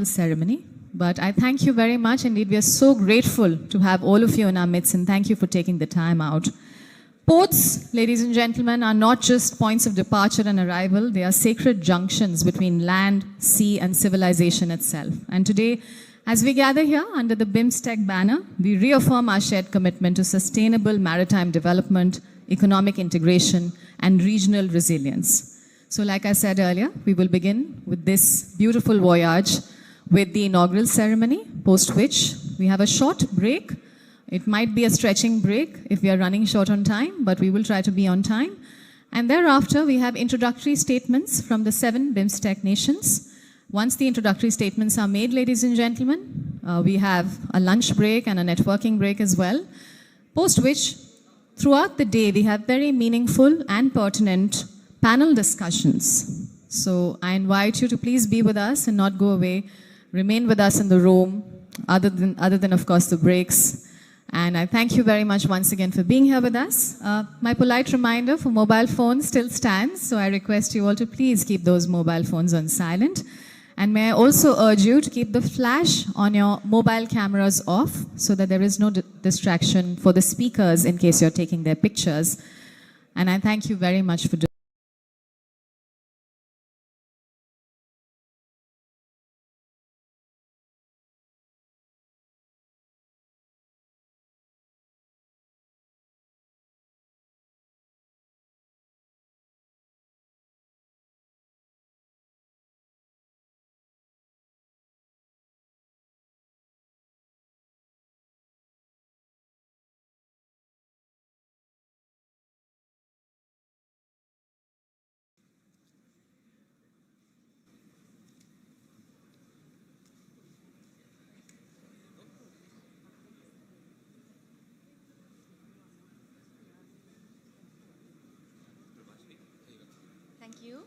ceremony. But I thank you very much. Indeed, we are so grateful to have all of you in our midst, and thank you for taking the time out. Ports, ladies and gentlemen, are not just points of departure and arrival. They are sacred junctions between land, sea, and civilization itself. And today, as we gather here under the Bimstec banner, we reaffirm our shared commitment to sustainable maritime development, economic integration, and regional resilience. So like I said earlier, we will begin with this beautiful voyage with the inaugural ceremony, post which we have a short break. It might be a stretching break if we are running short on time, but we will try to be on time. And thereafter, we have introductory statements from the 7 Bimstec nations. Once the introductory statements are made, ladies and gentlemen, we have a lunch break and a networking break as well, post which, throughout the day, we have very meaningful and pertinent panel discussions. So I invite you to please be with us and not go away. Remain with us in the room, other than of course, the breaks. And I thank you very much once again for being here with us. My polite reminder for mobile phones still stands, so I request you all to please keep those mobile phones on silent. And may I also urge you to keep the flash on your mobile cameras off so that there is no distraction for the speakers in case you're taking their pictures. And I thank you very much for doing Thank you.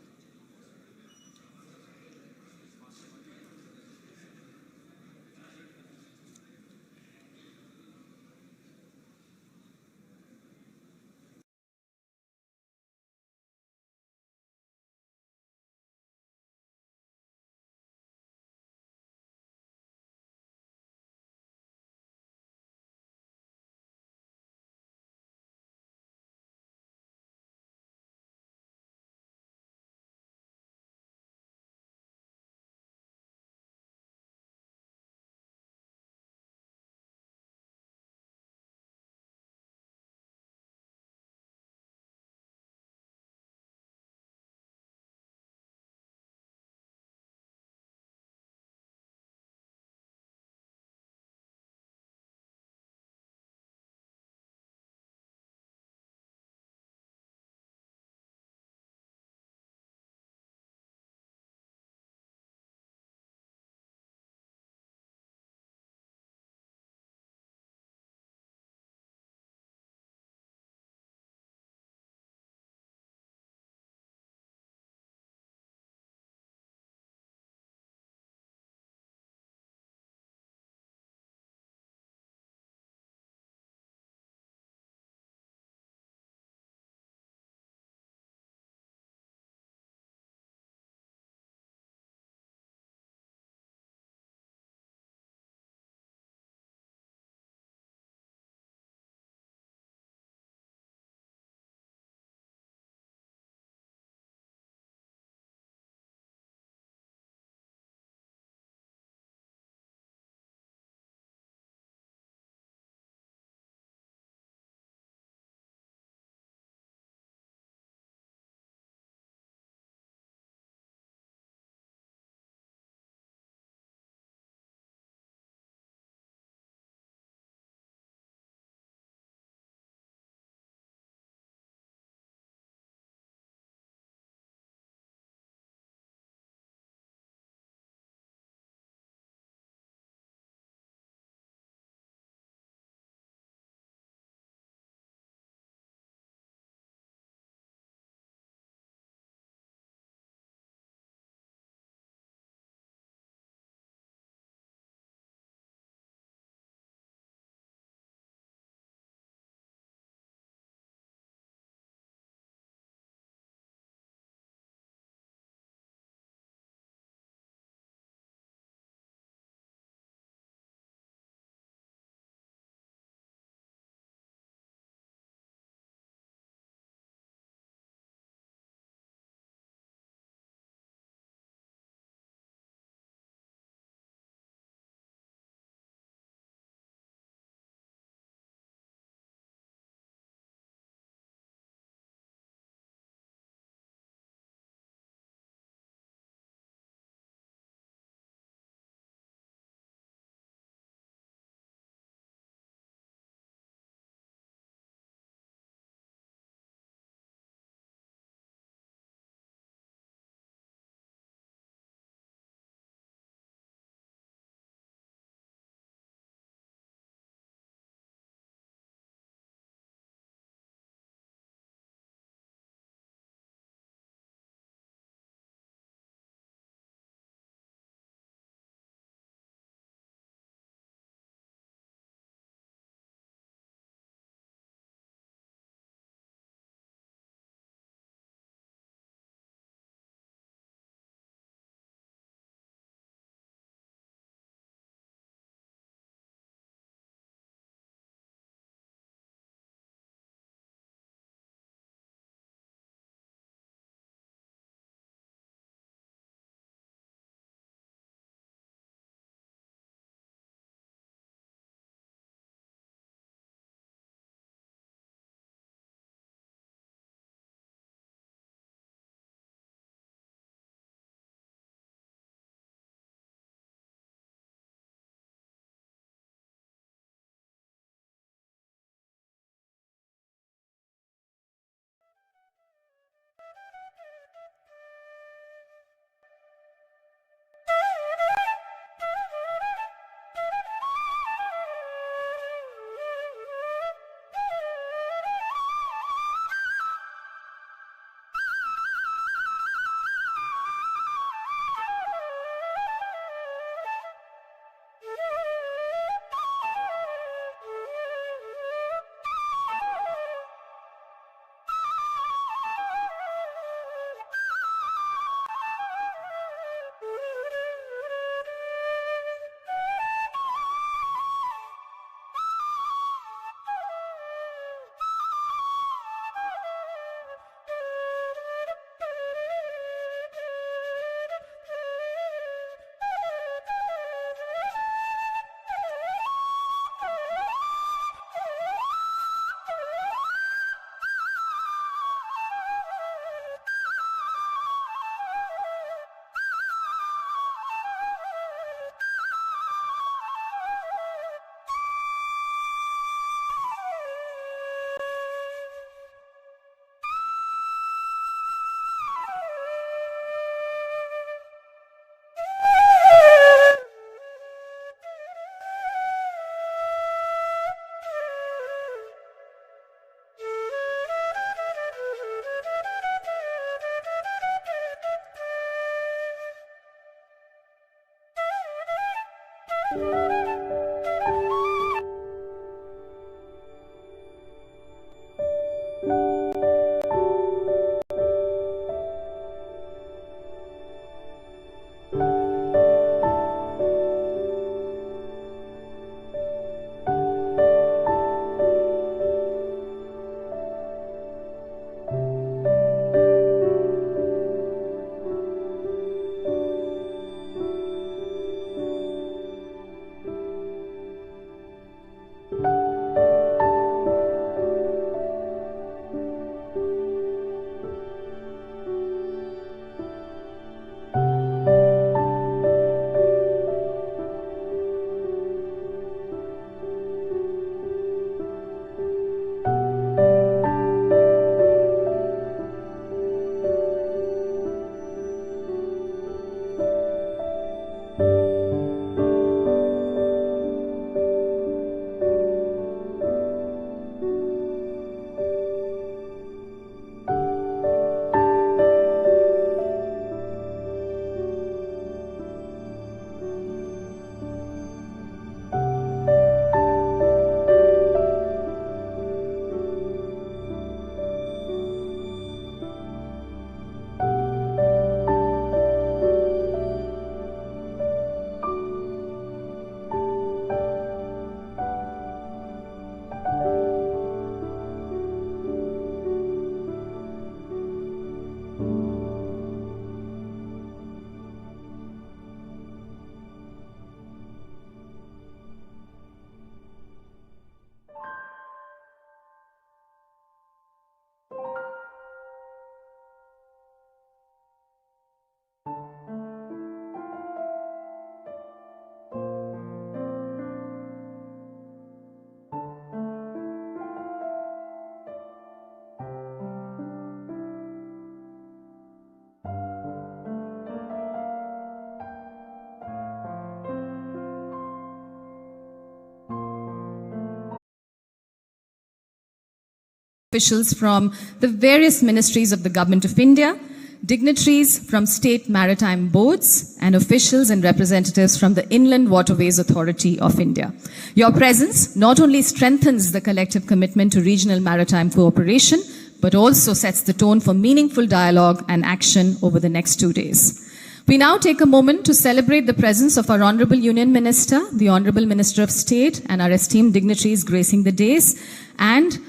officials from the various ministries of the Government of India, dignitaries from state maritime boards, and officials and representatives from the Inland Waterways Authority of India. Your presence not only strengthens the collective commitment to regional maritime cooperation, but also sets the tone for meaningful dialogue and action over the next 2 days. We now take a moment to celebrate the presence of our Honorable Union Minister, the Honorable Minister of State, and our esteemed dignitaries gracing the days. And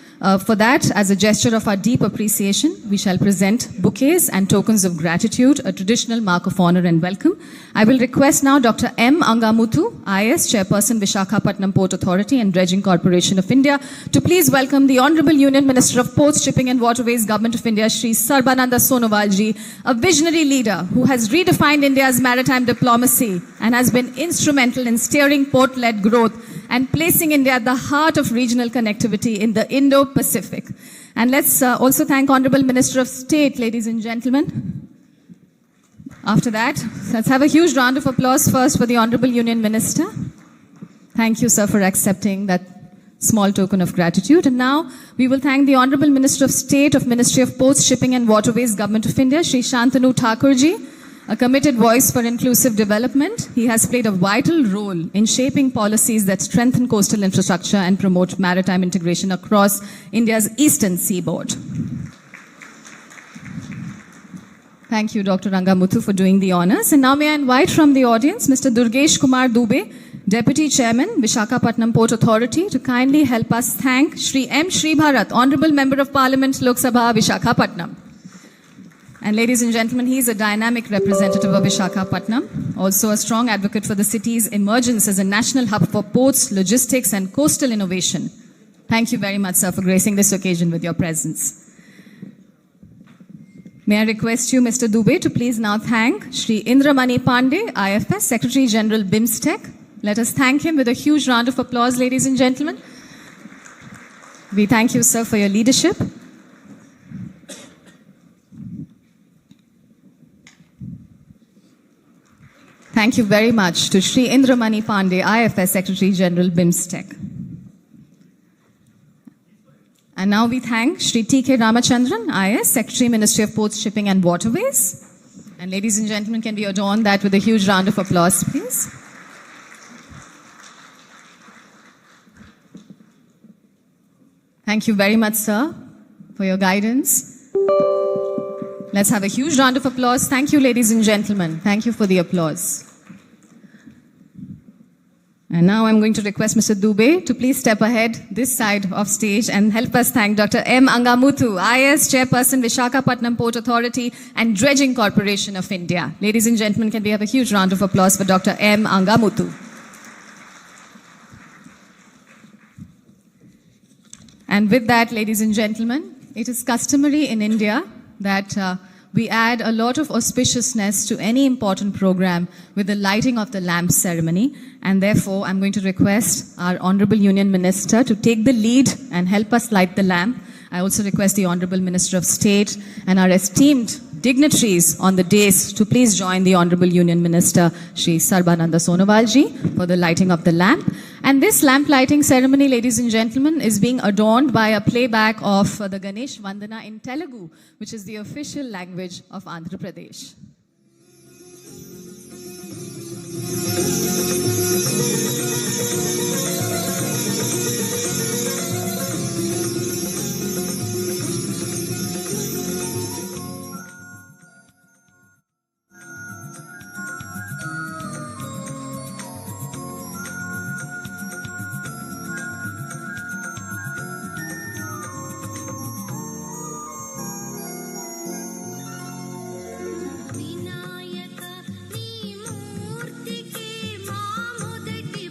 for that, as a gesture of our deep appreciation, we shall present bouquets and tokens of gratitude, a traditional mark of honor and welcome. I will request now Dr. M. Angamuthu, IS, Chairperson, Visakhapatnam Port Authority and Dredging Corporation of India, to please welcome the Honorable Union Minister of Ports, Shipping and Waterways, Government of India, Shri Sarbananda Sonowalji, a visionary leader who has redefined India's maritime diplomacy and has been instrumental in steering port-led growth and placing India at the heart of regional connectivity in the Indo-Pacific. And let's also thank Honorable Minister of State, ladies and gentlemen. After that, let's have a huge round of applause first for the Honorable Union Minister. Thank you, sir, for accepting that small token of gratitude. And now we will thank the Honorable Minister of State of Ministry of Ports, Shipping and Waterways, Government of India, Shri Shantanu Thakurji, a committed voice for inclusive development. He has played a vital role in shaping policies that strengthen coastal infrastructure and promote maritime integration across India's eastern seaboard. Thank you, Dr. Angamuthu, for doing the honors. And now may I invite from the audience Mr. Durgesh Kumar Dubey, Deputy Chairman, Visakhapatnam Port Authority, to kindly help us thank Shri M. Shri Bharat, Honorable Member of Parliament, Lok Sabha, Visakhapatnam. And ladies and gentlemen, he is a dynamic representative of Visakhapatnam, also a strong advocate for the city's emergence as a national hub for ports, logistics, and coastal innovation. Thank you very much, sir, for gracing this occasion with your presence. May I request you, Mr. Dubey, to please now thank Shri Indramani Pandey, IFS, Secretary General Bimstec. Let us thank him with a huge round of applause, ladies and gentlemen. We thank you, sir, for your leadership. Thank you very much to Shri Indramani Pandey, IFS Secretary General Bimstec. And now we thank Shri T.K. Ramachandran, IS, Secretary, Ministry of Ports, Shipping and Waterways. And ladies and gentlemen, can we adorn that with a huge round of applause, please? Thank you very much, sir, for your guidance. Let's have a huge round of applause. Thank you, ladies and gentlemen. Thank you for the applause. And now I'm going to request Mr. Dubey to please step ahead this side of stage and help us thank Dr. M. Angamuthu, IS, Chairperson, Visakhapatnam Port Authority and Dredging Corporation of India. Ladies and gentlemen, can we have a huge round of applause for Dr. M. Angamuthu? And with that, ladies and gentlemen, it is customary in India that we add a lot of auspiciousness to any important program with the lighting of the lamp ceremony. And therefore, I'm going to request our Honorable Union Minister to take the lead and help us light the lamp. I also request the Honorable Minister of State and our esteemed dignitaries on the dais to please join the Honorable Union Minister, Shri Sarbananda Sonowalji, for the lighting of the lamp. And this lamp lighting ceremony, ladies and gentlemen, is being adorned by a playback of the Ganesh Vandana in Telugu, which is the official language of Andhra Pradesh. Vinayaka నీ మూర్తికి మా మొదటి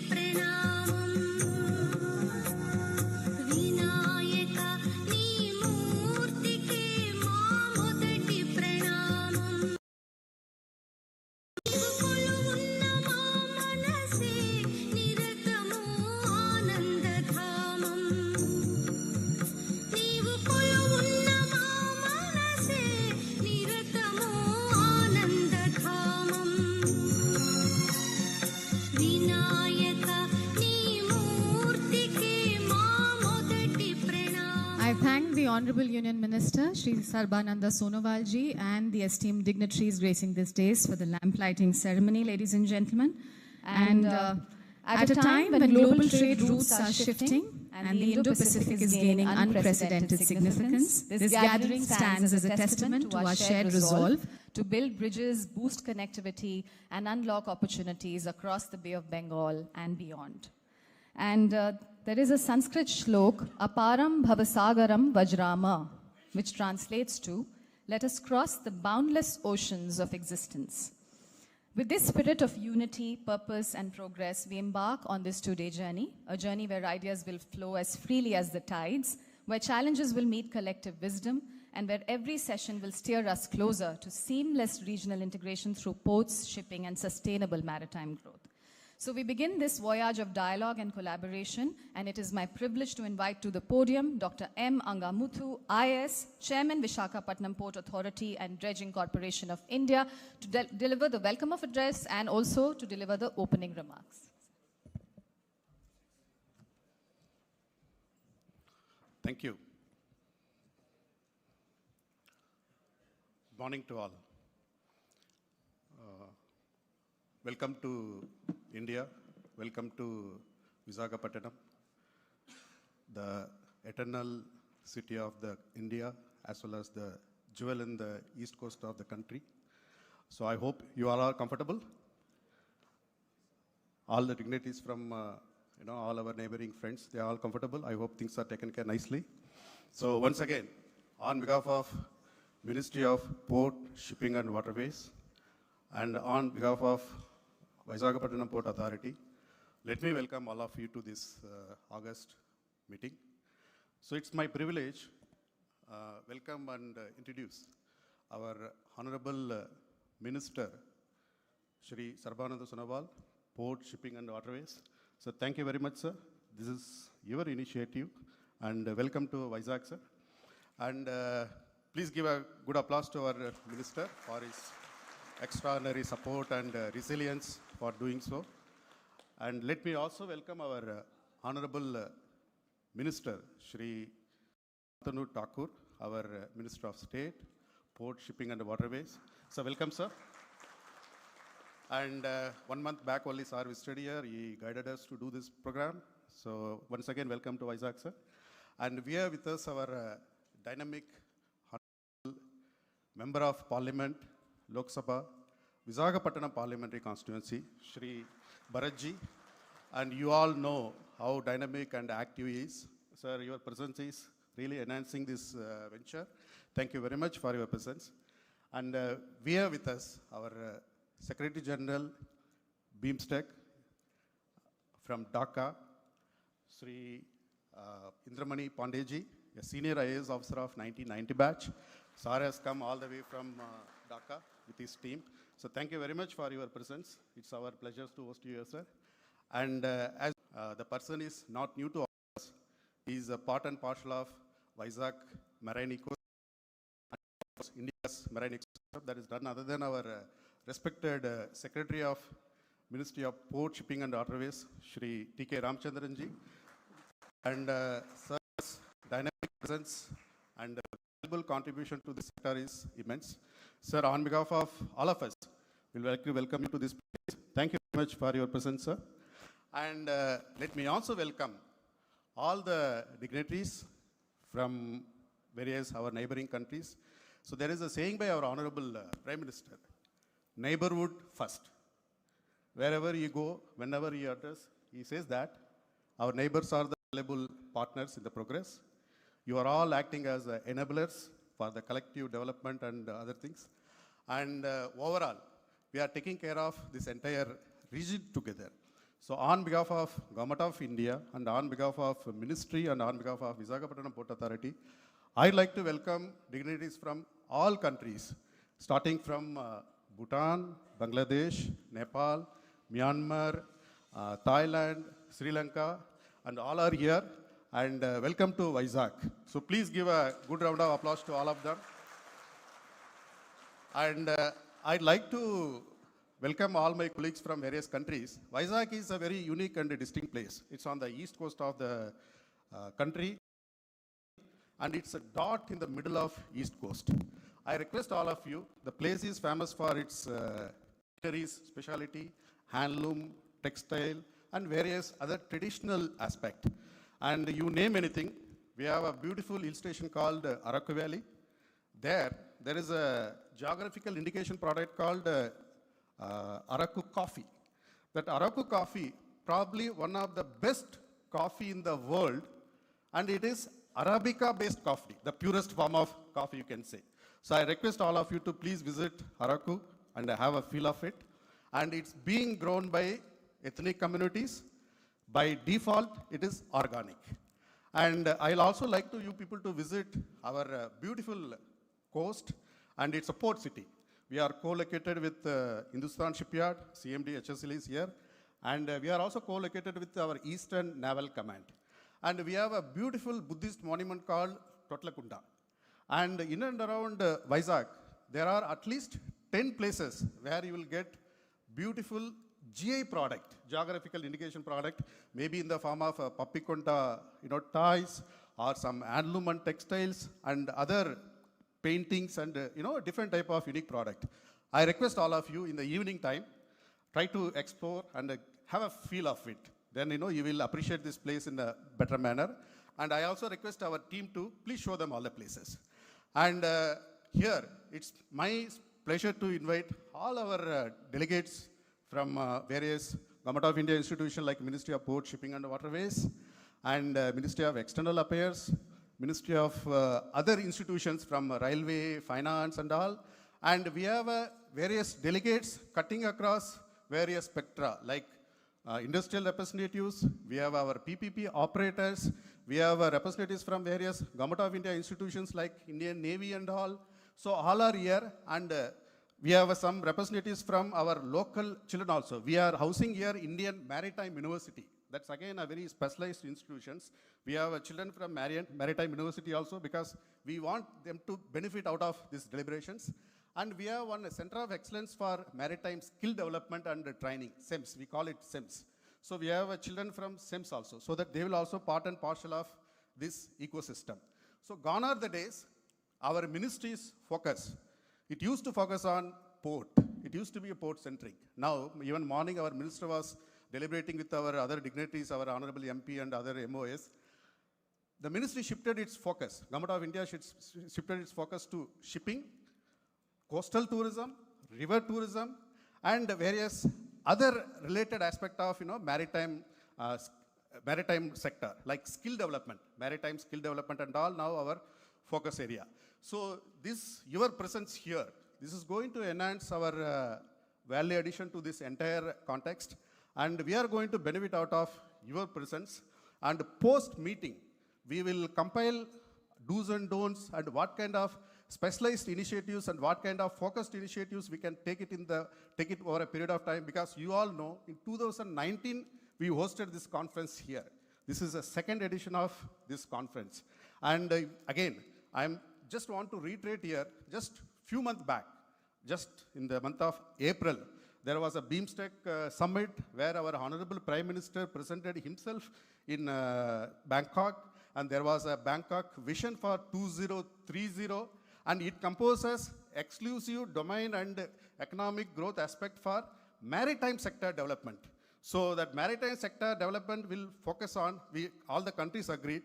thank the Honorable Union Minister, Shri Sarbananda Sonovalji, and the esteemed dignitaries gracing this days for the lamp lighting ceremony, ladies and gentlemen. And at a time when global trade routes are shifting and the Indo-Pacific is gaining unprecedented significance, this gathering stands as a testament to our shared resolve to build bridges, boost connectivity, and unlock opportunities across the Bay of Bengal and beyond. And there is a Sanskrit shlok, Aparam Bhavasagaram Vajrama, which translates to, let us cross the boundless oceans of existence. With this spirit of unity, purpose, and progress, we embark on this two-day journey, a journey where ideas will flow as freely as the tides, where challenges will meet collective wisdom, and where every session will steer us closer to seamless regional integration through ports, shipping, and sustainable maritime growth. So we begin this voyage of dialogue and collaboration, and it is my privilege to invite to the podium Dr. M. Angamuthu, IS, Chairman, Visakhapatnam Port Authority and Dredging Corporation of India, to deliver the welcome of address and also to deliver the opening remarks. Thank you. Good morning to all. Welcome to India. Welcome to Visakhapatnam, the eternal city of the India, as well as the jewel in the east coast of the country. So I hope you all are comfortable. All the dignitaries from all our neighboring friends, they are all comfortable. I hope things are taken care nicely. So once again, on behalf of Ministry of Port, Shipping and Waterways, and on behalf of Visakhapatnam Port Authority, let me welcome all of you to this August meeting. So it's my privilege welcome and introduce our Honorable Minister, Shri Sarbananda Sonoval, Port, Shipping and Waterways. So thank you very much, sir. This is your initiative, and welcome to Vizag, sir. And please give a good applause to our Minister for his extraordinary support and resilience for doing so. And let me also welcome our Honorable Minister, Shri Tanu Thakur, our Minister of State, Port, Shipping and Waterways. So welcome, sir. And 1 month back only, sir visited here. He guided us to do this program. So once again, welcome to Vizag, sir. And we have with us our dynamic Member of Parliament, Lok Sabha, Visakhapatnam Parliamentary Constituency, Shri Bharatji. And you all know how dynamic and active he is. Sir, your presence is really enhancing this venture. Thank you very much for your presence. And we have with us our Secretary General, Bimstec, from Dhaka, Shri Indramani Pandeji, a senior IAS officer of 1990 batch. Sir has come all the way from Dhaka with his team. So thank you very much for your presence. It's our pleasure to host you here, sir. And as the person is not new to us, he is a part and parcel of Vizag Marine Ecosystem, India's Marine Ecosystem, that is none other than our respected Secretary of Ministry of Port, Shipping and Waterways, Shri T.K. Ramchandranji. And sir's dynamic presence and valuable contribution to this sector is immense. Sir, on behalf of all of us, we'll welcome you to this place. Thank you very much for your presence, sir. And let me also welcome all the dignitaries from various our neighboring countries. So there is a saying by our Honorable Prime Minister, neighborhood first. Wherever you go, whenever you address, he says that our neighbors are the valuable partners in the progress. You are all acting as enablers for the collective development and other things. And overall, we are taking care of this entire region together. So on behalf of Government of India and on behalf of Ministry and on behalf of Visakhapatnam Port Authority, I'd like to welcome dignitaries from all countries, starting from Bhutan, Bangladesh, Nepal, Myanmar, Thailand, Sri Lanka, and all are here. And welcome to Vizag. So please give a good round of applause to all of them. And I'd like to welcome all my colleagues from various countries. Vizag is a very unique and distinct place. It's on the east coast of the country. and it's a dot in the middle of East Coast. I request all of you, the place is famous for its fisheries, specialty, handloom, textile, and various other traditional aspect. And you name anything, we have a beautiful hill station called Araku Valley. There is a geographical indication product called Araku coffee. That Araku coffee, probably one of the best coffee in the world, and it is Arabica-based coffee, the purest form of coffee you can say. So I request all of you to please visit Araku and have a feel of it. And it's being grown by ethnic communities. By default, it is organic. And I'll also like to you people to visit our beautiful coast, and it's a port city. We are co-located with Hindustan Shipyard, CMD HSL is here, and we are also co-located with our Eastern Naval Command. And we have a beautiful Buddhist monument called Totlakunda. And in and around Vizag, there are at least 10 places where you will get beautiful GI product, geographical indication product, maybe in the form of Papikonta, toys, or some handloom and textiles, and other paintings, and different type of unique product. I request all of you in the evening time, try to explore and have a feel of it. Then you will appreciate this place in a better manner. And I also request our team to please show them all the places. And here, it's my pleasure to invite all our delegates from various Government of India institutions like Ministry of Port, Shipping and Waterways, and Ministry of External Affairs, Ministry of other institutions from Railway, Finance and all. And we have various delegates cutting across various spectra like industrial representatives, we have our PPP operators, we have representatives from various Government of India institutions like Indian Navy and all. So all are here, and we have some representatives from our local children also. We are housing here Indian Maritime University. That's again a very specialized institutions. We have children from Maritime University also because we want them to benefit out of these deliberations. And we have one Center of Excellence for Maritime Skill Development and Training, SEMS, we call it SEMS. So we have children from SEMS also, so that they will also part and parcel of this ecosystem. So gone are the days, our ministry's focus. It used to focus on port. It used to be a port-centric. Now, even morning, our minister was deliberating with our other dignitaries, our Honorable MP and other MOS. The ministry shifted its focus. Government of India shifted its focus to shipping, coastal tourism, river tourism, and various other related aspect of maritime sector, like skill development, maritime skill development and all now our focus area. So your presence here, this is going to enhance our value addition to this entire context, and we are going to benefit out of your presence. And post meeting, we will compile do's and don'ts and what kind of specialized initiatives and what kind of focused initiatives we can take it over a period of time, because you all know in 2019 we hosted this conference here. This is the second edition of this conference. And again, I just want to reiterate here, just few months back, just in the month of April, there was a Bimstec summit where our Honorable Prime Minister presented himself in Bangkok, and there was a Bangkok vision for 2030, and it composes exclusive domain and economic growth aspect for maritime sector development. So that maritime sector development will focus on, all the countries agreed,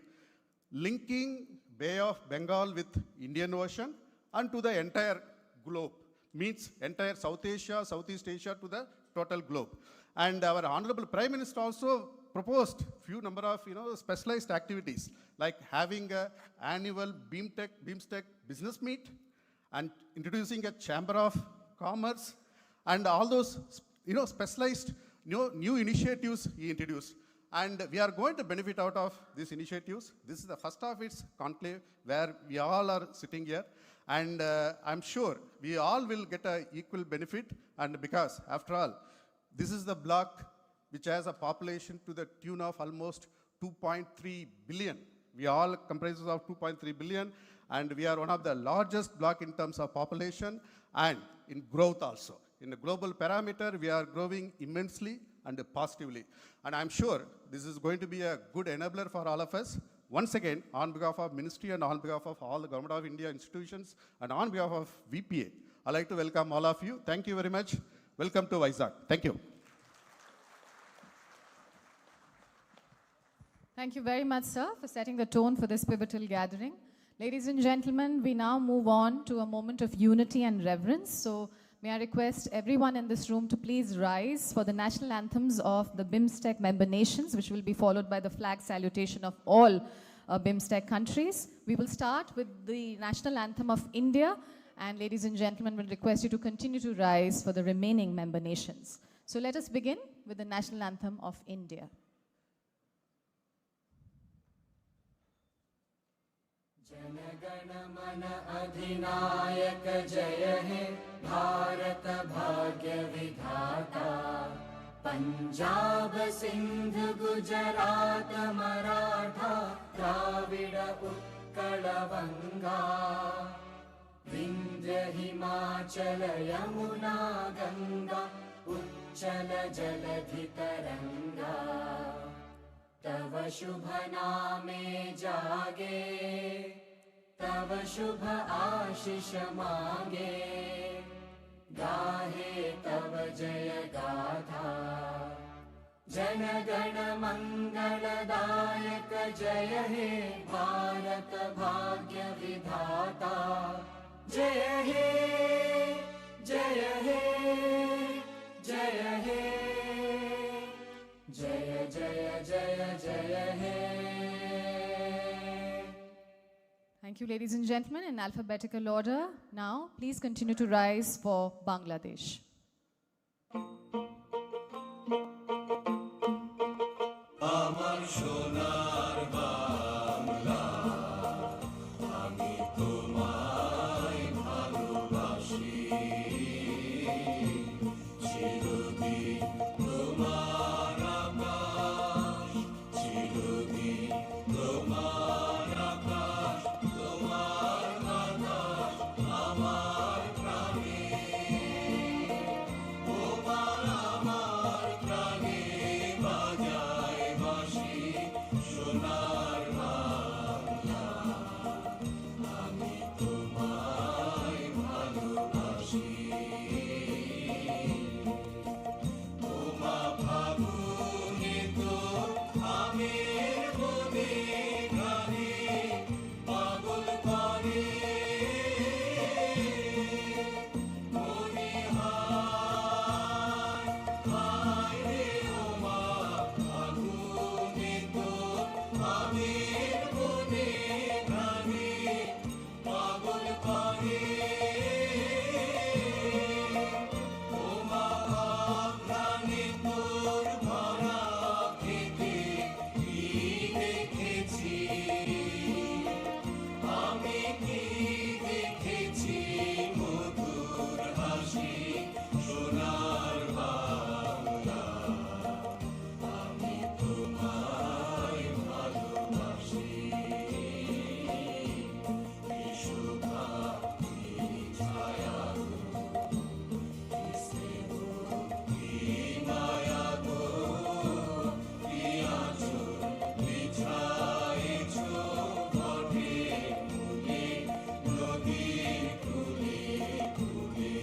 linking Bay of Bengal with Indian Ocean and to the entire globe, means entire South Asia, Southeast Asia to the total globe. And our Honorable Prime Minister also proposed few number of specialized activities like having an annual Bimstec business meet and introducing a Chamber of Commerce and all those specialized new initiatives he introduced. And we are going to benefit out of these initiatives. This is the first of its conclave where we all are sitting here. And I'm sure we all will get an equal benefit. And because, after all, this is the block which has a population to the tune of almost 2.3 billion. We all comprises of 2.3 billion. And we are one of the largest block in terms of population and in growth also. In the global parameter, we are growing immensely and positively. And I'm sure this is going to be a good enabler for all of us Once again, on behalf of Ministry and on behalf of all the Government of India institutions and on behalf of VPA, I'd like to welcome all of you. Thank you very much. Welcome to Vizag. Thank you. Thank you very much, sir, for setting the tone for this pivotal gathering. Ladies and gentlemen, we now move on to a moment of unity and reverence. So may I request everyone in this room to please rise for the national anthems of the Bimstec member nations, which will be followed by the flag salutation of all Bimstec countries. We will start with the national anthem of India, and ladies and gentlemen, will request you to continue to rise for the remaining member nations. So let us begin with the national anthem of India. जनगण मन अधिनायक जय हे भारत भाग्य विधाता पंजाब सिंध गुजरात मराठा द्राविड़ उत्कल बंगा विंध्य हिमाचल यमुना गंगा उच्चल जलधि तरंगा तव शुभ नामे जागे तव शुभ आशीष मांगे गाहे तव जय गाथा जन गण मंगलदायक जय हे भारत भाग्य विधाता जय हे जय हे जय हे जय जय जय जय हे. Thank you, ladies and gentlemen, in alphabetical order. Now, please continue to rise for Bangladesh. আমার সোনার বাংলা আমি তোমায় ভালোবাসি চিরদিন তোমার আকাশ চিরদিন তোমার আকাশ তোমার বাতাস আমার প্রাণে তোমার আমার প্রাণে বাজায় বাঁশি সোনার বাংলা আমি তোমায় ভালোবাসি তোমা ফাগুনে তো আমের বনে গানে পাগল করে মনে হায় হায় রে ওমা ফাগুনে তো আমের বনে গানে পাগল করে ওমা অঘ্রাণে তোর ভরা খেতে কি দেখেছি আমি কি দেখেছি মধুর হাসি সোনার বাংলা আমি তোমায় ভালোবাসি কি শোভা কি ছায়া কি স্নেহ কি মায়া গো কি আঁচল বিছায়েছ বটে মূলে নদীর কূলে কূলে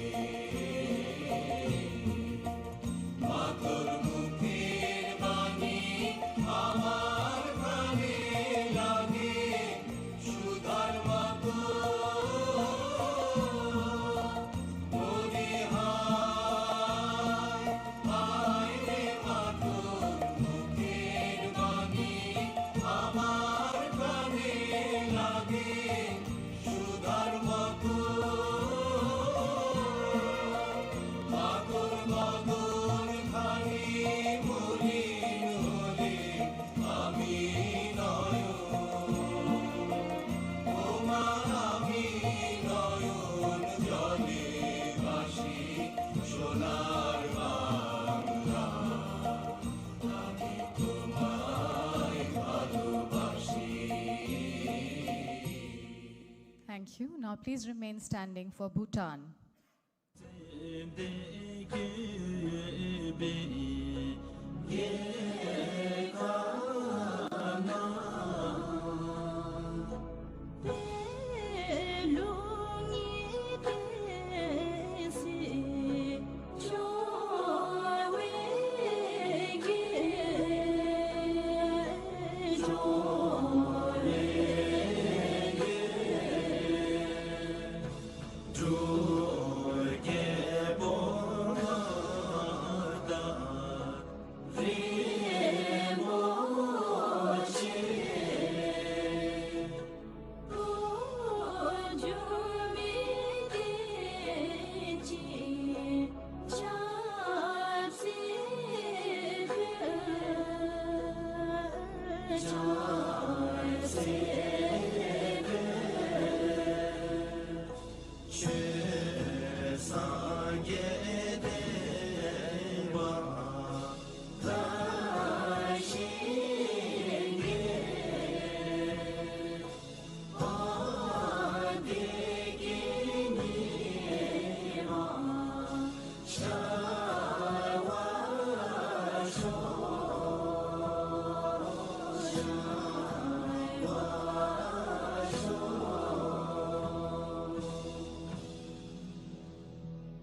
মা তোর মুখের বাণী আমার কানে লাগে সুধার মতো মরি হায় হায় রে মা তোর মুখের বাণী আমার কানে লাগে সুধার মতো মা তোর বদন খানি মলিন হলে আমি নয়ন ওমা আমি নয়ন জলে ভাসি সোনার বাংলা আমি তোমায় ভালোবাসি. Thank you. Now, please remain standing for Bhutan.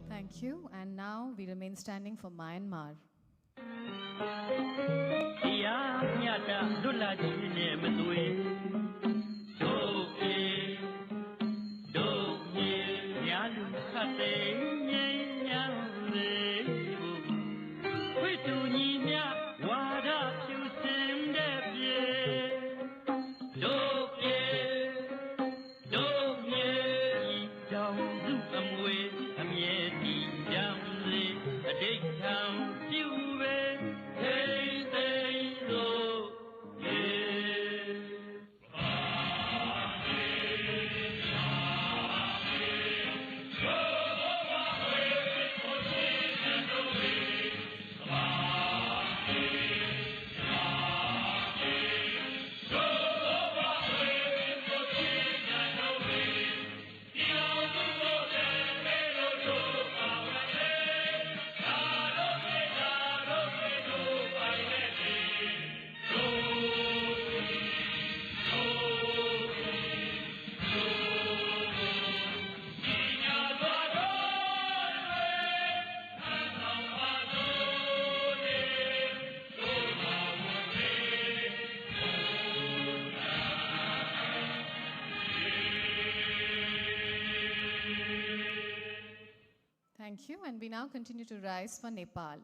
Thank you. And now we remain standing for Myanmar. တရားမျှတလွတ်လပ်ခြင်းနဲ့မသွေတို့ပြေတို့မြေညာလူခတ်သိမ်းငြိမ်းချမ်းလေဖို့ဝိတုညီမြဝါဒဖြူစင်တဲ့ပြေတို့ပြေတို့မြေတောင်စုအမွေအမြဲတည်ကြံလေအတိတ်ခံပြုပဲ Thank you. And we now continue to rise for Nepal.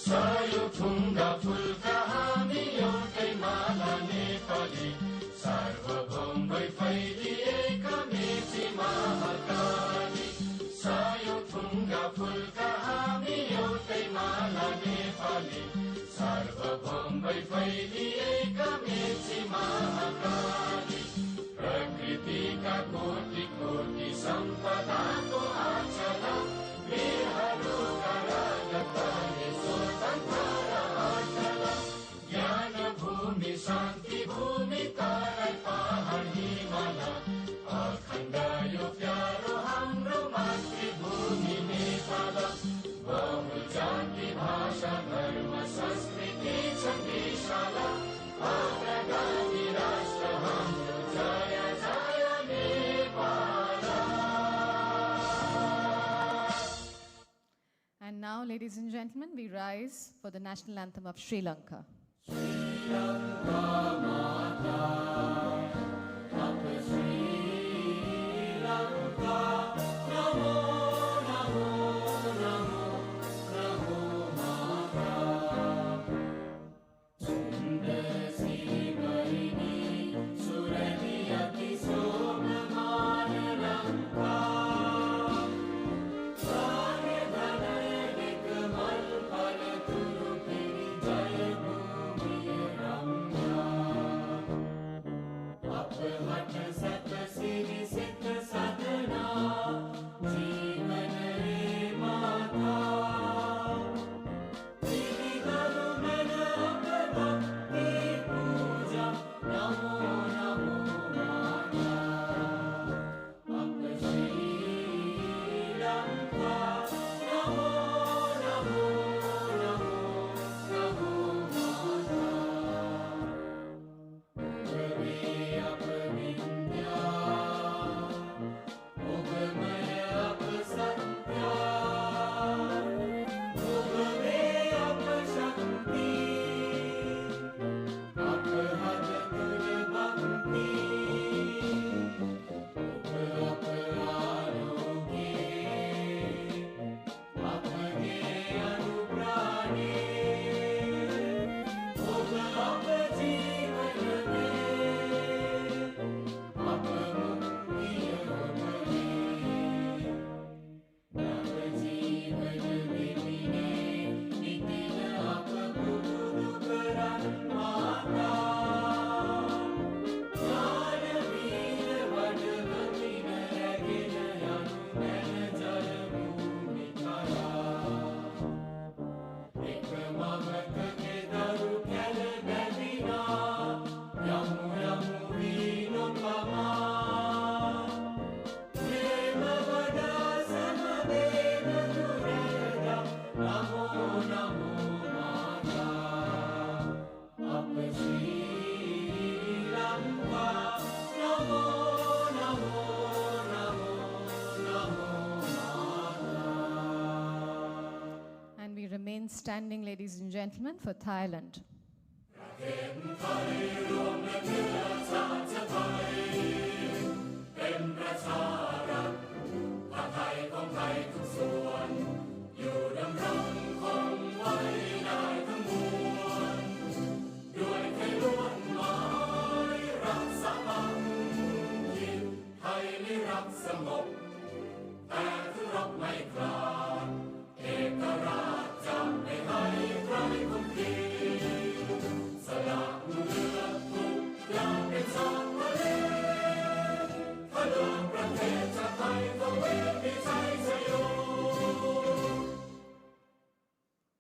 सायुथुङ्गा phulka हामी एउटै माला नेपाली सार्वभौम भई फैलिएका मेची महाकाली सायुथुङ्गा फुलका हामी एउटै माला नेपाली सार्वभौम भई फैलिएका मेची महाकाली प्रकृतिका कोटि कोटि सम्पदाको आचला वीरहरूका राजधानी स्वतन्त्र आचला ज्ञान भूमि शान्ति भूमि तराई पहाड हिमाल अखण्ड यो प्यारो हाम्रो मातृभूमि नेपाल बहु जाति भाषा धर्म संस्कृति छन् विशाल अग्रगामी राष्ट्र हाम्रो जय जय Nepal. And now, ladies and gentlemen, we rise for the national anthem of Sri Lanka. Up the remain standing, ladies and gentlemen, for Thailand.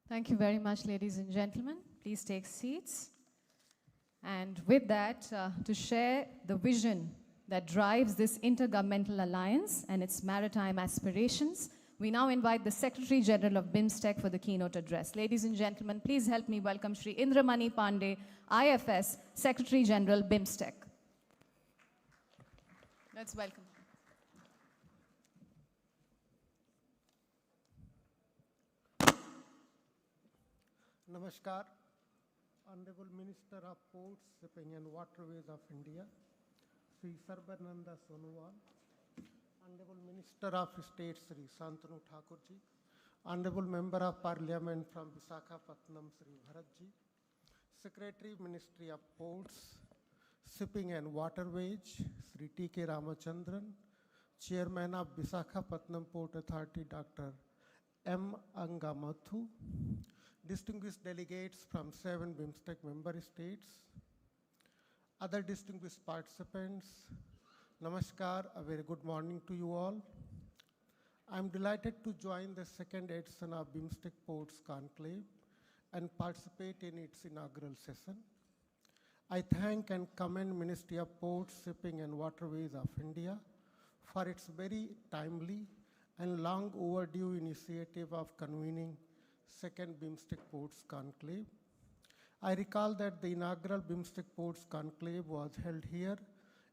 Thank you very much, ladies and gentlemen. Please take seats. And with that, to share the vision that drives this intergovernmental alliance and its maritime aspirations, we now invite the Secretary General of Bimstec for the keynote address. Ladies and gentlemen, please help me welcome Shri Indramani Pandey, IFS, Secretary General, Bimstec. Let's welcome. Namaskar, Honorable Minister of Ports, Shipping and Waterways of India, Sri Sarbananda Sonowal, Honorable Minister of State, Sri Santanu Thakurji, Honorable Member of Parliament from Visakhapatnam, Sri Bharatji, Secretary, Ministry of Ports, Shipping and Waterways, Sri T.K. Ramachandran, Chairman of Visakhapatnam Port Authority, Dr. M. Angamathu, distinguished delegates from 7 Bimstec member states, other distinguished participants, Namaskar, a very good morning to you all. I'm delighted to join the second edition of Bimstec Ports Conclave and participate in its inaugural session. I thank and commend Ministry of Ports, Shipping and Waterways of India for its very timely and long overdue initiative of convening second Bimstec Ports Conclave. I recall that the inaugural Bimstec Ports Conclave was held here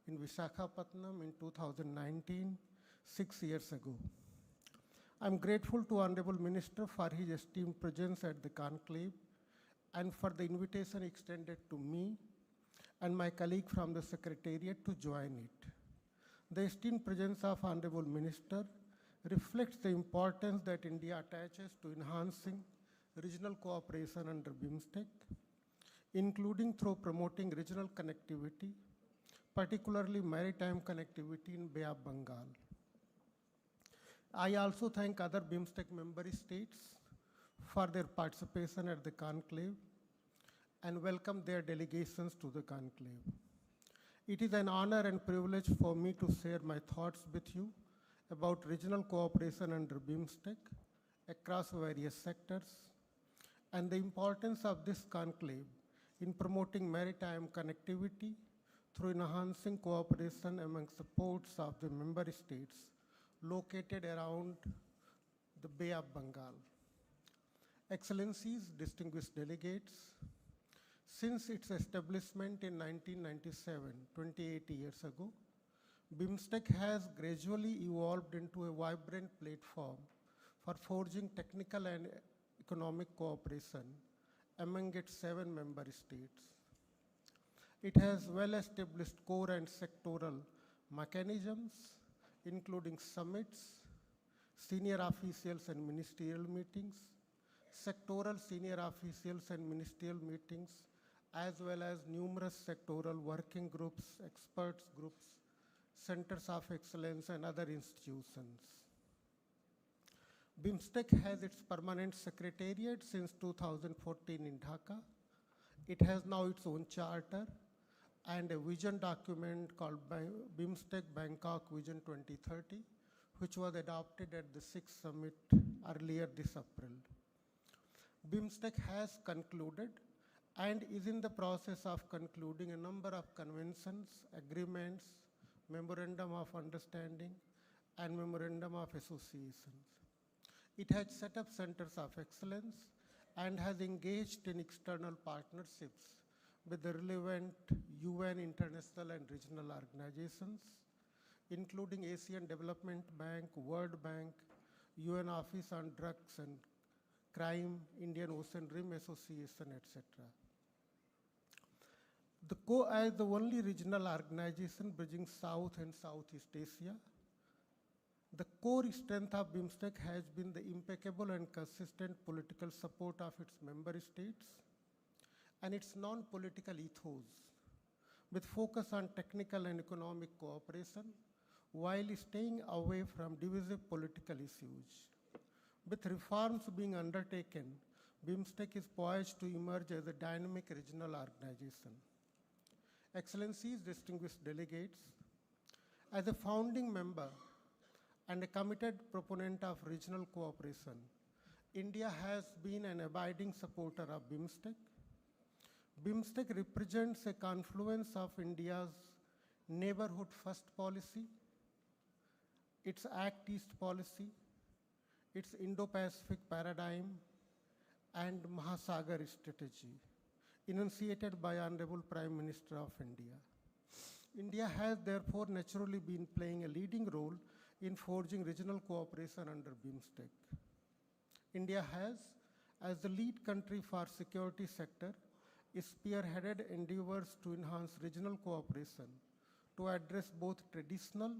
in Visakhapatnam in 2019, 6 years ago. I'm grateful to Honorable Minister for his esteemed presence at the conclave and for the invitation extended to me and my colleague from the Secretariat to join it. The esteemed presence of Honorable Minister reflects the importance that India attaches to enhancing regional cooperation under Bimstec, including through promoting regional connectivity, particularly maritime connectivity in Bay of Bengal. I also thank other Bimstec member states for their participation at the conclave and welcome their delegations to the conclave. It is an honor and privilege for me to share my thoughts with you about regional cooperation under Bimstec across various sectors and the importance of this conclave in promoting maritime connectivity through enhancing cooperation amongst the ports of the member states located around the Bay of Bengal. Excellencies, distinguished delegates, since its establishment in 1997, 28 years ago, Bimstec has gradually evolved into a vibrant platform for forging technical and economic cooperation among its 7 member states. It has well-established core and sectoral mechanisms, including summits, senior officials and ministerial meetings, sectoral senior officials and ministerial meetings, as well as numerous sectoral working groups, experts groups, centers of excellence, and other institutions. Bimstec has its permanent secretariat since 2014 in Dhaka. It has now its own charter and a vision document called Bimstec Bangkok Vision 2030, which was adopted at the 6th summit earlier this April. Bimstec has concluded and is in the process of concluding a number of conventions, agreements, memorandum of understanding, and memorandum of associations. It has set up centers of excellence and has engaged in external partnerships with the relevant UN international and regional organizations, including Asian Development Bank, World Bank, UN Office on Drugs and Crime, Indian Ocean Rim Association, etc. As the only regional organization bridging South and Southeast Asia, the core strength of Bimstec has been the impeccable and consistent political support of its member states and its non-political ethos, with focus on technical and economic cooperation while staying away from divisive political issues. With reforms being undertaken, Bimstec is poised to emerge as a dynamic regional organization. Excellencies, distinguished delegates, as a founding member and a committed proponent of regional cooperation, India has been an abiding supporter of Bimstec. Bimstec represents a confluence of India's neighborhood first policy, its Act East policy, its Indo-Pacific paradigm, and Mahasagar strategy, enunciated by Honorable Prime Minister of India. India has therefore naturally been playing a leading role in forging regional cooperation under Bimstec. India has, as the lead country for security sector, spearheaded endeavors to enhance regional cooperation to address both traditional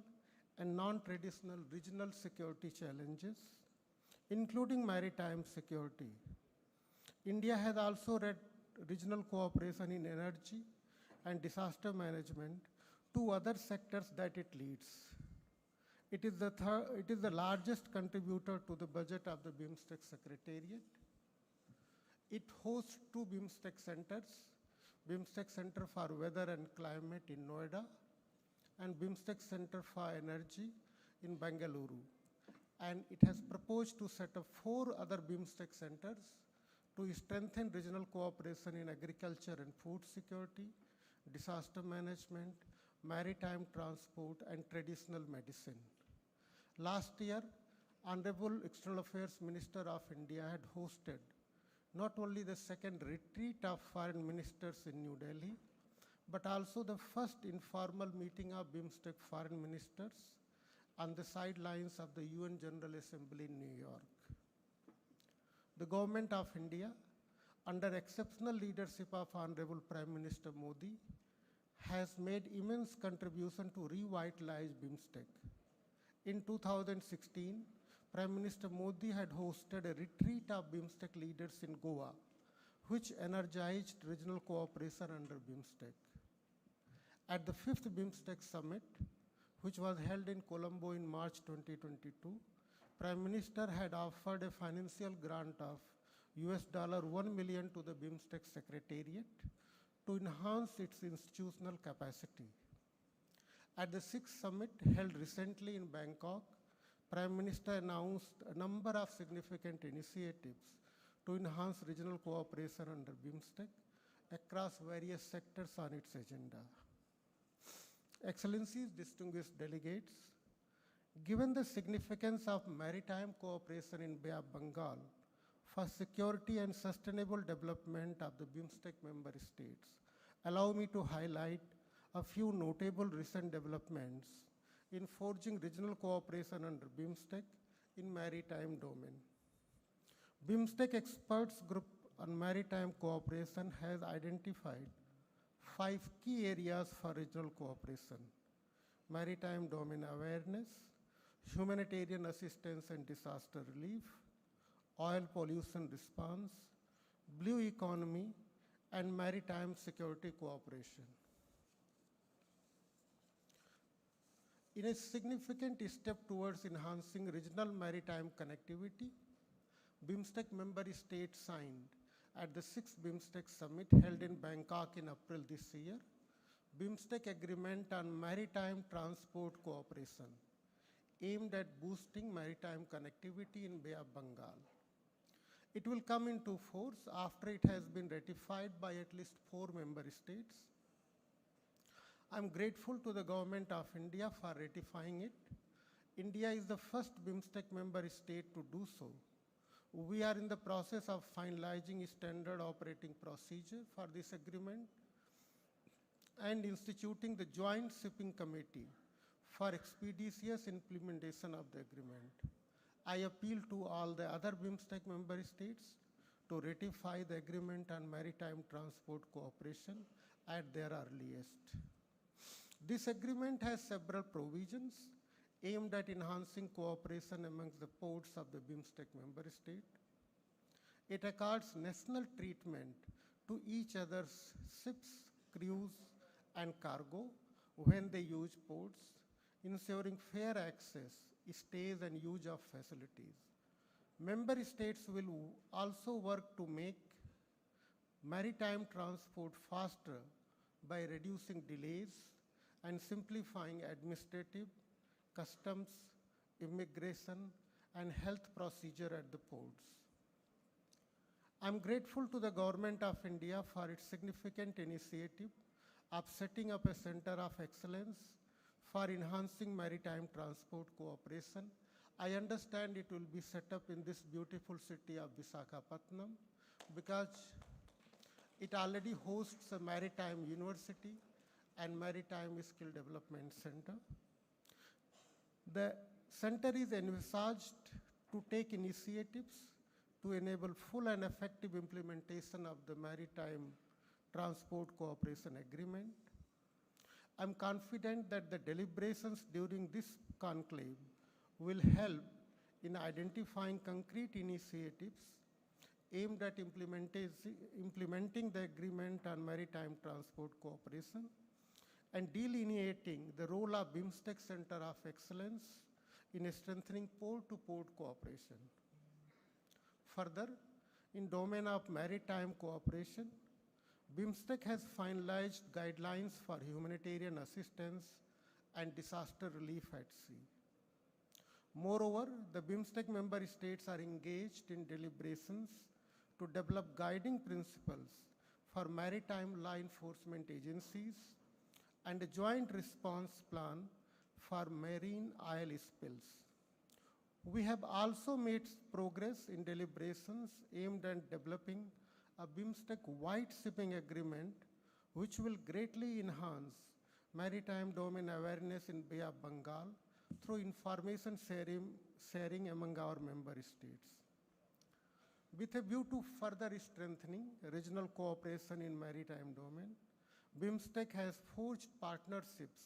and non-traditional regional security challenges, including maritime security. India has also led regional cooperation in energy and disaster management, two other sectors that it leads. It is the largest contributor to the budget of the Bimstec Secretariat. It hosts two Bimstec centers, Bimstec Center for Weather and Climate in Noida and Bimstec Center for Energy in Bengaluru. And it has proposed to set up 4 other Bimstec centers to strengthen regional cooperation in agriculture and food security, disaster management, maritime transport, and traditional medicine. Last year, Honorable External Affairs Minister of India had hosted not only the second retreat of foreign ministers in New Delhi, but also the first informal meeting of Bimstec foreign ministers on the sidelines of the UN General Assembly in New York. The Government of India, under exceptional leadership of Honorable Prime Minister Modi, has made immense contribution to revitalize Bimstec. In 2016, Prime Minister Modi had hosted a retreat of Bimstec leaders in Goa, which energized regional cooperation under Bimstec. At the 5th Bimstec Summit, which was held in Colombo in March 2022, Prime Minister had offered a financial grant of $1 million to the Bimstec Secretariat to enhance its institutional capacity. At the 6th summit held recently in Bangkok, Prime Minister announced a number of significant initiatives to enhance regional cooperation under Bimstec across various sectors on its agenda. Excellencies, distinguished delegates, given the significance of maritime cooperation in Bay of Bengal for security and sustainable development of the Bimstec member states, allow me to highlight a few notable recent developments in forging regional cooperation under Bimstec in maritime domain. Bimstec Experts Group on Maritime Cooperation has identified 5 key areas for regional cooperation: maritime domain awareness, humanitarian assistance and disaster relief, oil pollution response, blue economy, and maritime security cooperation. In a significant step towards enhancing regional maritime connectivity, Bimstec member states signed at the 6th Bimstec Summit held in Bangkok in April this year, Bimstec Agreement on Maritime Transport Cooperation, aimed at boosting maritime connectivity in Bay of Bengal. It will come into force after it has been ratified by at least 4 member states. I'm grateful to the Government of India for ratifying it. India is the first Bimstec member state to do so. We are in the process of finalizing a standard operating procedure for this agreement and instituting the Joint Shipping Committee for expeditious implementation of the agreement. I appeal to all the other Bimstec member states to ratify the agreement on maritime transport cooperation at their earliest. This agreement has several provisions aimed at enhancing cooperation amongst the ports of the Bimstec member state. It accords national treatment to each other's ships, crews, and cargo when they use ports, ensuring fair access, stays, and use of facilities. Member states will also work to make maritime transport faster by reducing delays and simplifying administrative, customs, immigration, and health procedure at the ports. I'm grateful to the Government of India for its significant initiative of setting up a Center of Excellence for enhancing maritime transport cooperation. I understand it will be set up in this beautiful city of Visakhapatnam because it already hosts a maritime university and maritime skill development center. The center is envisaged to take initiatives to enable full and effective implementation of the Maritime Transport Cooperation Agreement. I'm confident that the deliberations during this conclave will help in identifying concrete initiatives aimed at implementing the agreement on maritime transport cooperation and delineating the role of Bimstec Center of Excellence in strengthening port-to-port cooperation. Further, in domain of maritime cooperation, Bimstec has finalized guidelines for humanitarian assistance and disaster relief at sea. Moreover, the Bimstec member states are engaged in deliberations to develop guiding principles for maritime law enforcement agencies and a joint response plan for marine oil spills. We have also made progress in deliberations aimed at developing a Bimstec White Shipping Agreement, which will greatly enhance maritime domain awareness in Bay of Bengal through information sharing among our member states. With a view to further strengthening regional cooperation in maritime domain, Bimstec has forged partnerships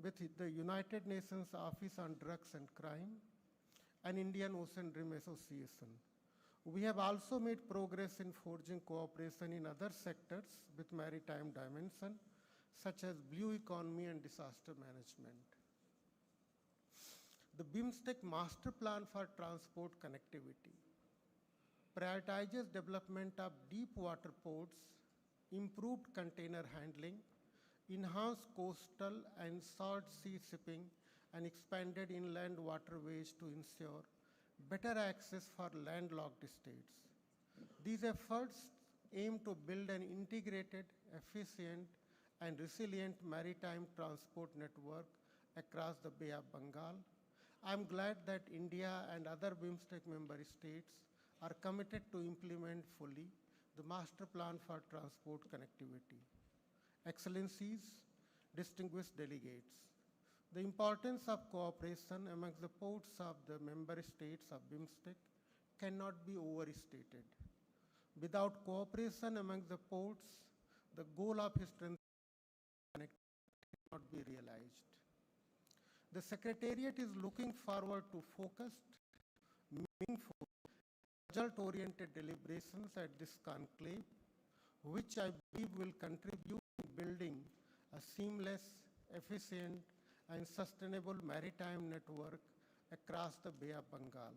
with the United Nations Office on Drugs and Crime and Indian Ocean Rim Association. We have also made progress in forging cooperation in other sectors with maritime dimension, such as blue economy and disaster management. The Bimstec Master Plan for Transport Connectivity prioritizes development of deep water ports, improved container handling, enhanced coastal and short sea shipping, and expanded inland waterways to ensure better access for landlocked states. These efforts aim to build an integrated, efficient, and resilient maritime transport network across the Bay of Bengal. I'm glad that India and other Bimstec member states are committed to implement fully the Master Plan for Transport Connectivity. Excellencies, distinguished delegates, the importance of cooperation amongst the ports of the member states of Bimstec cannot be overstated. Without cooperation amongst the ports, the goal of strengthening connectivity cannot be realized. The Secretariat is looking forward to focused, meaningful, result-oriented deliberations at this conclave, which I believe will contribute in building a seamless, efficient, and sustainable maritime network across the Bay of Bengal.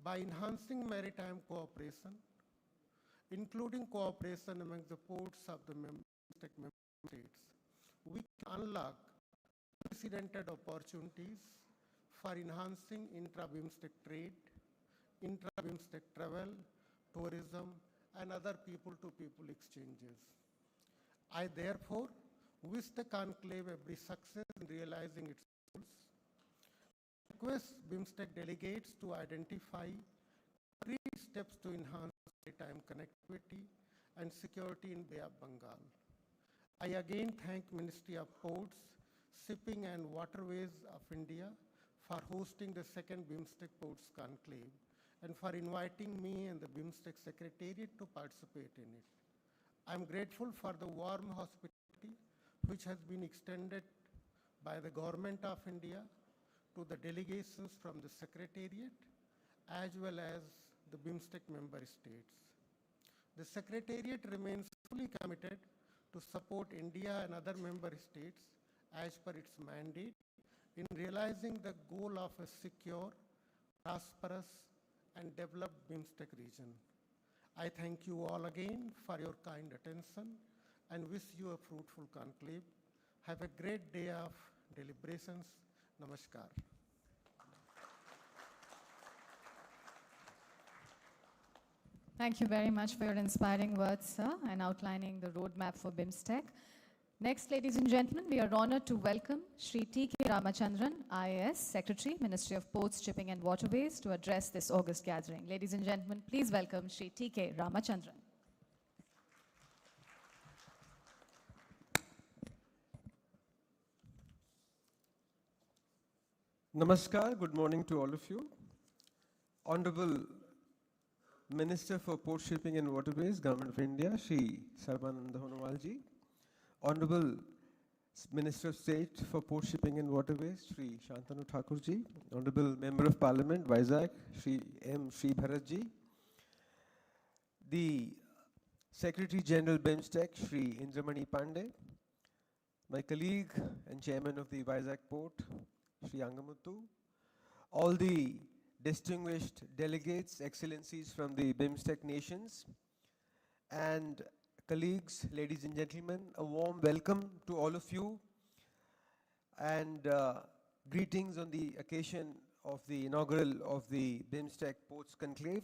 By enhancing maritime cooperation, including cooperation among the ports of the member states, we can unlock unprecedented opportunities for enhancing intra-Bimstec trade, intra-Bimstec travel, tourism, and other people-to-people exchanges. I therefore wish the conclave every success in realizing its goals. I request Bimstec delegates to identify concrete steps to enhance maritime connectivity and security in Bay of Bengal. I again thank Ministry of Ports, Shipping and Waterways of India for hosting the second Bimstec Ports Conclave and for inviting me and the Bimstec Secretariat to participate in it. I'm grateful for the warm hospitality which has been extended by the Government of India to the delegations from the Secretariat as well as the Bimstec member states. The Secretariat remains fully committed to support India and other member states as per its mandate in realizing the goal of a secure, prosperous, and developed Bimstec region. I thank you all again for your kind attention and wish you a fruitful conclave. Have a great day of deliberations. Namaskar. Thank you very much for your inspiring words, sir, and outlining the roadmap for Bimstec. Next, ladies and gentlemen, we are honored to welcome Shri T.K. Ramachandran, IAS, Secretary, Ministry of Ports, Shipping and Waterways, to address this August gathering. Ladies and gentlemen, please welcome Shri T.K. Ramachandran. Namaskar, good morning to all of you. Honorable Minister for Port Shipping and Waterways, Government of India, Shri Sarbananda Sonowal ji. Honorable Minister of State for Port Shipping and Waterways, Shri Shantanu Thakur ji. Honorable Member of Parliament, Vizag, Shri M. Shri Bharat ji. The Secretary General Bimstec, Shri Indramani Pandey. My colleague and Chairman of the Vizag Port, Shri Angamuthu. All the distinguished delegates, excellencies from the Bimstec nations, and colleagues, ladies and gentlemen, a warm welcome to all of you, and greetings on the occasion of the inaugural of the Bimstec Ports Conclave.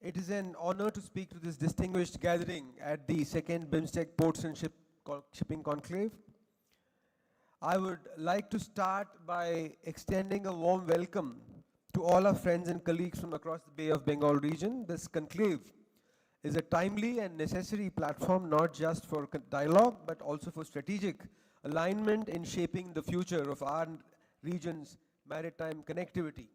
It is an honor to speak to this distinguished gathering at the second Bimstec Ports and Shipping Conclave. I would like to start by extending a warm welcome to all our friends and colleagues from across the Bay of Bengal region. This conclave is a timely and necessary platform not just for dialogue but also for strategic alignment in shaping the future of our region's maritime connectivity.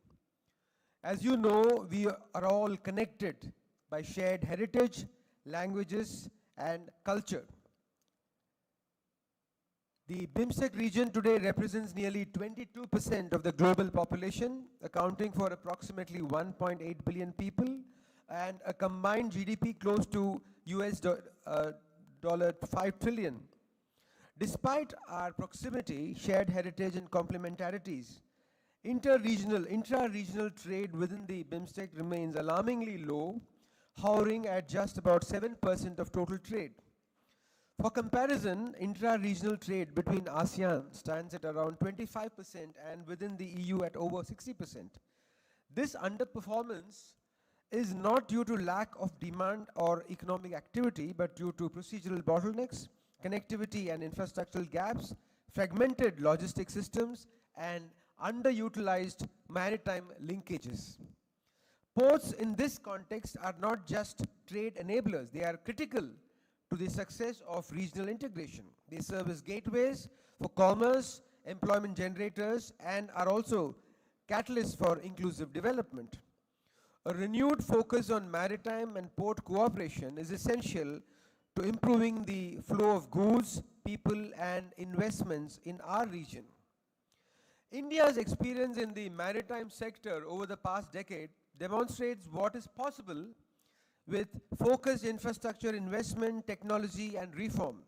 As you know, we are all connected by shared heritage, languages, and culture. The Bimstec region today represents nearly 22% of the global population, accounting for approximately 1.8 billion people and a combined GDP close to $5 trillion. Despite our proximity, shared heritage and complementarities, intra-regional trade within the Bimstec remains alarmingly low, hovering at just about 7% of total trade. For comparison, intra-regional trade between ASEAN stands at around 25% and within the EU at over 60%. This underperformance is not due to lack of demand or economic activity, but due to procedural bottlenecks, connectivity and infrastructural gaps, fragmented logistic systems, and underutilized maritime linkages. Ports in this context are not just trade enablers, they are critical to the success of regional integration. They serve as gateways for commerce, employment generators, and are also catalysts for inclusive development. A renewed focus on maritime and port cooperation is essential to improving the flow of goods, people, and investments in our region. India's experience in the maritime sector over the past decade demonstrates what is possible with focused infrastructure investment, technology, and reform.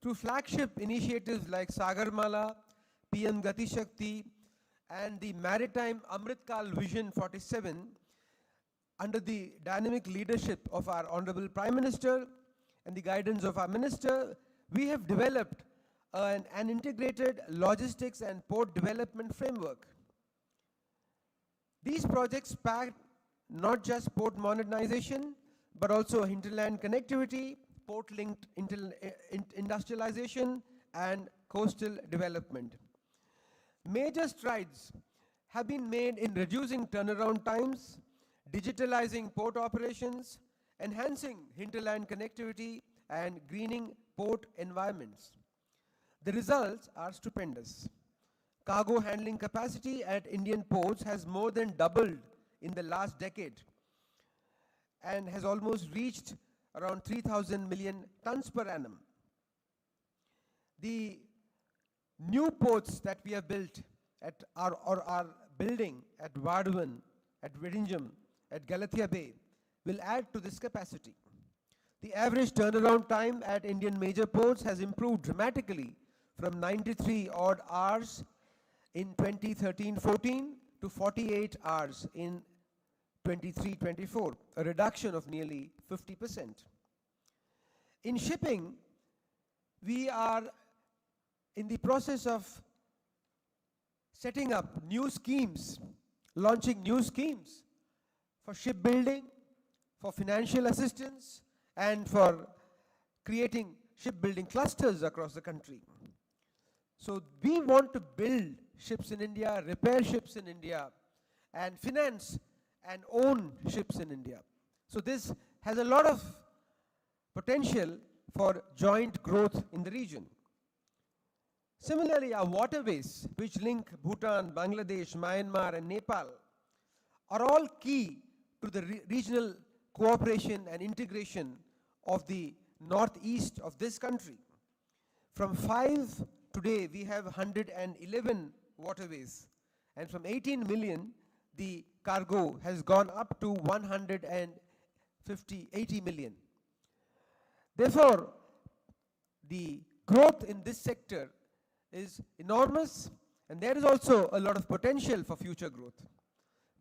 Through flagship initiatives like Sagarmala, PM Gati Shakti, and the Maritime Amritkal Vision 47, under the dynamic leadership of our Honorable Prime Minister and the guidance of our Minister, we have developed an integrated logistics and port development framework. These projects span not just port modernization, but also hinterland connectivity, port-linked industrialization, and coastal development. Major strides have been made in reducing turnaround times, digitalizing port operations, enhancing hinterland connectivity, and greening port environments. The results are stupendous. cargo handling capacity at Indian ports has more than doubled in the last decade and has almost reached around 3,000 million tons per annum. The new ports that we have built at are building at Vardhuvan, at Vedinjam, at Galathea Bay will add to this capacity. The average turnaround time at Indian major ports has improved dramatically from 93 odd hours in 2013-14 to 48 hours in 23-24, a reduction of nearly 50%. In shipping, we are in the process of setting up new schemes, launching new schemes for shipbuilding, for financial assistance, and for creating shipbuilding clusters across the country. So we want to build ships in India, repair ships in India, and finance and own ships in India. So this has a lot of potential for joint growth in the region. Similarly, our waterways, which link Bhutan, Bangladesh, Myanmar, and Nepal, are all key to the regional cooperation and integration of the northeast of this country. From 5, today we have 111 waterways, and from 18 million, the cargo has gone up to 80 million. Therefore, the growth in this sector is enormous, and there is also a lot of potential for future growth.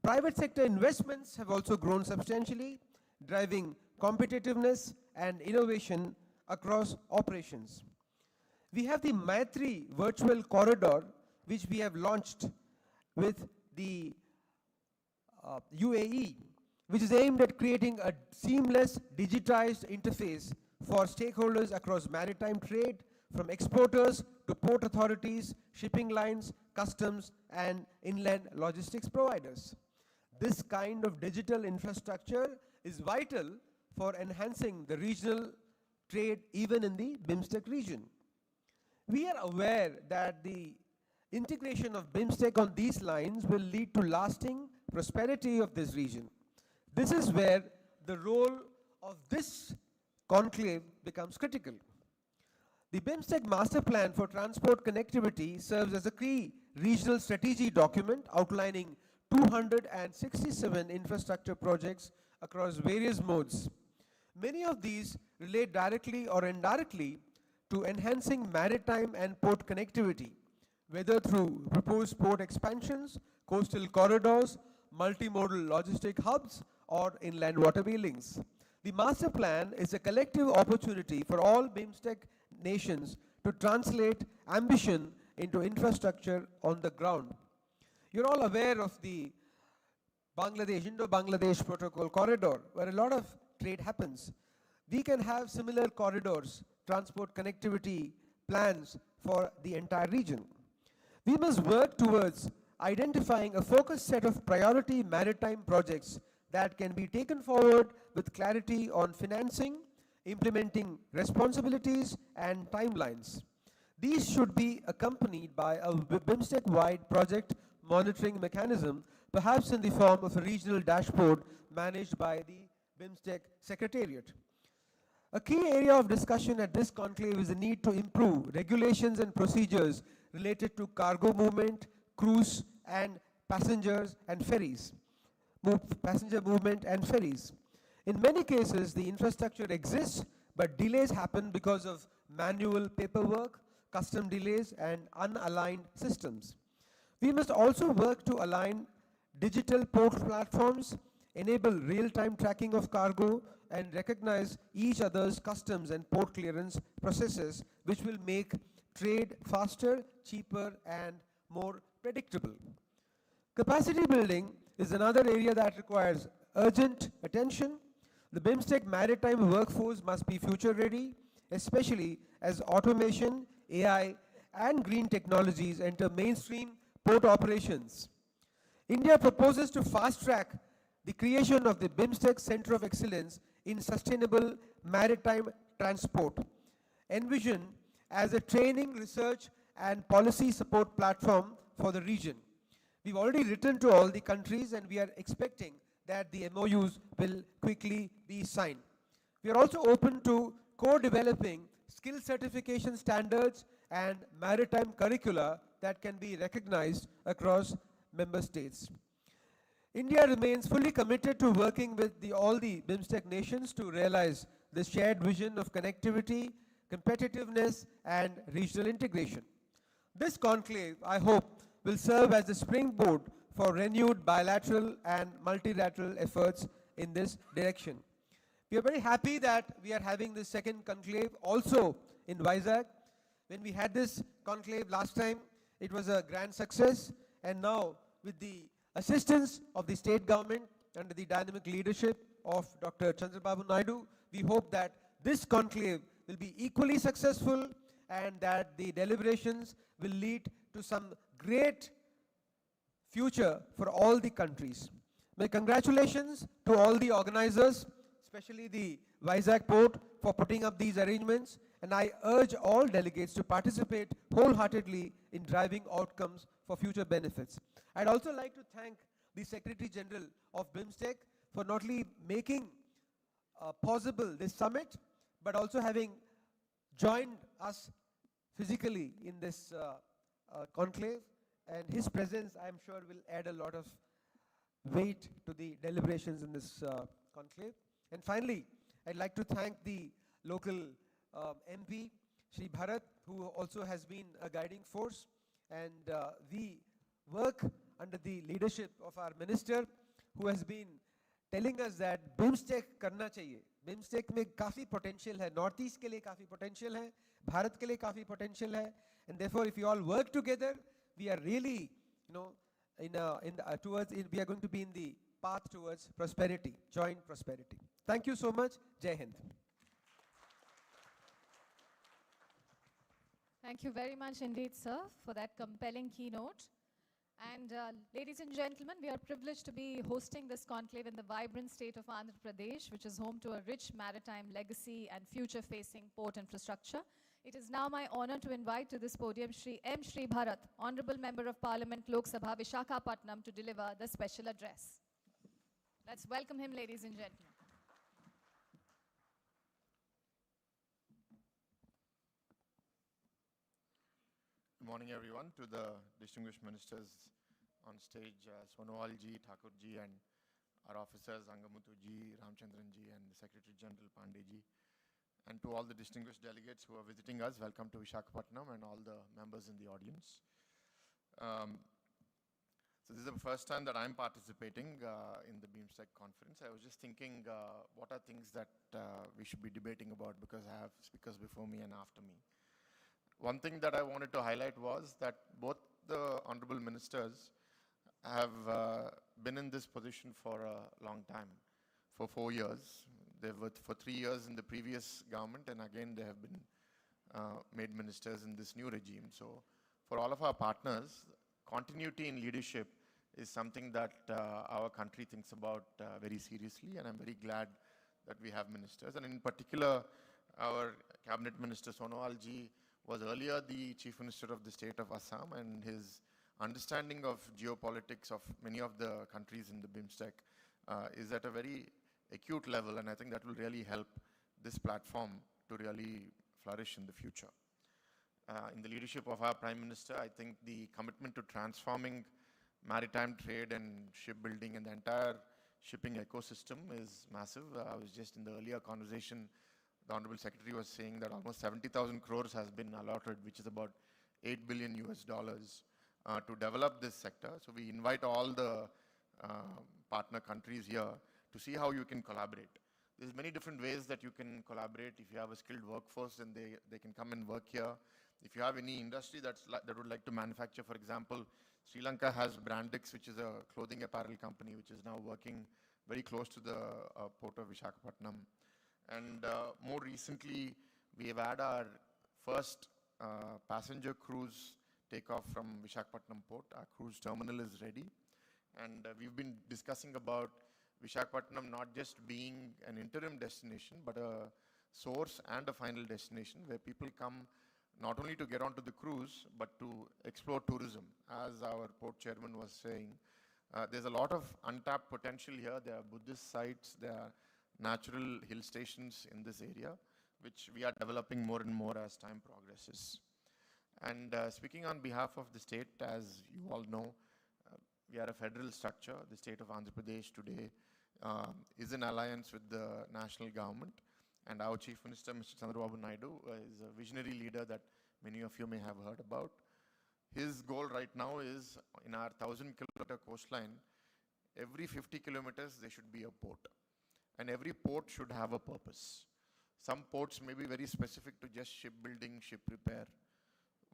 Private sector investments have also grown substantially, driving competitiveness and innovation across operations. We have the Maitri virtual corridor, which we have launched with the UAE, which is aimed at creating a seamless digitized interface for stakeholders across maritime trade, from exporters to port authorities, shipping lines, customs, and inland logistics providers. This kind of digital infrastructure is vital for enhancing the regional trade even in the Bimstec region. We are aware that the integration of Bimstec on these lines will lead to lasting prosperity of this region. This is where the role of this conclave becomes critical. The Bimstec Master Plan for Transport Connectivity serves as a key regional strategy document outlining 267 infrastructure projects across various modes. Many of these relate directly or indirectly to enhancing maritime and port connectivity, whether through proposed port expansions, coastal corridors, multimodal logistic hubs, or inland waterway links. The master plan is a collective opportunity for all Bimstec nations to translate ambition into infrastructure on the ground. You're all aware of the Indo-Bangladesh Protocol Corridor, where a lot of trade happens. We can have similar corridors, transport connectivity plans for the entire region. We must work towards identifying a focused set of priority maritime projects that can be taken forward with clarity on financing, implementing responsibilities, and timelines. These should be accompanied by a Bimstec-wide project monitoring mechanism, perhaps in the form of a regional dashboard managed by the Bimstec Secretariat. A key area of discussion at this conclave is the need to improve regulations and procedures related to cargo movement, cruise, and passengers and ferries. Passenger movement and ferries. In many cases, the infrastructure exists, but delays happen because of manual paperwork, custom delays, and unaligned systems. We must also work to align digital port platforms, enable real-time tracking of cargo, and recognize each other's customs and port clearance processes, which will make trade faster, cheaper, and more predictable. Capacity building is another area that requires urgent attention. The Bimstec maritime workforce must be future ready, especially as automation, AI, and green technologies enter mainstream port operations. India proposes to fast-track the creation of the Bimstec Center of Excellence in Sustainable Maritime Transport, envisioned as a training, research, and policy support platform for the region. We've already written to all the countries and we are expecting that the MOUs will quickly be signed. We are also open to co-developing skill certification standards and maritime curricula that can be recognized across member states. India remains fully committed to working with all the Bimstec nations to realize the shared vision of connectivity, competitiveness, and regional integration. This conclave, I hope, will serve as the springboard for renewed bilateral and multilateral efforts in this direction. We are very happy that we are having this second conclave also in Vizag. When we had this conclave last time, it was a grand success, and now with the assistance of the state government under the dynamic leadership of Dr. Chandrababu Naidu, we hope that this conclave will be equally successful and that the deliberations will lead to some great future for all the countries. My congratulations to all the organizers, especially the Vizag Port, for putting up these arrangements, and I urge all delegates to participate wholeheartedly in driving outcomes for future benefits. I'd also like to thank the Secretary General of Bimstec for not only making possible this summit, but also having joined us physically in this conclave, and his presence, I'm sure, will add a lot of weight to the deliberations in this conclave. And finally, I'd like to thank the local MP, Shri Bharat, who also has been a guiding force, and we work under the leadership of our minister, who has been telling us that Bimstec करना चाहिए. Bimstec में काफी potential है, Northeast के लिए काफी potential है, भारत के लिए काफी potential है, and therefore if you all work together, we are really, we are going to be in the path towards prosperity, joint prosperity. Thank you so much. Jai Hind. Thank you very much indeed, sir, for that compelling keynote. And ladies and gentlemen, we are privileged to be hosting this conclave in the vibrant state of Andhra Pradesh, which is home to a rich maritime legacy and future-facing port infrastructure. It is now my honor to invite to this podium Shri M. Shri Bharat, Honorable Member of Parliament, Lok Sabha, Visakhapatnam, to deliver the special address. Let's welcome him, ladies and gentlemen. Good morning, everyone, to the distinguished ministers on stage, Sonowal ji, Thakur ji, and our officers, Angamuthu ji, Ramchandran ji, and the Secretary General Pandey ji. And to all the distinguished delegates who are visiting us, welcome to Visakhapatnam, and all the members in the audience. So this is the first time that I'm participating in the Bimstec conference. I was just thinking, what are things that we should be debating about, because I have speakers before me and after me. One thing that I wanted to highlight was that both the honorable ministers have been in this position for a long time, for 4 years. They were for 3 years in the previous government, and again they have been made ministers in this new regime. So for all of our partners, continuity in leadership is something that our country thinks about very seriously, and I'm very glad that we have ministers. And in particular, our cabinet minister Sonowal ji was earlier the chief minister of the state of Assam, and his understanding of geopolitics of many of the countries in the Bimstec is at a very acute level, and I think that will really help this platform to really flourish in the future. In the leadership of our Prime Minister, I think the commitment to transforming maritime trade and shipbuilding and the entire shipping ecosystem is massive. I was just in the earlier conversation, the Honorable Secretary was saying that almost 70,000 crores has been allotted, which is about $8 billion to develop this sector. So we invite all the partner countries here to see how you can collaborate. There's many different ways that you can collaborate. If you have a skilled workforce, then they can come and work here. If you have any industry that would like to manufacture, for example, Sri Lanka has Brandix, which is a clothing apparel company, which is now working very close to the port of Visakhapatnam. And more recently, we have had our first passenger cruise takeoff from Visakhapatnam port. Our cruise terminal is ready. And we've been discussing about Visakhapatnam not just being an interim destination, but a source and a final destination where people come not only to get onto the cruise, but to explore tourism. As our port chairman was saying, there's a lot of untapped potential here. There are Buddhist sites, there are natural hill stations in this area, which we are developing more and more as time progresses. And speaking on behalf of the state, as you all know, we are a federal structure. The state of Andhra Pradesh today is in alliance with the national government. And our Chief Minister, Mr. Chandrababu Naidu, is a visionary leader that many of you may have heard about. His goal right now is, in our 1,000-kilometer coastline, every 50 kilometers there should be a port. And every port should have a purpose. Some ports may be very specific to just shipbuilding, ship repair.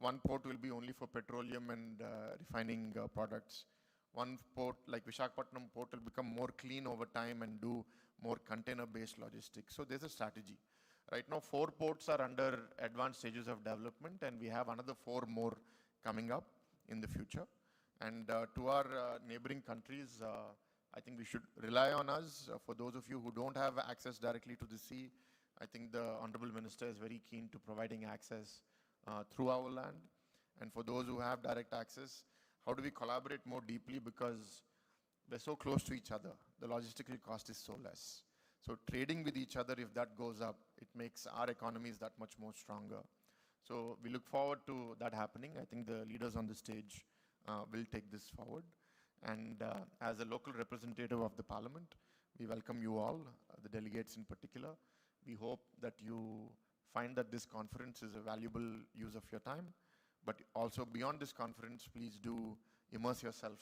One port will be only for petroleum and refining products. One port, like Visakhapatnam port, will become more clean over time and do more container-based logistics. So there's a strategy. Right now, 4 ports are under advanced stages of development, and we have another 4 more coming up in the future. And to our neighboring countries, I think we should rely on us. For those of you who don't have access directly to the sea, I think the Honorable Minister is very keen to providing access through our land. And for those who have direct access, how do we collaborate more deeply, because we're so close to each other. The logistical cost is so less. So trading with each other, if that goes up, it makes our economies that much more stronger. So we look forward to that happening. I think the leaders on the stage will take this forward. And as a local representative of the Parliament, we welcome you all, the delegates in particular. We hope that you find that this conference is a valuable use of your time. But also beyond this conference, please do immerse yourself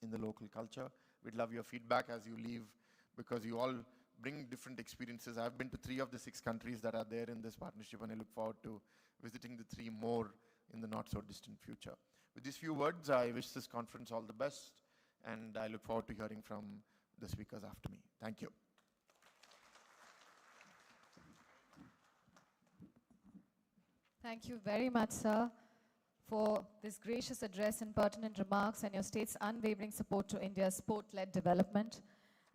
in the local culture. We'd love your feedback as you leave, because you all bring different experiences. I've been to 3 of the 6 countries that are there in this partnership, and I look forward to visiting the 3 more in the not so distant future. With these few words, I wish this conference all the best, and I look forward to hearing from the speakers after me. Thank you. Thank you very much, sir, for this gracious address and pertinent remarks and your state's unwavering support to India's port-led development.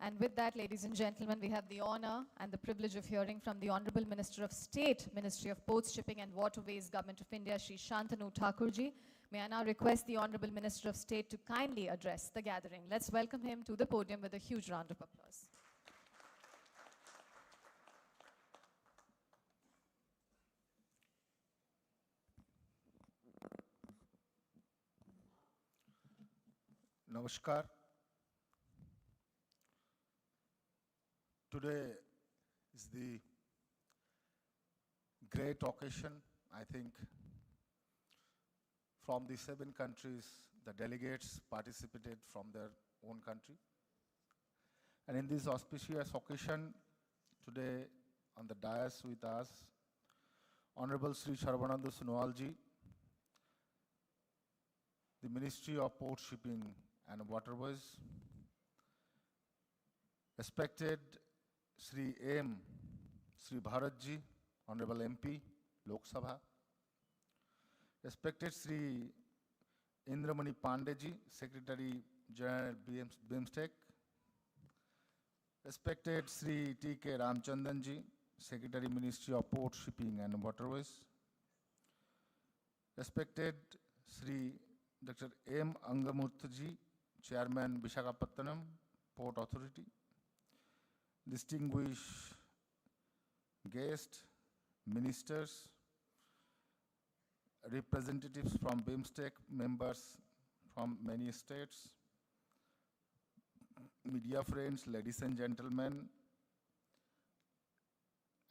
And with that, ladies and gentlemen, we have the honor and the privilege of hearing from the Honorable Minister of State, Ministry of Ports, Shipping and Waterways, Government of India, Shri Shantanu Thakurji. May I now request the Honorable Minister of State to kindly address the gathering. Let's welcome him to the podium with a huge round of applause. Namaskar. Today is the great occasion, I think. From the 7 countries, the delegates participated from their own country. And in this auspicious occasion, today on the dais with us, Honorable Sri Sarbananda Sonowalji, the Ministry of Port, Shipping and Waterways, respected Sri M. Sri Bharatji, Honorable MP, Lok Sabha, respected Sri Indramani Pandeji, Secretary General Bimstec, respected Sri T.K. Ramchandranji, Secretary Ministry of Port, Shipping and Waterways, respected Sri Dr. M. Angamurthaji, Chairman Visakhapatnam Port Authority, distinguished guests, ministers, representatives from Bimstec, members from many states, media friends, ladies and gentlemen,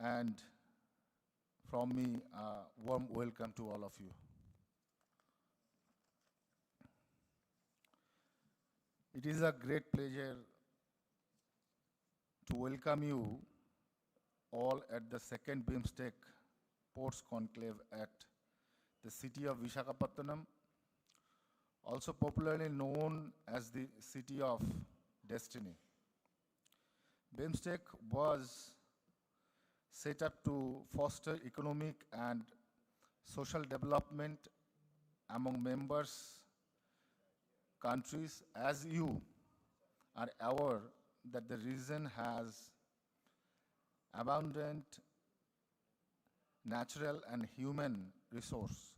and from me, a warm welcome to all of you. It is a great pleasure to welcome you all at the 2nd Bimstec Ports Conclave at the city of Visakhapatnam, also popularly known as the City of Destiny. Bimstec was set up to foster economic and social development among members countries. As you are aware that the region has abundant natural and human resource,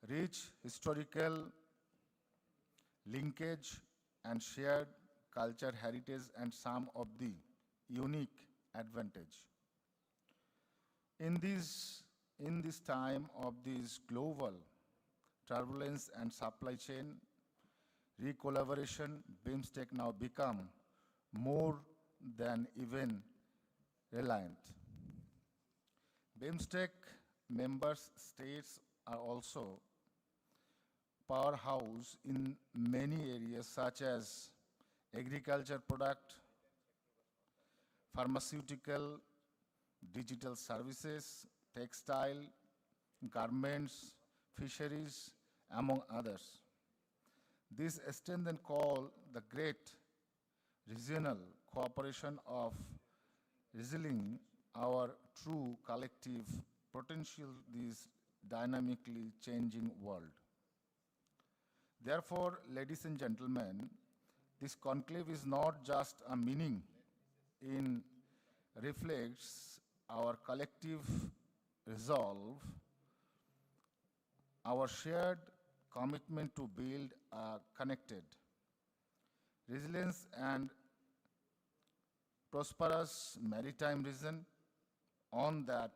rich historical linkage and shared culture heritage, and some of the unique advantage. In this time of this global turbulence and supply chain re-collaboration, Bimstec now become more than even reliant. Bimstec member states are also powerhouse in many areas such as agriculture product, pharmaceutical, digital services, textile, garments, fisheries, among others. This extend then call the great regional cooperation of revealing our true collective potential this dynamically changing world. Therefore, ladies and gentlemen, this conclave is not just a meaning, it reflects our collective resolve, our shared commitment to build a connected, resilient and prosperous maritime region on that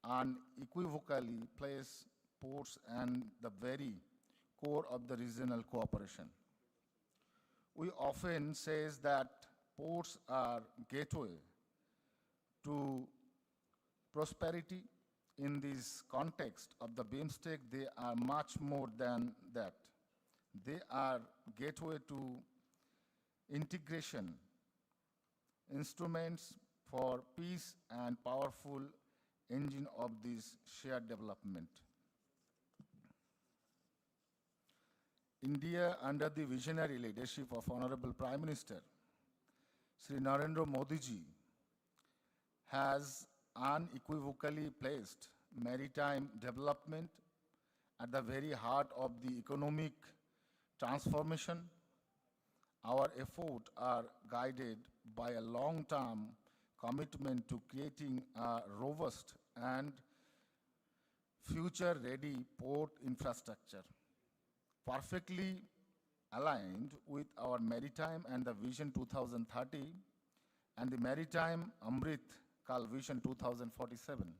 unequivocally place ports and the very core of the regional cooperation. We often say that ports are gateway to prosperity. In this context of the Bimstec, they are much more than that. They are gateway to integration, instruments for peace and powerful engine of this shared development. India, under the visionary leadership of Honorable Prime Minister Sri Narendra Modi ji, has unequivocally placed maritime development at the very heart of the economic transformation. Our efforts are guided by a long-term commitment to creating a robust and future-ready port infrastructure, perfectly aligned with our maritime and the Vision 2030 and the Maritime Amrit Kal Vision 2047.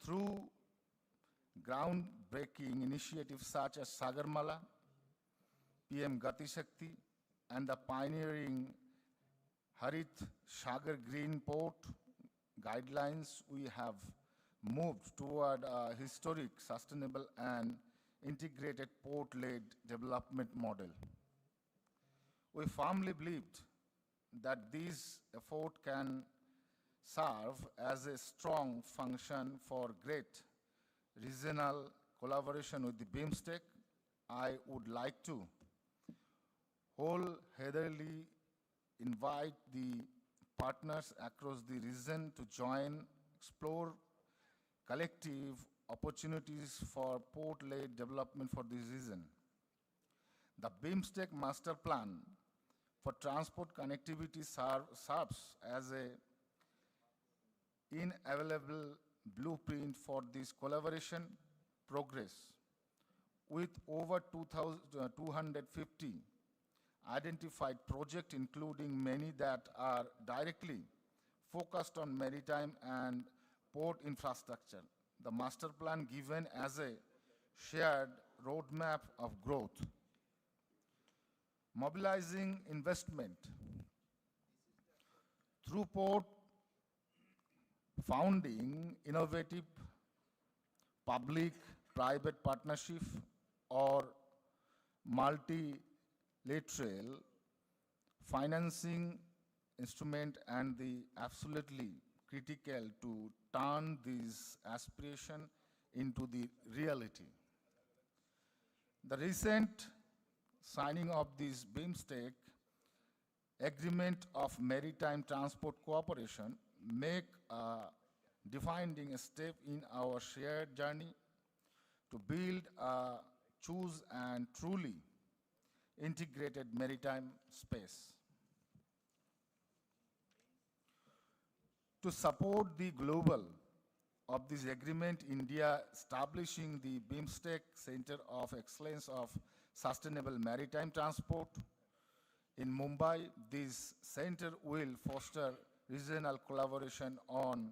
Through groundbreaking initiatives such as Sagarmala, PM Gati Shakti, and the pioneering Harit Sagar Green Port guidelines, we have moved toward a historic, sustainable, and integrated port-led development model. We firmly believed that this effort can serve as a strong function for great regional collaboration with the Bimstec. I would like to wholeheartedly invite the partners across the region to join, explore collective opportunities for port-led development for this region. The Bimstec Master Plan for transport connectivity serves as a inavailable blueprint for this collaboration progress. With over 250 identified projects, including many that are directly focused on maritime and port infrastructure, the master plan given as a shared roadmap of growth. Mobilizing investment through port founding innovative public-private partnership or multilateral financing instrument and the absolutely critical to turn this aspiration into the reality. The recent signing of this Bimstec agreement of maritime transport cooperation make a defining step in our shared journey to build a choose and truly integrated maritime space. To support the global of this agreement, India establishing the Bimstec Center of Excellence of Sustainable Maritime Transport in Mumbai. This center will foster regional collaboration on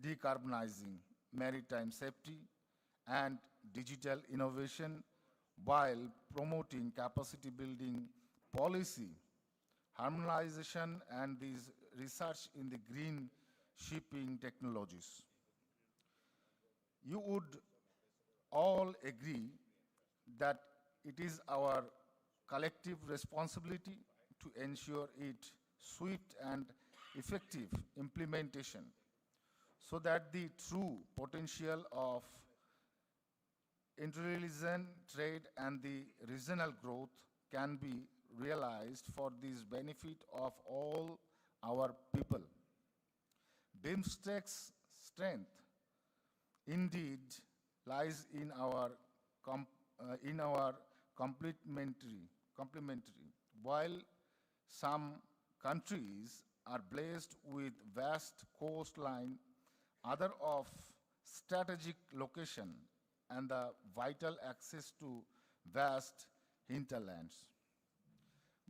decarbonizing maritime safety and digital innovation while promoting capacity building policy, harmonization, and this research in the green shipping technologies. You would all agree that it is our collective responsibility to ensure its swift and effective implementation so that the true potential of inter-religion trade and the regional growth can be realized for this benefit of all our people. Bimstec's strength indeed lies in our complementary. While some countries are blessed with vast coastline, other of strategic location and the vital access to vast hinterlands.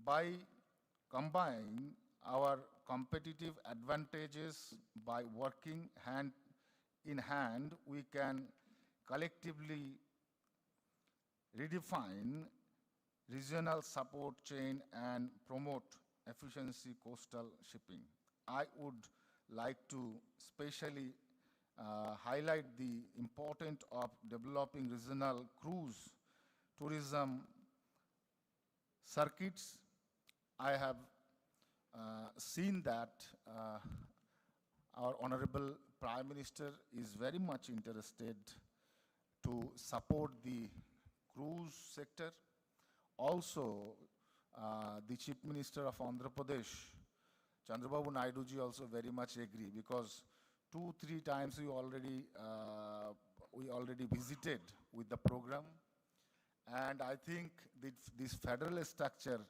By combining our competitive advantages by working hand in hand, we can collectively redefine regional support chain and promote efficiency coastal shipping. I would like to specially highlight the importance of developing regional cruise tourism circuits. I have seen that our Honorable Prime Minister is very much interested to support the cruise sector. Also, the Chief Minister of Andhra Pradesh, Chandrababu Naidu ji, also very much agree, because 2-3 times we already visited with the program, and I think this federal structure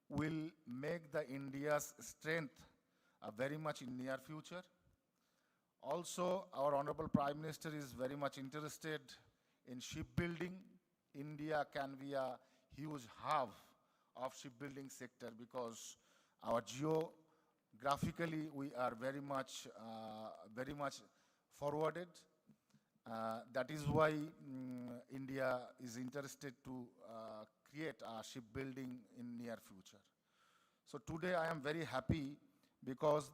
will make the India's strength very much in near future. Also, our Honorable Prime Minister is very much interested in shipbuilding. India can be a huge hub of shipbuilding sector because our geographically we are very much forwarded. That is why India is interested to create a shipbuilding in near future. So today I am very happy because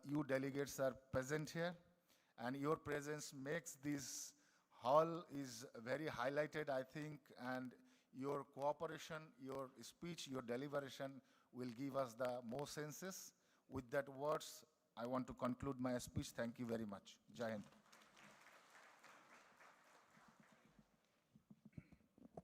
you delegates are present here, and your presence makes this hall is very highlighted, I think, and your cooperation, your speech, your deliberation will give us the more senses. With that words, I want to conclude my speech. Thank you very much. Jai Hind.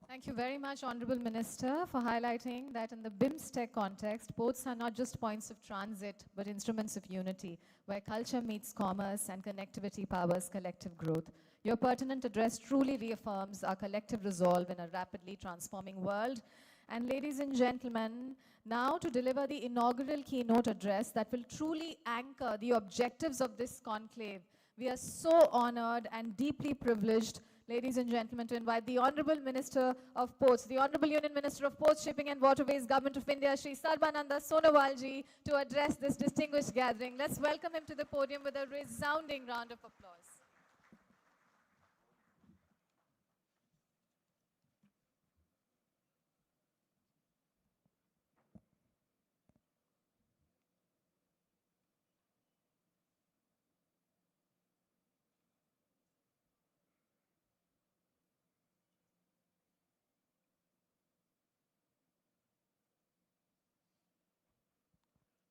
Thank you very much, Honorable Minister, for highlighting that in the Bimstec context, ports are not just points of transit, but instruments of unity, where culture meets commerce and connectivity powers collective growth. Your pertinent address truly reaffirms our collective resolve in a rapidly transforming world. And ladies and gentlemen, now to deliver the inaugural keynote address that will truly anchor the objectives of this conclave, we are so honored and deeply privileged, ladies and gentlemen, to invite the Honorable Minister of Ports, the Honorable Union Minister of Ports, Shipping and Waterways, Government of India, Shri Sarbananda Sonowal ji, to address this distinguished gathering. Let's welcome him to the podium with a resounding round of applause.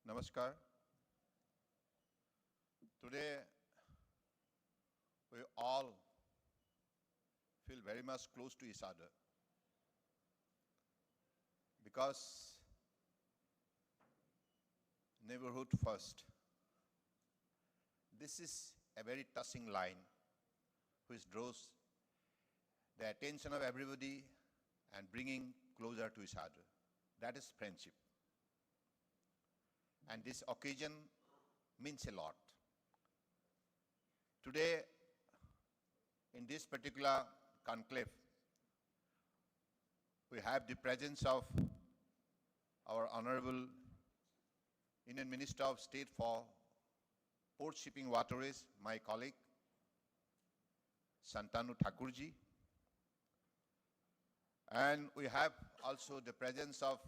Namaskar. Today, we all feel very much close to each other because neighborhood first. This is a very touching line which draws the attention of everybody and bringing closer to each other. That is friendship. And this occasion means a lot. Today, in this particular conclave, we have the presence of our Honorable Indian Minister of State for Port Shipping Waterways, my colleague, Santanu Thakurji. And we have also the presence of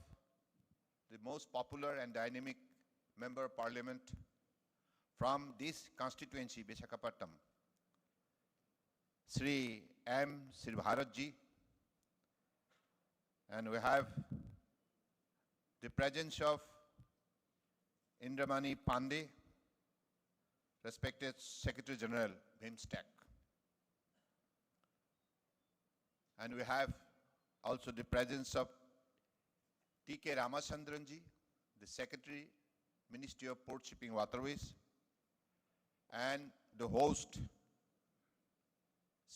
the most popular and dynamic Member of Parliament from this constituency, Visakhapatnam, Sri M. Sribharatji. And we have the presence of Indramani Pandey, respected Secretary General, Bimstec. And we have also the presence of T.K. Ramachandranji, the Secretary, Ministry of Port Shipping Waterways, and the host,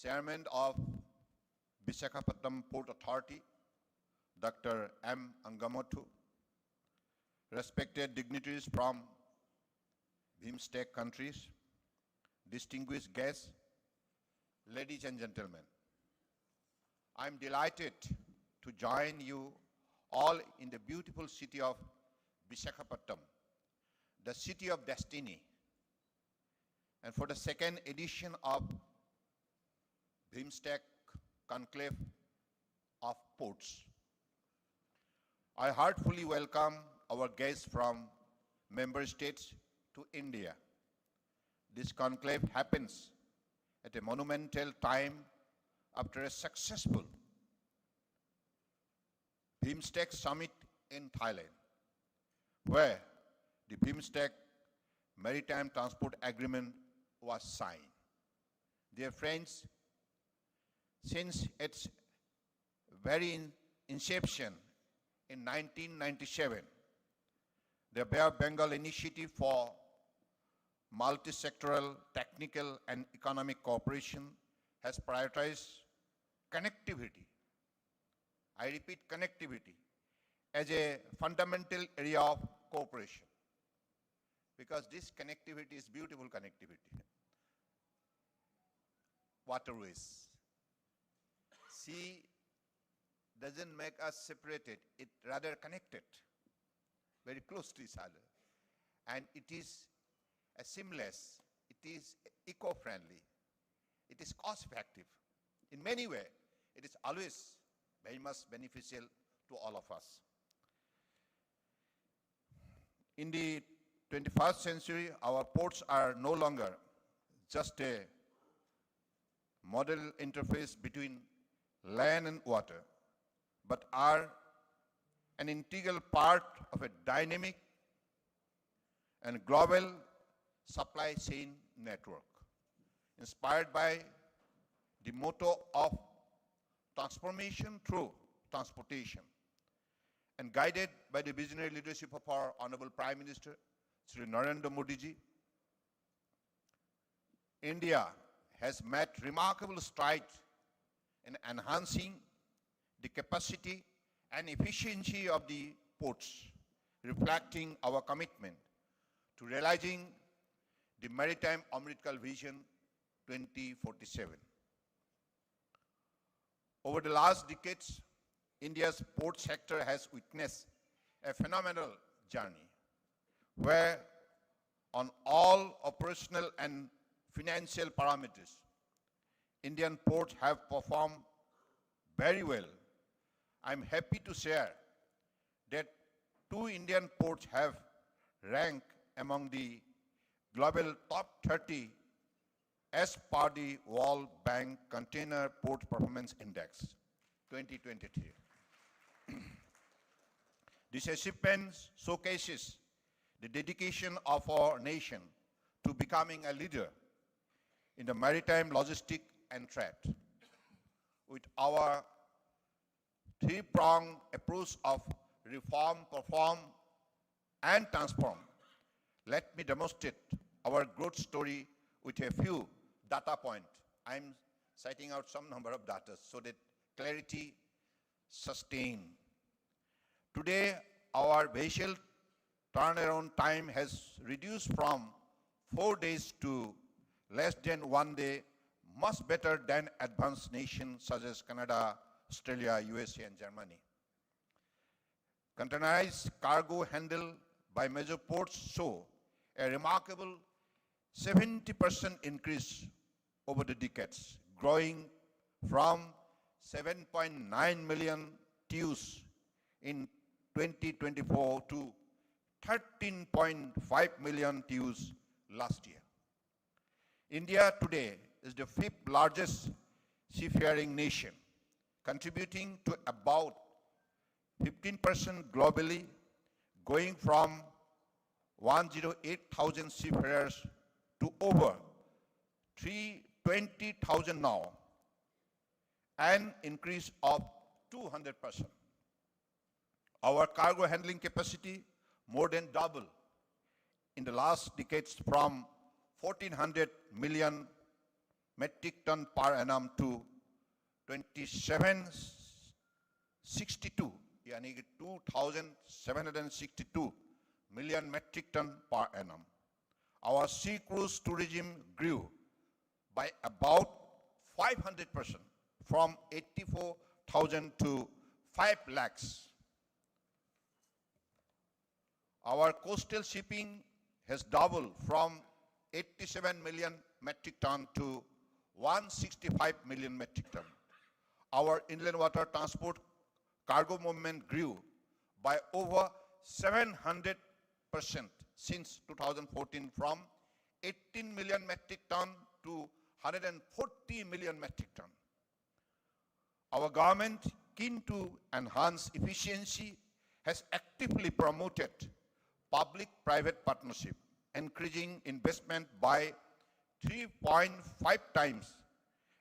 Chairman of Visakhapatnam Port Authority, Dr. M. Angamothu, respected dignitaries from Bimstec countries, distinguished guests, ladies and gentlemen. I'm delighted to join you all in the beautiful city of Visakhapatnam, the city of destiny, and for the second edition of Bimstec Conclave of Ports. I heartfully welcome our guests from member states to India. This conclave happens at a monumental time after a successful Bimstec summit in Thailand, where the Bimstec Maritime Transport Agreement was signed. Dear friends, since its very inception in 1997, the Bay of Bengal Initiative for Multi-Sectoral Technical and Economic Cooperation has prioritized connectivity. I repeat, connectivity as a fundamental area of cooperation, because this connectivity is beautiful connectivity. Waterways. Sea doesn't make us separated, it rather connected, very close to each other. And it is seamless, it is eco-friendly, it is cost-effective. In many ways, it is always very much beneficial to all of us. In the 21st century, our ports are no longer just a model interface between land and water, but are an integral part of a dynamic and global supply chain network, inspired by the motto of transformation through transportation, and guided by the visionary leadership of our Honorable Prime Minister, Sri Narendra Modi ji. India has made remarkable strides in enhancing the capacity and efficiency of the ports, reflecting our commitment to realizing the Maritime Amritkal Vision 2047. Over the last decades, India's port sector has witnessed a phenomenal journey where on all operational and financial parameters, Indian ports have performed very well. I'm happy to share that 2 Indian ports have ranked among the global top 30 as per the World Bank Container Port Performance Index 2023. This achievement showcases the dedication of our nation to becoming a leader in the maritime logistics and trade. With our 3-pronged approach of reform, perform, and transform, let me demonstrate our growth story with a few data points. I'm citing out some number of data so that clarity sustain. Today, our vessel turnaround time has reduced from 4 days to less than 1 day, much better than advanced nations such as Canada, Australia, USA, and Germany. Containerized cargo handled by major ports show a remarkable 70% increase over the decades, growing from 7.9 million TEUs in 2024 to 13.5 million TEUs last year. India today is the 5th largest seafaring nation, contributing to about 15% globally, going from 108,000 seafarers to over 320,000 now, an increase of 200%. Our cargo handling capacity more than double in the last decades from 1,400 million metric ton per annum to 2762, yani 2,762 million metric ton per annum. Our sea cruise tourism grew by about 500% from 84,000 to 5 lakhs. Our coastal shipping has doubled from 87 million metric ton to 165 million metric ton. Our inland water transport cargo movement grew by over 700% since 2014, from 18 million metric ton to 140 million metric ton. Our government, keen to enhance efficiency, has actively promoted public-private partnership, increasing investment by 3.5 times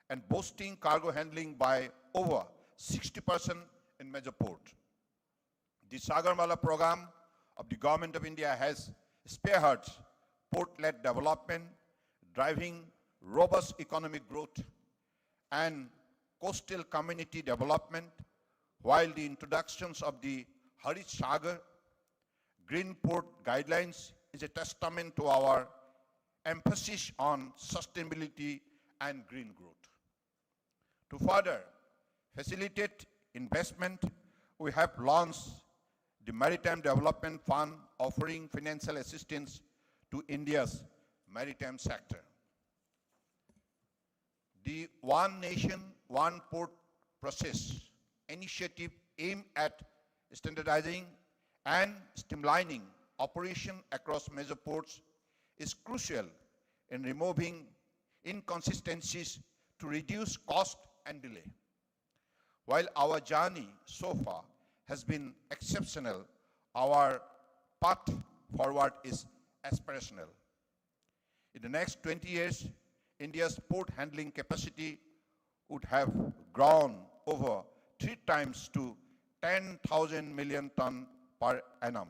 and boosting cargo handling by over 60% in major port. The Sagarmala program of the Government of India has spearheaded port-led development, driving robust economic growth and coastal community development, while the introductions of the Harit Sagar Green Port Guidelines is a testament to our emphasis on sustainability and green growth. To further facilitate investment, we have launched the Maritime Development Fund, offering financial assistance to India's maritime sector. The One Nation, One Port process initiative aimed at standardizing and streamlining operation across major ports is crucial in removing inconsistencies to reduce cost and delay. While our journey so far has been exceptional, our path forward is aspirational. In the next 20 years, India's port handling capacity would have grown over 3 times to 10,000 million ton per annum,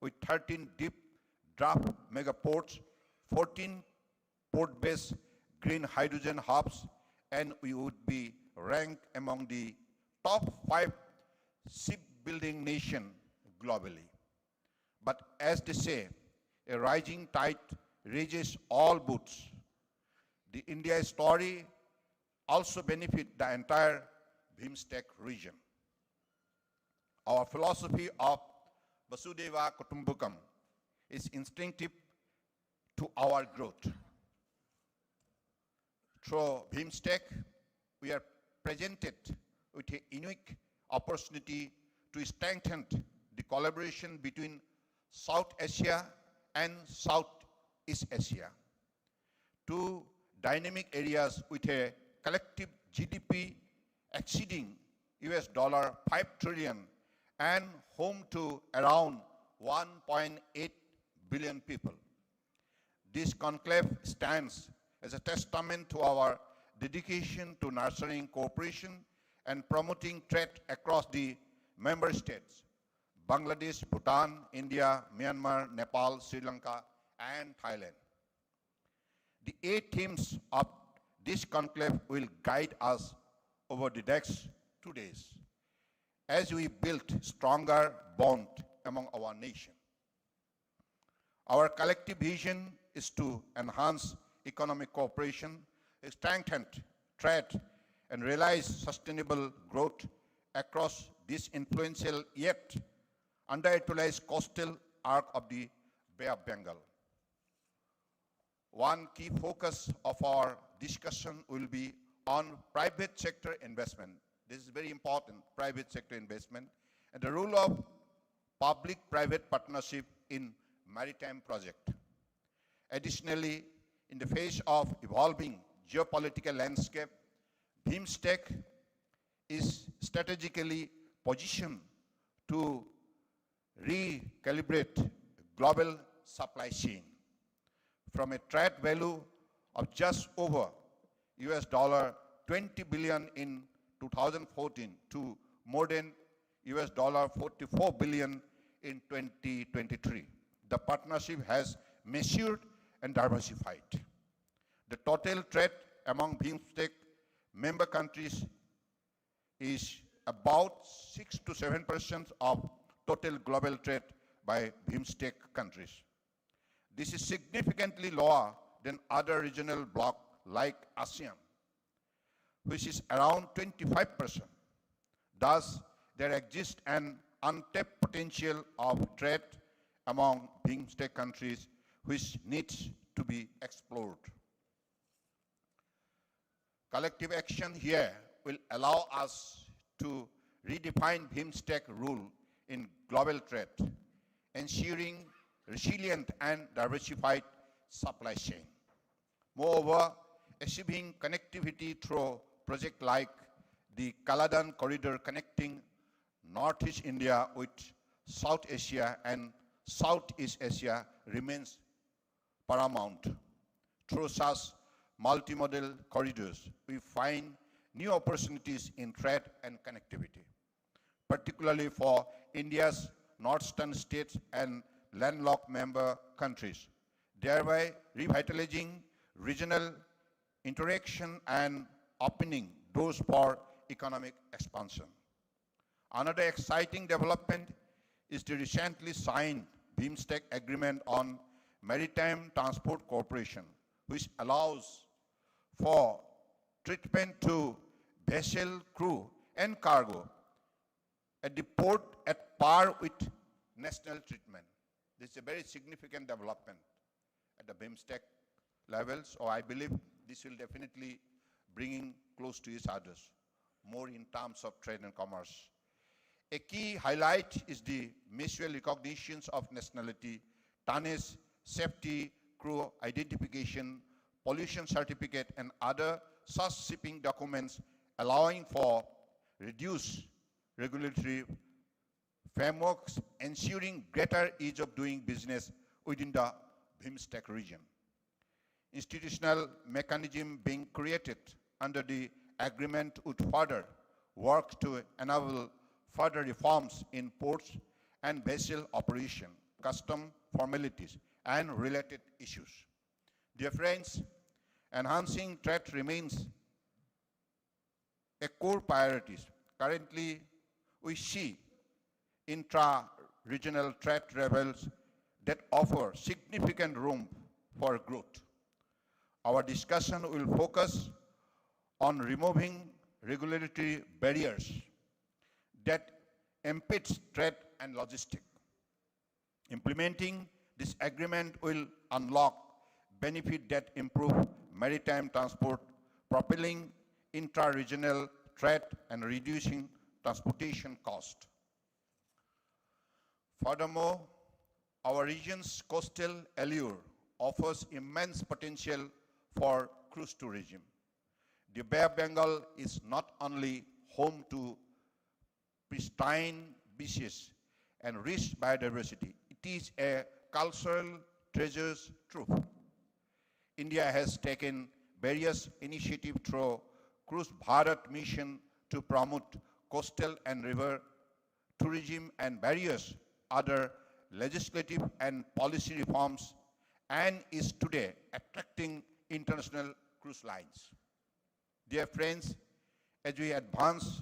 with 13 deep draft mega ports, 14 port-based green hydrogen hubs, and we would be ranked among the top 5 shipbuilding nation globally. But as they say, a rising tide raises all boats. The India story also benefits the entire Bimstec region. Our philosophy of Vasudeva Kutumbakam is instinctive to our growth. Through Bimstec, we are presented with a unique opportunity to strengthen the collaboration between South Asia and Southeast Asia, two dynamic areas with a collective GDP exceeding $5 trillion and home to around 1.8 billion people. This conclave stands as a testament to our dedication to nurturing cooperation and promoting trade across the member states: Bangladesh, Bhutan, India, Myanmar, Nepal, Sri Lanka, and Thailand. The 8 themes of this conclave will guide us over the next 2 days as we build stronger bond among our nation. Our collective vision is to enhance economic cooperation, strengthened trade, and realized sustainable growth across this influential yet underutilized coastal arc of the Bay of Bengal. One key focus of our discussion will be on private sector investment. This is very important, private sector investment, and the role of public-private partnership in maritime project. Additionally, in the face of evolving geopolitical landscape, Bimstec is strategically positioned to recalibrate global supply chain from a trade value of just over $20 billion in 2014 to more than $44 billion in 2023. The partnership has matured and diversified. The total trade among Bimstec member countries is about 6 to 7% of total global trade by Bimstec countries. This is significantly lower than other regional blocs like ASEAN, which is around 25%. Thus, there exists an untapped potential of trade among Bimstec countries which needs to be explored. Collective action here will allow us to redefine Bimstec role in global trade, ensuring resilient and diversified supply chain. Moreover, achieving connectivity through projects like the Kaladan corridor connecting Northeast India with South Asia and Southeast Asia remains paramount. Through such multimodal corridors, we find new opportunities in trade and connectivity, particularly for India's northern states and landlocked member countries, thereby revitalizing regional interaction and opening doors for economic expansion. Another exciting development is the recently signed Bimstec Agreement on Maritime Transport Cooperation, which allows for treatment to vessel crew and cargo at the port at par with national treatment. This is a very significant development at the Bimstec level, so I believe this will definitely bring close to each other, more in terms of trade and commerce. A key highlight is the mutual recognitions of nationality, tonnage, safety, crew identification, pollution certificate, and other such shipping documents, allowing for reduced regulatory frameworks, ensuring greater ease of doing business within the Bimstec region. Institutional mechanism being created under the agreement would further work to enable further reforms in ports and vessel operation, custom formalities, and related issues. Dear friends, enhancing trade remains a core priority. Currently, we see intra-regional trade levels that offer significant room for growth. Our discussion will focus on removing regulatory barriers that impedes trade and logistics. Implementing this agreement will unlock benefits that improve maritime transport, propelling intra-regional trade and reducing transportation cost. Furthermore, our region's coastal allure offers immense potential for cruise tourism. The Bay of Bengal is not only home to pristine beaches and rich biodiversity, it is a cultural treasures trove. India has taken various initiatives through Cruise Bharat mission to promote coastal and river tourism and various other legislative and policy reforms, and is today attracting international cruise lines. Dear friends, as we advance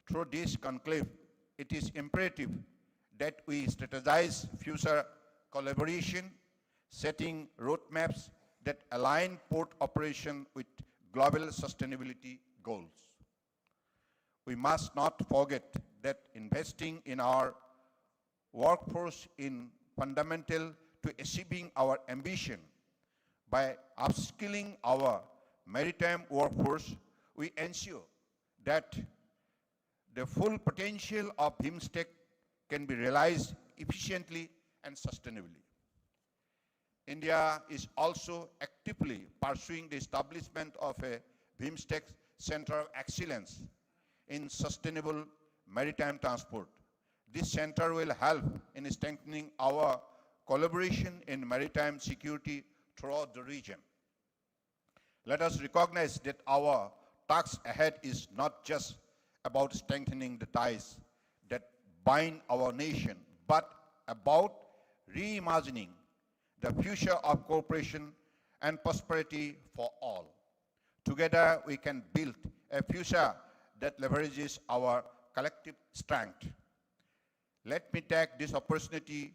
through this conclave, it is imperative that we strategize future collaboration, setting roadmaps that align port operation with global sustainability goals. We must not forget that investing in our workforce is fundamental to achieving our ambition. By upskilling our maritime workforce, we ensure that the full potential of Bimstec can be realized efficiently and sustainably. India is also actively pursuing the establishment of a Bimstec Center of Excellence in sustainable maritime transport. This center will help in strengthening our collaboration in maritime security throughout the region. Let us recognize that our task ahead is not just about strengthening the ties that bind our nation, but about reimagining the future of cooperation and prosperity for all. Together, we can build a future that leverages our collective strength. Let me take this opportunity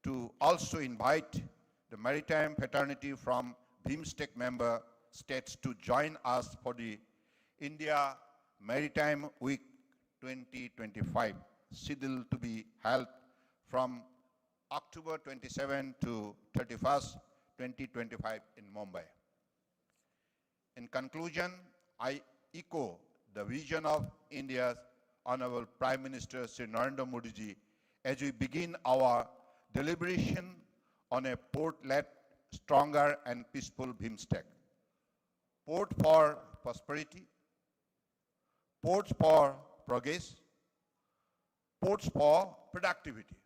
to also invite the maritime fraternity from Bimstec member states to join us for the India Maritime Week 2025, scheduled to be held from October 27 to 31st, 2025 in Mumbai. In conclusion, I echo the vision of India's Honorable Prime Minister Sri Narendra Modi ji as we begin our deliberation on a port-led, stronger and peaceful Bimstec. Port for prosperity, ports for progress, ports for productivity.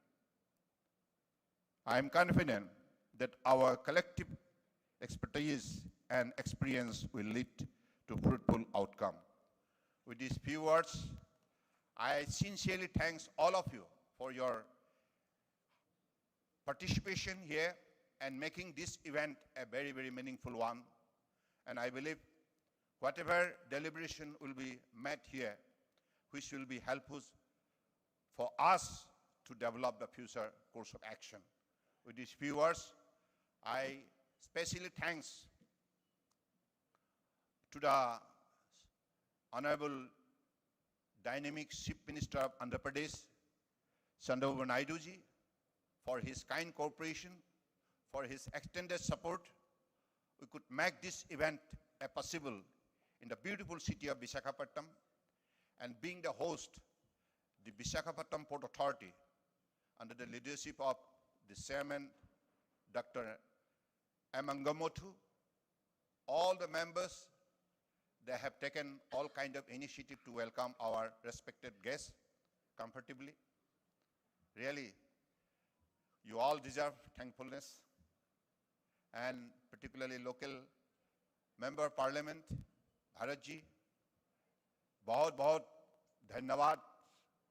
I am confident that our collective expertise and experience will lead to fruitful outcome. With these few words, I sincerely thank all of you for your participation here and making this event a very, very meaningful one. And I believe whatever deliberation will be met here, which will be helpful for us to develop the future course of action. With these few words, I especially thanks to the Honorable Dynamic Chief Minister of Andhra Pradesh, Chandrababu Naidu ji, for his kind cooperation, for his extended support. We could make this event possible in the beautiful city of Visakhapatnam, and being the host, the Visakhapatnam Port Authority, under the leadership of the chairman, Dr. M. Angamothu, all the members, they have taken all kind of initiative to welcome our respected guests comfortably. Really, you all deserve thankfulness, and particularly local member of parliament, Bharat ji, बहुत धन्यवाद,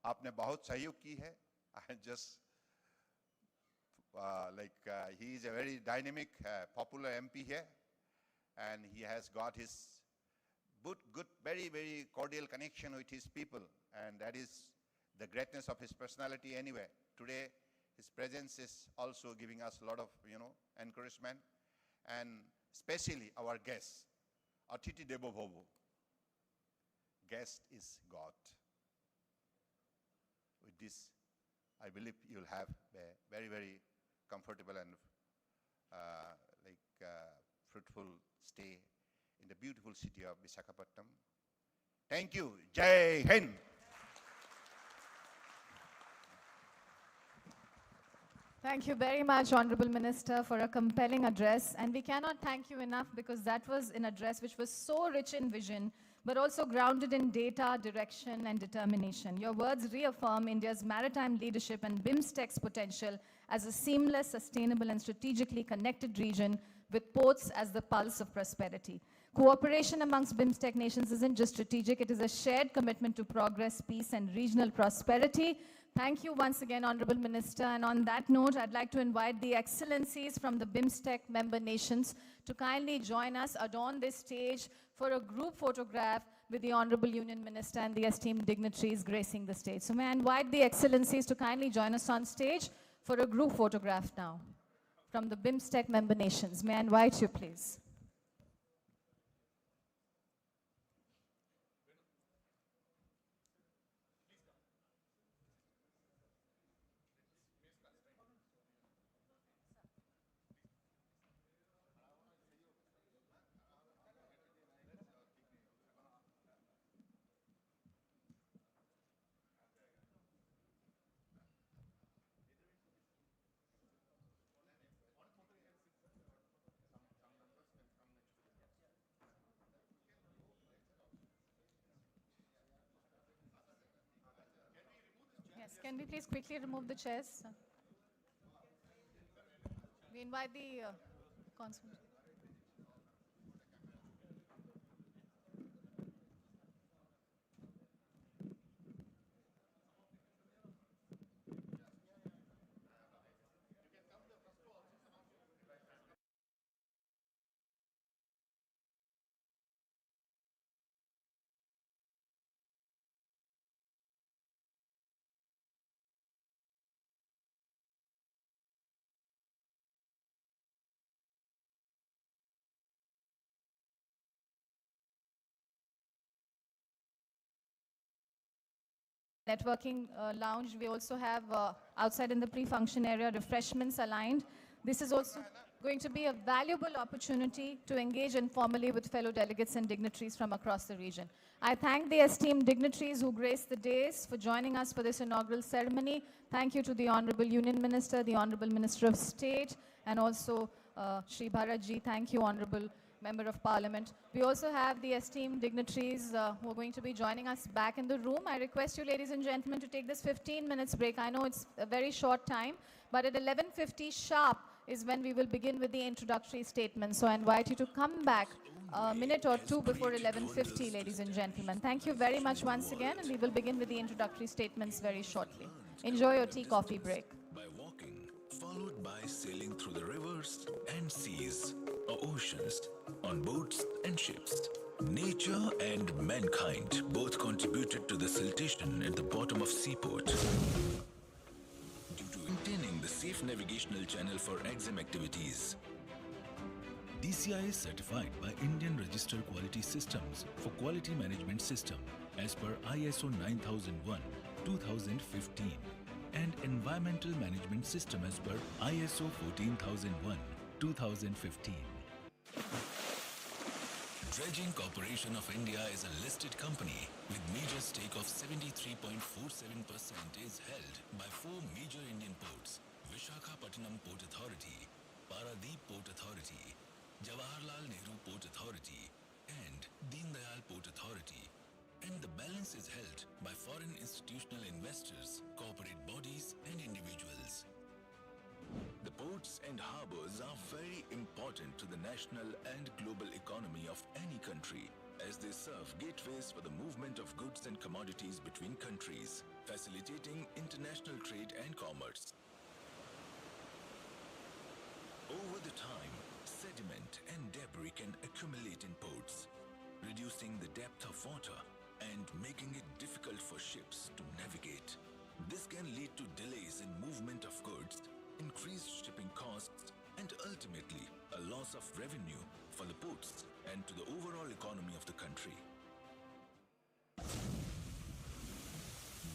आपने बहुत सहयोग की है. I just he is a very dynamic, popular MP here, and he has got his good, very, very cordial connection with his people, and that is the greatness of his personality anyway. Today, his presence is also giving us a lot of, encouragement, and especially our guests, Atiti Devo Bhovo. Guest is God. With this, I believe you'll have a very, very comfortable and fruitful stay in the beautiful city of Visakhapatnam. Thank you. Jai Hind. Thank you very much, Honorable Minister, for a compelling address. And we cannot thank you enough, because that was an address which was so rich in vision, but also grounded in data, direction, and determination. Your words reaffirm India's maritime leadership and Bimstec's potential as a seamless, sustainable, and strategically connected region with ports as the pulse of prosperity. Cooperation amongst Bimstec nations isn't just strategic, it is a shared commitment to progress, peace, and regional prosperity. Thank you once again, Honorable Minister. And on that note, I'd like to invite the excellencies from the Bimstec member nations to kindly join us, adorn this stage for a group photograph with the Honorable Union Minister and the esteemed dignitaries gracing the stage. So may I invite the excellencies to kindly join us on stage for a group photograph now. from the Bimstec member nations. May I invite you, please? Yes, can we please quickly remove the chairs? We invite the consul. Networking lounge. We also have outside in the pre-function area refreshments aligned. This is also going to be a valuable opportunity to engage informally with fellow delegates and dignitaries from across the region. I thank the esteemed dignitaries who graced the dais for joining us for this inaugural ceremony. Thank you to the Honorable Union Minister, the Honorable Minister of State, and also Shri Bharatji. Thank you, Honorable Member of Parliament. We also have the esteemed dignitaries who are going to be joining us back in the room. I request you, ladies and gentlemen, to take this 15 minutes break. I know it's a very short time, but at 11:50 sharp is when we will begin with the introductory statement. So I invite you to come back a minute or two before 11:50, ladies and gentlemen. Thank you very much once again, and we will begin with the introductory statements very shortly. Enjoy your tea, coffee break. By walking, followed by sailing through the rivers and seas or oceans, on boats and ships. Nature and mankind both contributed to the siltation at the bottom of seaport. Due to maintaining the safe navigational channel for exim activities. DCI is certified by Indian Registered Quality Systems for Quality Management System as per ISO 9001-2015 and Environmental Management System as per ISO 14001-2015. Dredging Corporation of India is a listed company with major stake of 73.47% is held by 4 major Indian ports: Visakhapatnam Port Authority, Paradip Port Authority, Jawaharlal Nehru Port Authority and Deen Dayal Port Authority. And the balance is held by foreign institutional investors, corporate bodies and individuals. The ports and harbors are very important to the national and global economy of any country, as they serve gateways for the movement of goods and commodities between countries, facilitating international trade and commerce. Over the time, sediment and debris can accumulate in ports, reducing the depth of water and making it difficult for ships to navigate. This can lead to delays in movement of goods, increased shipping costs, and ultimately a loss of revenue for the ports and to the overall economy of the country.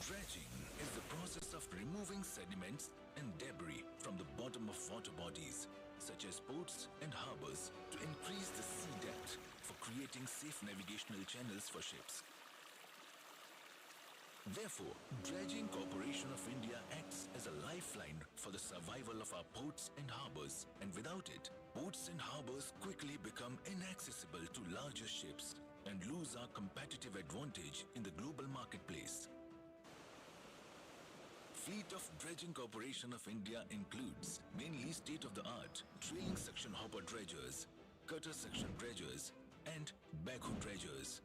Dredging is the process of removing sediments and debris from the bottom of water bodies, such as ports and harbors, to increase the sea depth for creating safe navigational channels for ships. Therefore, Dredging Corporation of India acts as a lifeline for the survival of our ports and harbors, and without it, ports and harbors quickly become inaccessible to larger ships and lose our competitive advantage in the global marketplace. Fleet of Dredging Corporation of India includes mainly state-of-the-art trailing section hopper dredgers, cutter section dredgers, and backhoe dredgers.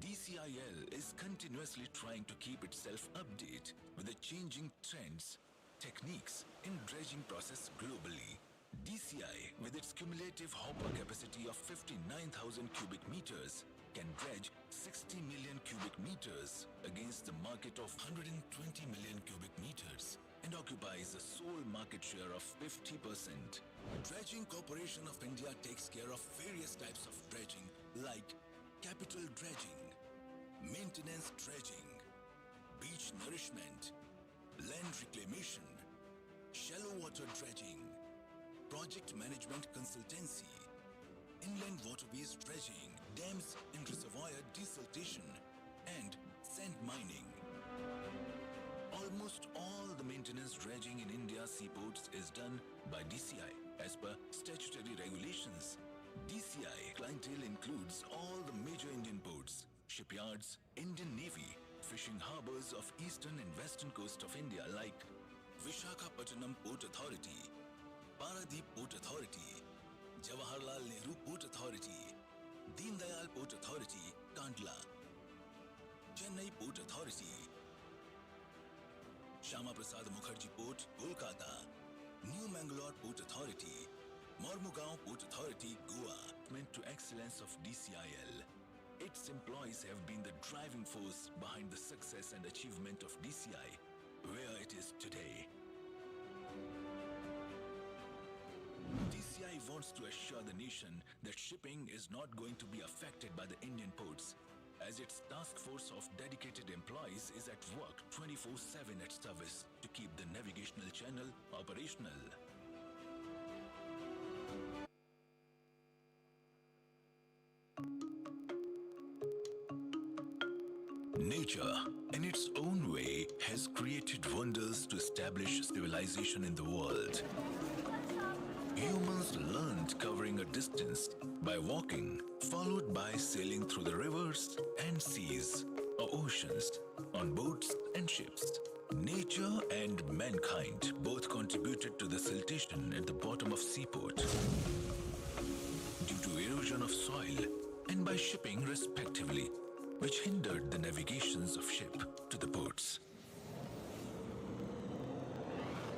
DCIL is continuously trying to keep itself updated with the changing trends, techniques in dredging process globally. DCI, with its cumulative hopper capacity of 59,000 cubic meters, can dredge 60 million cubic meters against the market of 120 million cubic meters. and occupies a sole market share of 50%. Dredging Corporation of India takes care of various types of dredging like capital dredging, maintenance dredging, beach nourishment, land reclamation, shallow water dredging, project management consultancy, inland waterways dredging, dams and reservoir desiltation, and sand mining. Almost all the maintenance dredging in India's seaports is done by DCI as per statutory regulations. DCI clientele includes all the major Indian ports, shipyards, Indian Navy, fishing harbors of eastern and western coast of India like Visakhapatnam Port Authority, Paradip Port Authority, Jawaharlal Nehru Port Authority, Deen Dayal Port Authority, Kandla, Chennai Port Authority, Shama Prasad Mukherjee Port, Kolkata, New Mangalore Port Authority, Mormugao Port Authority, Goa. Meant to excellence of DCIL. Its employees have been the driving force behind the success and achievement of DCI, where it is today. DCI wants to assure the nation that shipping is not going to be affected by the Indian ports, as its task force of dedicated employees is at work 24/7 at service to keep the navigational channel operational. Nature, in its own way, has created wonders to establish civilization in the world. Humans learned covering a distance by walking, followed by sailing through the rivers and seas or oceans on boats and ships. Nature and mankind both contributed to the siltation at the bottom of seaport due to erosion of soil and by shipping respectively, which hindered the navigations of ship to the ports.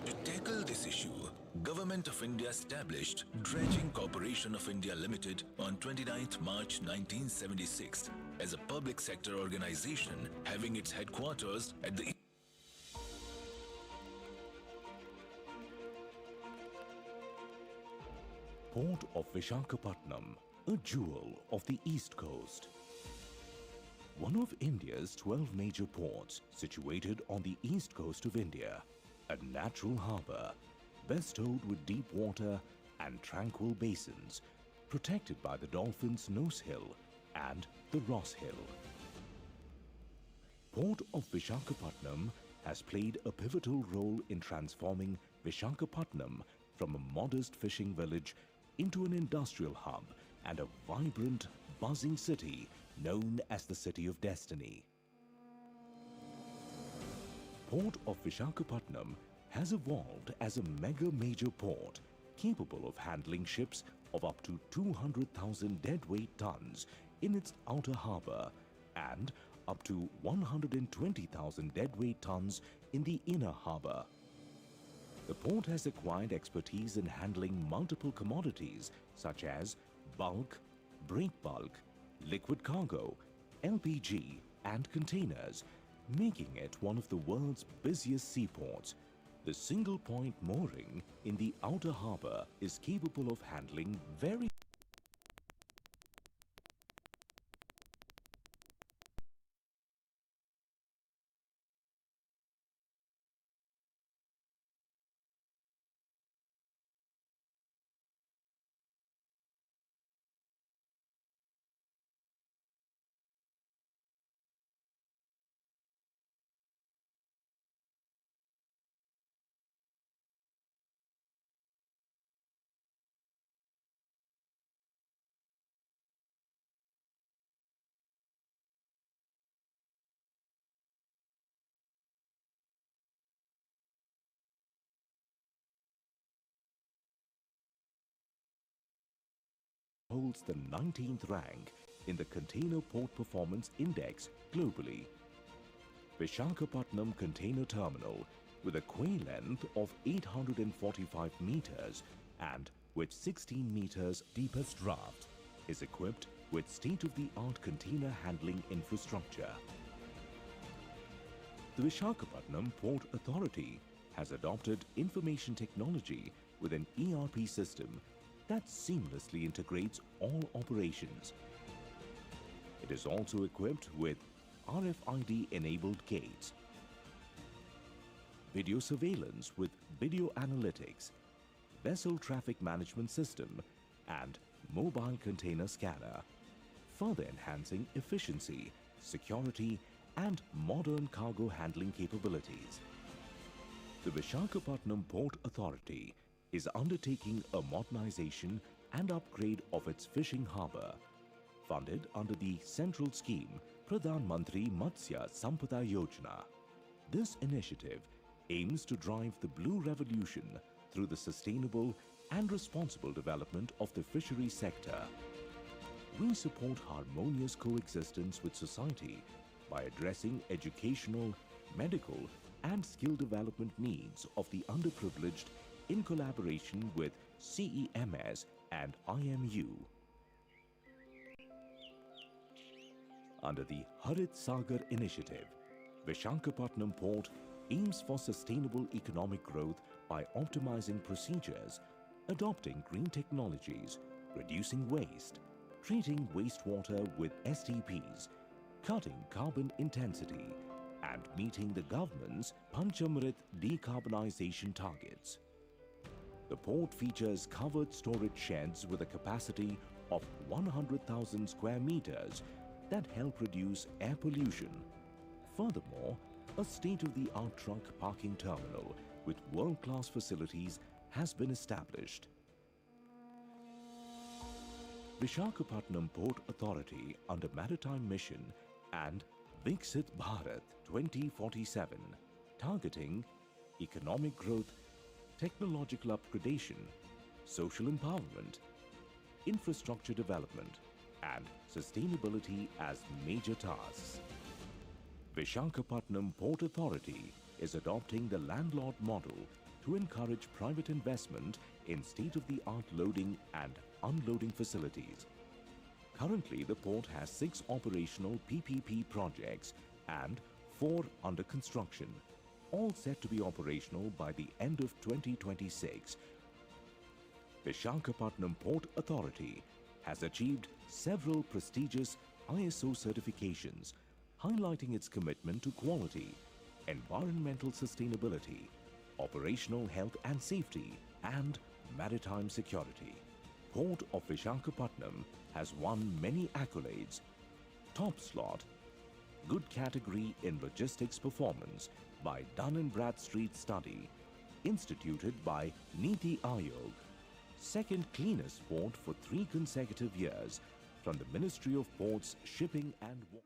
To tackle this issue, Government of India established Dredging Corporation of India Limited on 29th March 1976 as a public sector organization having its headquarters at the Port of Visakhapatnam, a jewel of the East Coast. One of India's 12 major ports situated on the east coast of India, a natural harbour bestowed with deep water and tranquil basins, protected by the Dolphin's Nose Hill and the Ross Hill. Port of Visakhapatnam has played a pivotal role in transforming Visakhapatnam from a modest fishing village into an industrial hub and a vibrant, buzzing city known as the City of Destiny. Port of Visakhapatnam has evolved as a mega major port capable of handling ships of up to 200,000 deadweight tons in its outer harbour and up to 120,000 deadweight tons in the inner harbour. The port has acquired expertise in handling multiple commodities such as bulk, break bulk, liquid cargo, LPG and containers, making it one of the world's busiest seaports. The single point mooring in the outer harbour is capable of handling very holds the 19th rank in the Container Port Performance Index globally. Visakhapatnam Container Terminal, with a quay length of 845 meters and with 16 meters deepest draft, is equipped with state-of-the-art container handling infrastructure. The Visakhapatnam Port Authority has adopted information technology with an ERP system that seamlessly integrates all operations. It is also equipped with RFID-enabled gates, video surveillance with video analytics, vessel traffic management system, and mobile container scanner, further enhancing efficiency, security, and modern cargo handling capabilities. The Visakhapatnam Port Authority is undertaking a modernization and upgrade of its fishing harbour, funded under the central scheme Pradhan Mantri Matsya Sampada Yojana. This initiative aims to drive the blue revolution through the sustainable and responsible development of the fishery sector. We support harmonious coexistence with society by addressing educational, medical, and skill development needs of the underprivileged in collaboration with CEMS and IMU. Under the Harit Sagar initiative, Visakhapatnam Port aims for sustainable economic growth by optimizing procedures, adopting green technologies, reducing waste, treating wastewater with STPs, cutting carbon intensity, and meeting the government's Panchamrit decarbonization targets. The port features covered storage sheds with a capacity of 100,000 square meters that help reduce air pollution. Furthermore, a state-of-the-art truck parking terminal with world-class facilities has been established. Visakhapatnam Port Authority under Maritime Mission and Viksit Bharat 2047, targeting economic growth, technological upgradation, social empowerment, infrastructure development, and sustainability as major tasks. Visakhapatnam Port Authority is adopting the landlord model to encourage private investment in state-of-the-art loading and unloading facilities. Currently, the port has 6 operational PPP projects and 4 under construction, all set to be operational by the end of 2026. Visakhapatnam Port Authority has achieved several prestigious ISO certifications, highlighting its commitment to quality, environmental sustainability, operational health and safety, and maritime security. Port of Visakhapatnam has won many accolades: top slot, good category in logistics performance by Dun & Bradstreet study, instituted by Niti Aayog, second cleanest port for 3 consecutive years from the Ministry of Ports, Shipping and Water.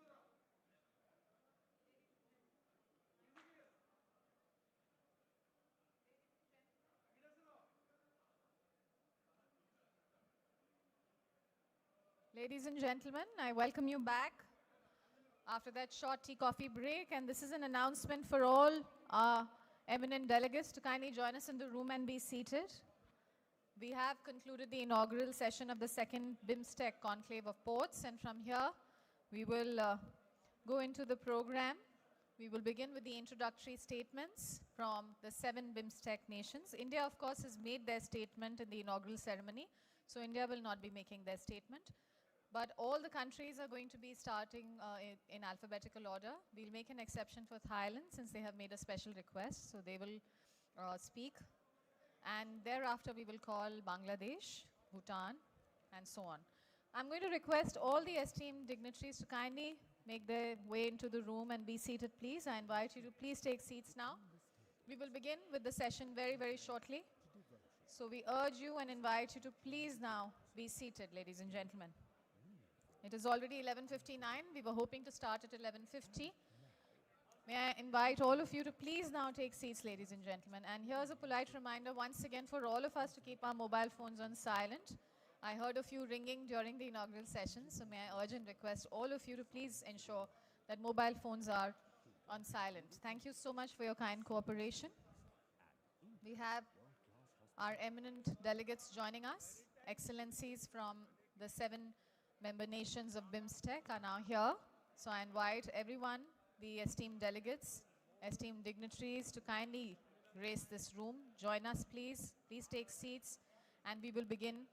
Ladies and gentlemen, I welcome you back after that short tea coffee break, and this is an announcement for all our eminent delegates to kindly join us in the room and be seated. We have concluded the inaugural session of the second Bimstec Conclave of Ports, and from here we will go into the program. We will begin with the introductory statements from the 7 Bimstec nations. India, of course, has made their statement in the inaugural ceremony, so India will not be making their statement. But all the countries are going to be starting in alphabetical order. We'll make an exception for Thailand since they have made a special request, so they will speak. And thereafter we will call Bangladesh, Bhutan, and so on. I'm going to request all the esteemed dignitaries to kindly make their way into the room and be seated, please. I invite you to please take seats now. We will begin with the session very, very shortly. So we urge you and invite you to please now be seated, ladies and gentlemen. It is already 11:59. We were hoping to start at 11:50. May I invite all of you to please now take seats, ladies and gentlemen. And here's a polite reminder once again for all of us to keep our mobile phones on silent. I heard of you ringing during the inaugural session, so may I urge and request all of you to please ensure that mobile phones are on silent. Thank you so much for your kind cooperation. We have our eminent delegates joining us. Excellencies from the 7 member nations of Bimstec are now here. So I invite everyone, the esteemed delegates, esteemed dignitaries, to kindly grace this room. Join us, please. Please take seats, and we will begin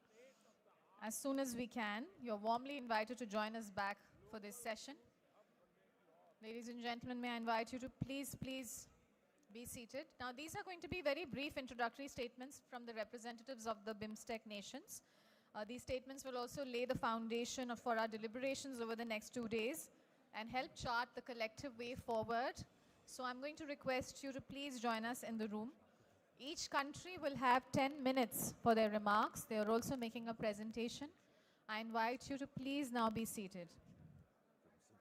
as soon as we can. You're warmly invited to join us back for this session. Ladies and gentlemen, may I invite you to please be seated. Now, these are going to be very brief introductory statements from the representatives of the Bimstec nations. These statements will also lay the foundation for our deliberations over the next 2 days and help chart the collective way forward. So I'm going to request you to please join us in the room. Each country will have 10 minutes for their remarks. They are also making a presentation. I invite you to please now be seated.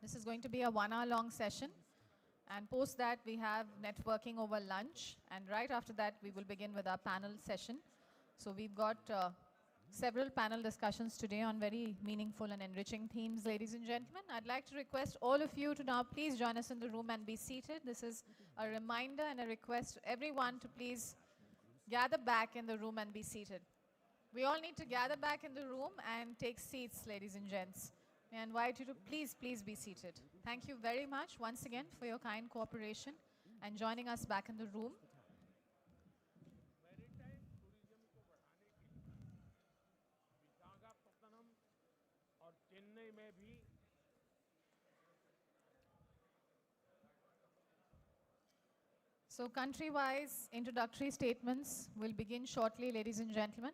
This is going to be a 1-hour-long session. And post that, we have networking over lunch. And right after that, we will begin with our panel session. So we've got several panel discussions today on very meaningful and enriching themes, ladies and gentlemen. I'd like to request all of you to now please join us in the room and be seated. This is a reminder and a request to everyone to please gather back in the room and be seated. We all need to gather back in the room and take seats, ladies and gents. May I invite you to please be seated. Thank you very much once again for your kind cooperation and joining us back in the room. So country-wise introductory statements will begin shortly, ladies and gentlemen.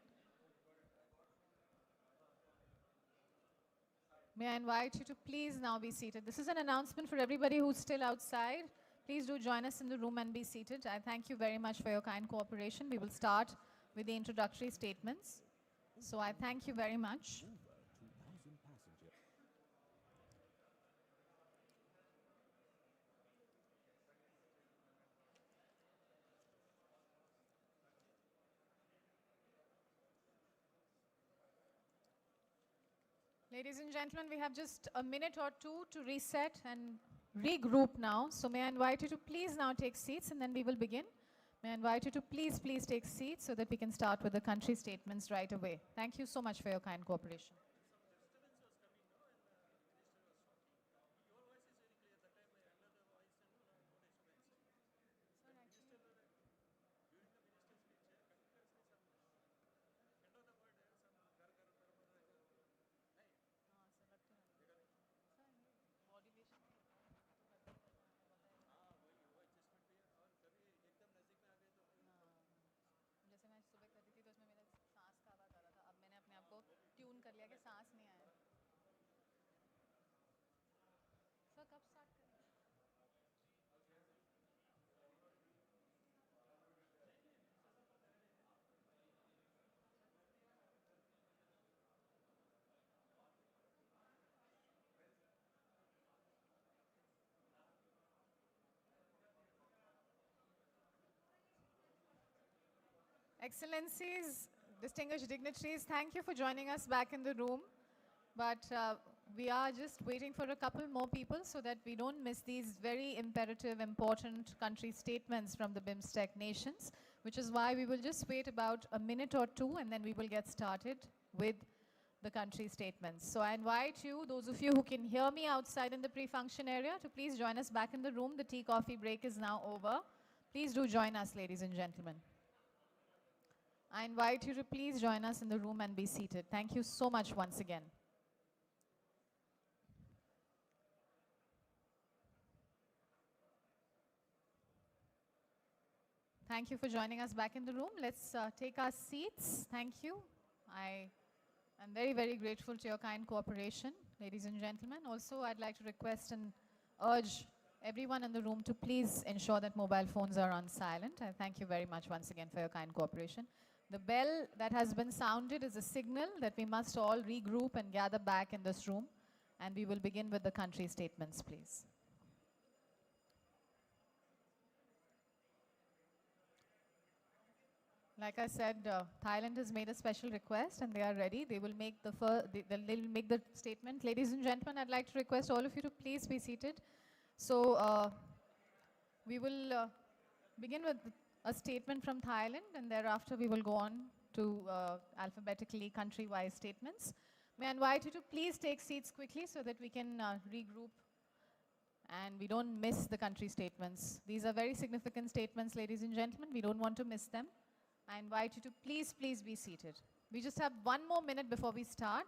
May I invite you to please now be seated. This is an announcement for everybody who's still outside. Please do join us in the room and be seated. I thank you very much for your kind cooperation. We will start with the introductory statements. So I thank you very much. Ladies and gentlemen, we have just a minute or two to reset and regroup now. So may I invite you to please now take seats and then we will begin. May I invite you to please take seats so that we can start with the country statements right away. Thank you so much for your kind cooperation. जैसे मैं सुबह करती थी तो उसमें मेरा सांस का आवाज आ रहा था अब मैंने अपने आप को ट्यून कर लिया कि सांस नहीं आया सर कब स्टार्ट करें Excellencies, distinguished dignitaries, thank you for joining us back in the room. But we are just waiting for a couple more people so that we don't miss these very imperative, important country statements from the Bimstec nations, which is why we will just wait about a minute or two and then we will get started with the country statements. So I invite you, those of you who can hear me outside in the pre-function area, to please join us back in the room. The tea-coffee break is now over. Please do join us, ladies and gentlemen. I invite you to please join us in the room and be seated. Thank you so much once again. Thank you for joining us back in the room. Let's take our seats. Thank you. I am very, very grateful to your kind cooperation, ladies and gentlemen. Also, I'd like to request and urge everyone in the room to please ensure that mobile phones are on silent. I thank you very much once again for your kind cooperation. The bell that has been sounded is a signal that we must all regroup and gather back in this room. And we will begin with the country statements, please. Like I said, Thailand has made a special request and they are ready. They will make they'll make the statement. Ladies and gentlemen, I'd like to request all of you to please be seated. So we will begin with a statement from Thailand and thereafter we will go on to alphabetically country-wise statements. May I invite you to please take seats quickly so that we can regroup and we don't miss the country statements. These are very significant statements, ladies and gentlemen. We don't want to miss them. I invite you to please, please be seated. We just have 1 more minute before we start.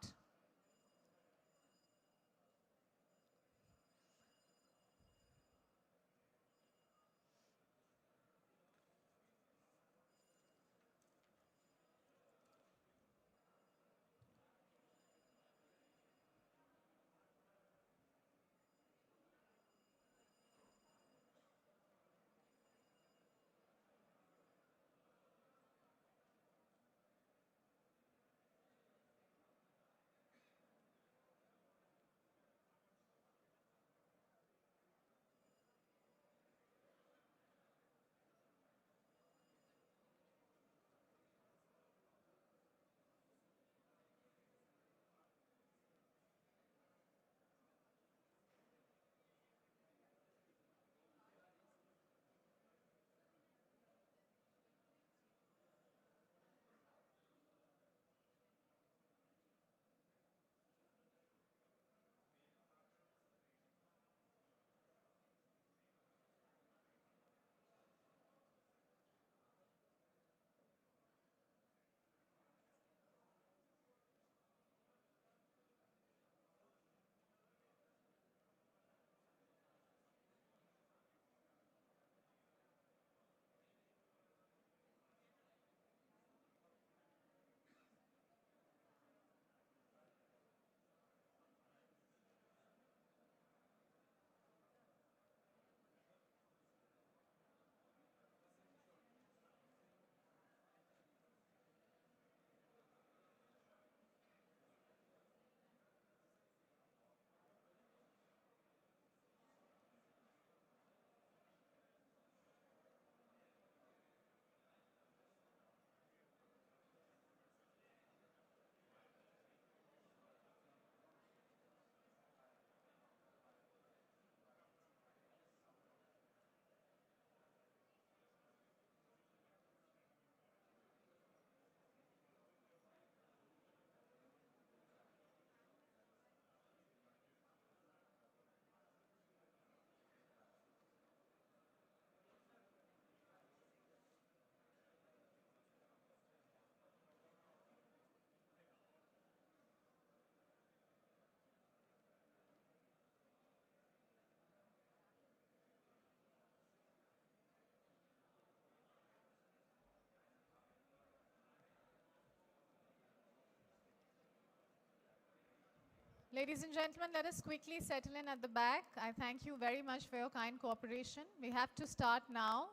Ladies and gentlemen, let us quickly settle in at the back. I thank you very much for your kind cooperation. We have to start now,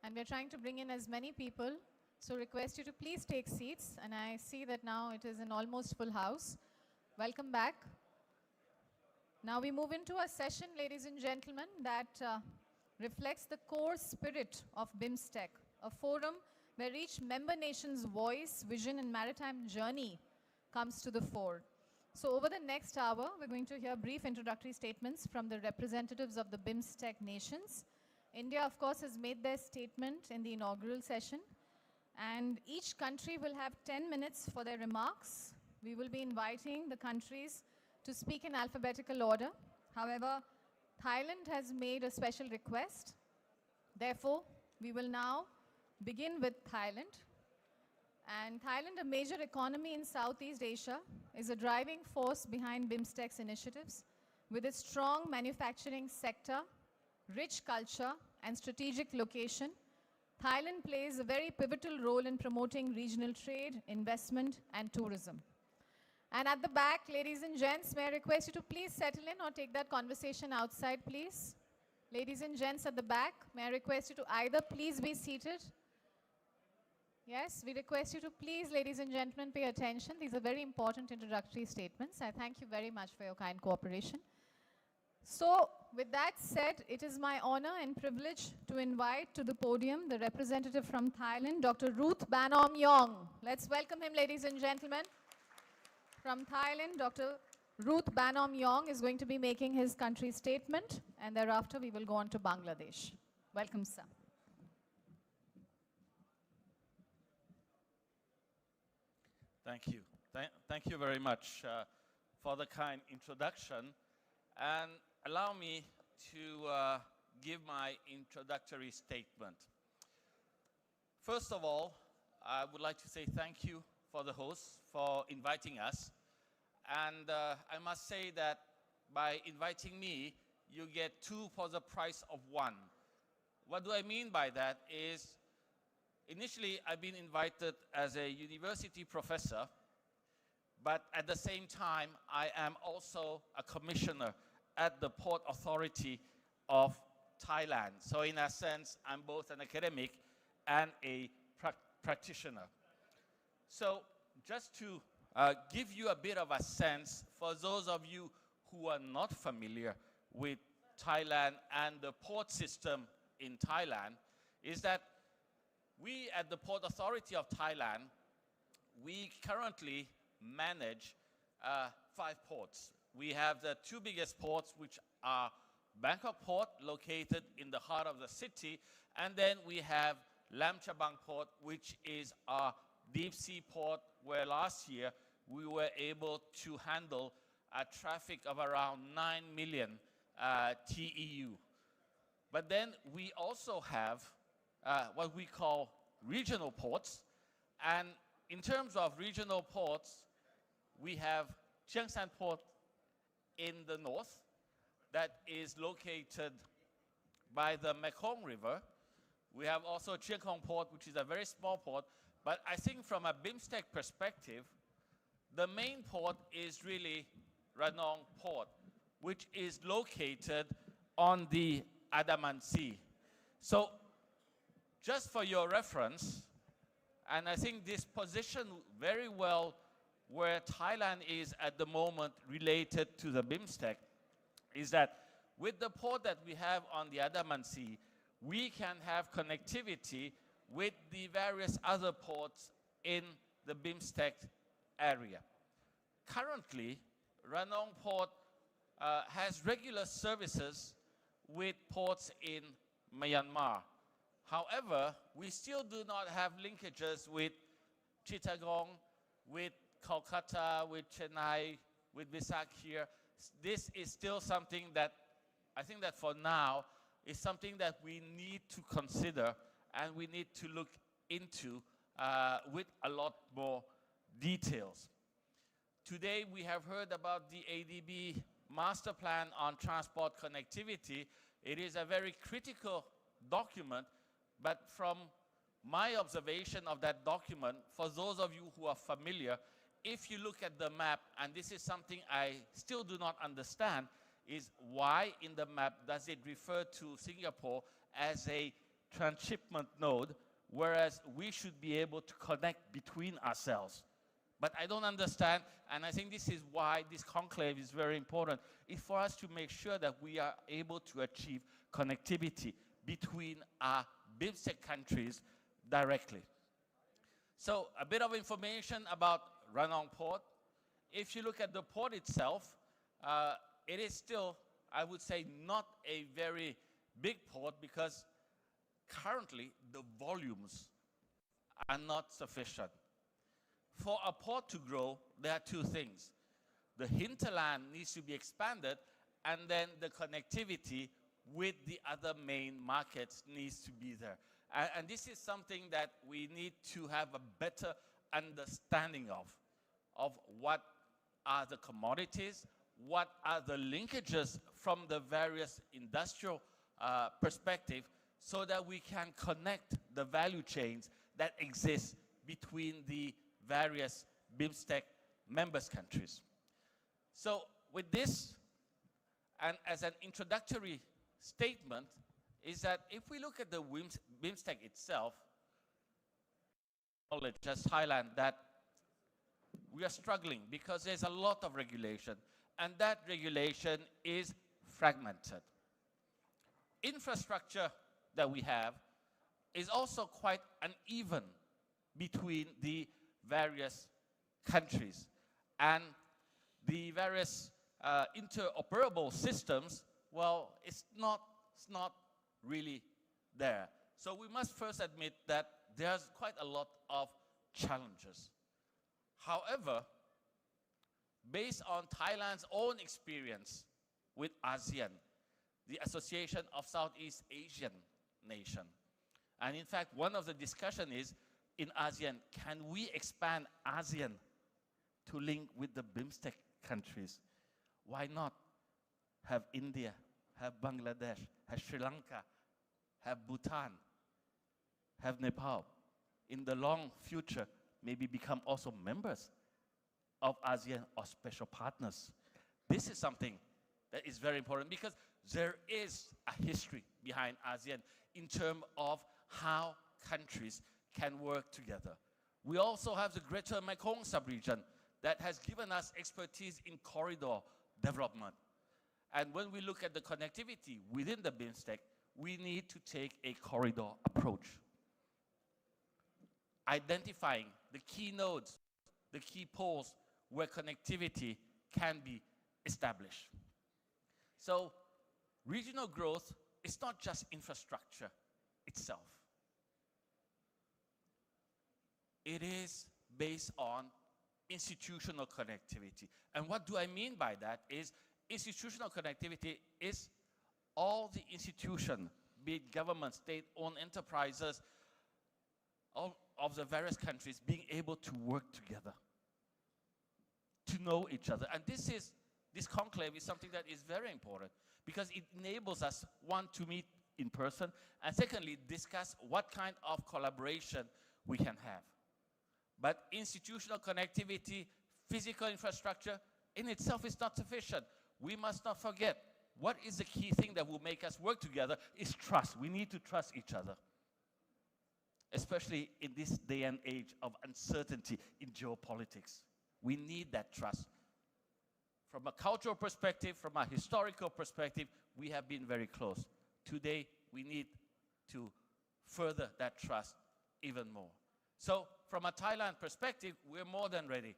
and we're trying to bring in as many people. So request you to please take seats, and I see that now it is an almost full house. Welcome back. Now we move into a session, ladies and gentlemen, that reflects the core spirit of Bimstec, a forum where each member nation's voice, vision, and maritime journey comes to the fore. So over the next hour, we're going to hear brief introductory statements from the representatives of the Bimstec nations. India, of course, has made their statement in the inaugural session, and each country will have 10 minutes for their remarks. We will be inviting the countries to speak in alphabetical order. However, Thailand has made a special request. Therefore, we will now begin with Thailand. And Thailand, a major economy in Southeast Asia, is a driving force behind Bimstec's initiatives. With its strong manufacturing sector, rich culture, and strategic location, Thailand plays a very pivotal role in promoting regional trade, investment, and tourism. And at the back, ladies and gents, may I request you to please settle in or take that conversation outside, please. Ladies and gents at the back, may I request you to either please be seated. Yes, we request you to please, ladies and gentlemen, pay attention. These are very important introductory statements. I thank you very much for your kind cooperation. So, with that said, it is my honor and privilege to invite to the podium the representative from Thailand, Dr. Ruth Banom Yong. Let's welcome him, ladies and gentlemen. From Thailand, Dr. Ruth Banom Yong is going to be making his country's statement, and thereafter we will go on to Bangladesh. Welcome, sir. Thank you. Thank you very much for the kind introduction. And allow me to give my introductory statement. First of all, I would like to say thank you for the hosts for inviting us. And I must say that by inviting me, you get two for the price of one. What do I mean by that is, initially I've been invited as a university professor, but at the same time, I am also a commissioner at the Port Authority of Thailand. So in a sense, I'm both an academic and a practitioner. So just to give you a bit of a sense, for those of you who are not familiar with Thailand and the port system in Thailand, is that we at the Port Authority of Thailand, we currently manage 5 ports. We have the 2 biggest ports, which are Bangkok Port, located in the heart of the city, and then we have Lam Chabang Port, which is our deep sea port, where last year we were able to handle a traffic of around 9 million TEU. But then we also have what we call regional ports, and in terms of regional ports, we have Chiang Saen Port in the north that is located by the Mekong River. We have also Chiang Khong Port, which is a very small port, but I think from a Bimstec perspective, the main port is really Ranong Port, which is located on the Andaman Sea. So just for your reference, and I think this position very well where Thailand is at the moment related to the Bimstec, is that with the port that we have on the Andaman Sea, we can have connectivity with the various other ports in the Bimstec area. Currently, Ranong Port has regular services with ports in Myanmar. However, we still do not have linkages with Chittagong, with Kolkata, with Chennai, with Visakhapatnam here. This is still something that I think that for now is something that we need to consider and we need to look into with a lot more details. Today we have heard about the ADB Master Plan on Transport Connectivity. It is a very critical document, but from my observation of that document, for those of you who are familiar, if you look at the map, and this is something I still do not understand, is why in the map does it refer to Singapore as a transshipment node, whereas we should be able to connect between ourselves. But I don't understand, and I think this is why this conclave is very important, is for us to make sure that we are able to achieve connectivity between our Bimstec countries directly. So a bit of information about Ranong Port. If you look at the port itself, it is still, I would say, not a very big port because currently the volumes are not sufficient. For a port to grow, there are 2 things. The hinterland needs to be expanded, and then the connectivity with the other main markets needs to be there. And this is something that we need to have a better understanding of what are the commodities, what are the linkages from the various industrial perspective, so that we can connect the value chains that exist between the various Bimstec members countries. So with this, and as an introductory statement, is that if we look at the Bimstec itself, knowledge just highlight that we are struggling because there's a lot of regulation, and that regulation is fragmented. Infrastructure that we have is also quite uneven between the various countries, and the various interoperable systems, well, it's not really there. So we must first admit that there's quite a lot of challenges. However, based on Thailand's own experience with ASEAN, the Association of Southeast Asian Nation. And in fact, one of the discussion is in ASEAN, can we expand ASEAN to link with the Bimstec countries? Why not have India, have Bangladesh, have Sri Lanka, have Bhutan, have Nepal, in the long future, maybe become also members of ASEAN or special partners. This is something that is very important because there is a history behind ASEAN in terms of how countries can work together. We also have the Greater Mekong sub-region that has given us expertise in corridor development. And when we look at the connectivity within the Bimstec, we need to take a corridor approach, identifying the key nodes, the key poles where connectivity can be established. So regional growth is not just infrastructure itself. It is based on institutional connectivity. And what do I mean by that is institutional connectivity is all the institutions, be it government, state-owned enterprises, of the various countries being able to work together, to know each other. And this conclave is something that is very important because it enables us, one, to meet in person, and secondly, discuss what kind of collaboration we can have. But institutional connectivity, physical infrastructure in itself is not sufficient. We must not forget what is the key thing that will make us work together is trust. We need to trust each other, especially in this day and age of uncertainty in geopolitics. We need that trust. From a cultural perspective, from a historical perspective, we have been very close. Today, we need to further that trust even more. So, from a Thailand perspective, we're more than ready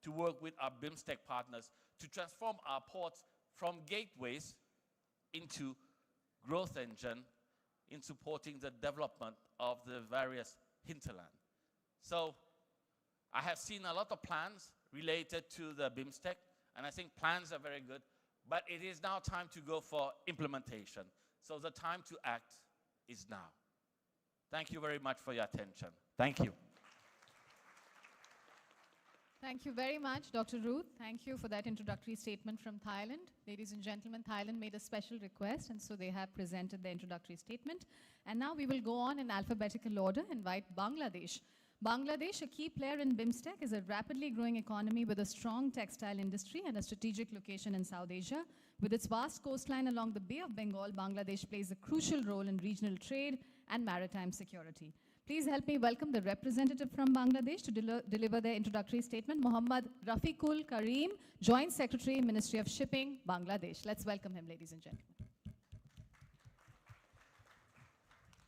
to work with our Bimstec partners to transform our ports from gateways into growth engine in supporting the development of the various hinterland. So I have seen a lot of plans related to the Bimstec, and I think plans are very good, but it is now time to go for implementation. So the time to act is now. Thank you very much for your attention. Thank you. Thank you very much, Dr. Ruth. Thank you for that introductory statement from Thailand. Ladies and gentlemen, Thailand made a special request, and so they have presented the introductory statement. And now we will go on in alphabetical order, invite Bangladesh. Bangladesh, a key player in Bimstec, is a rapidly growing economy with a strong textile industry and a strategic location in South Asia. With its vast coastline along the Bay of Bengal, Bangladesh plays a crucial role in regional trade and maritime security. Please help me welcome the representative from Bangladesh to deliver their introductory statement, Mohammad Rafiqul Karim, Joint Secretary, Ministry of Shipping, Bangladesh. Let's welcome him, ladies and gentlemen.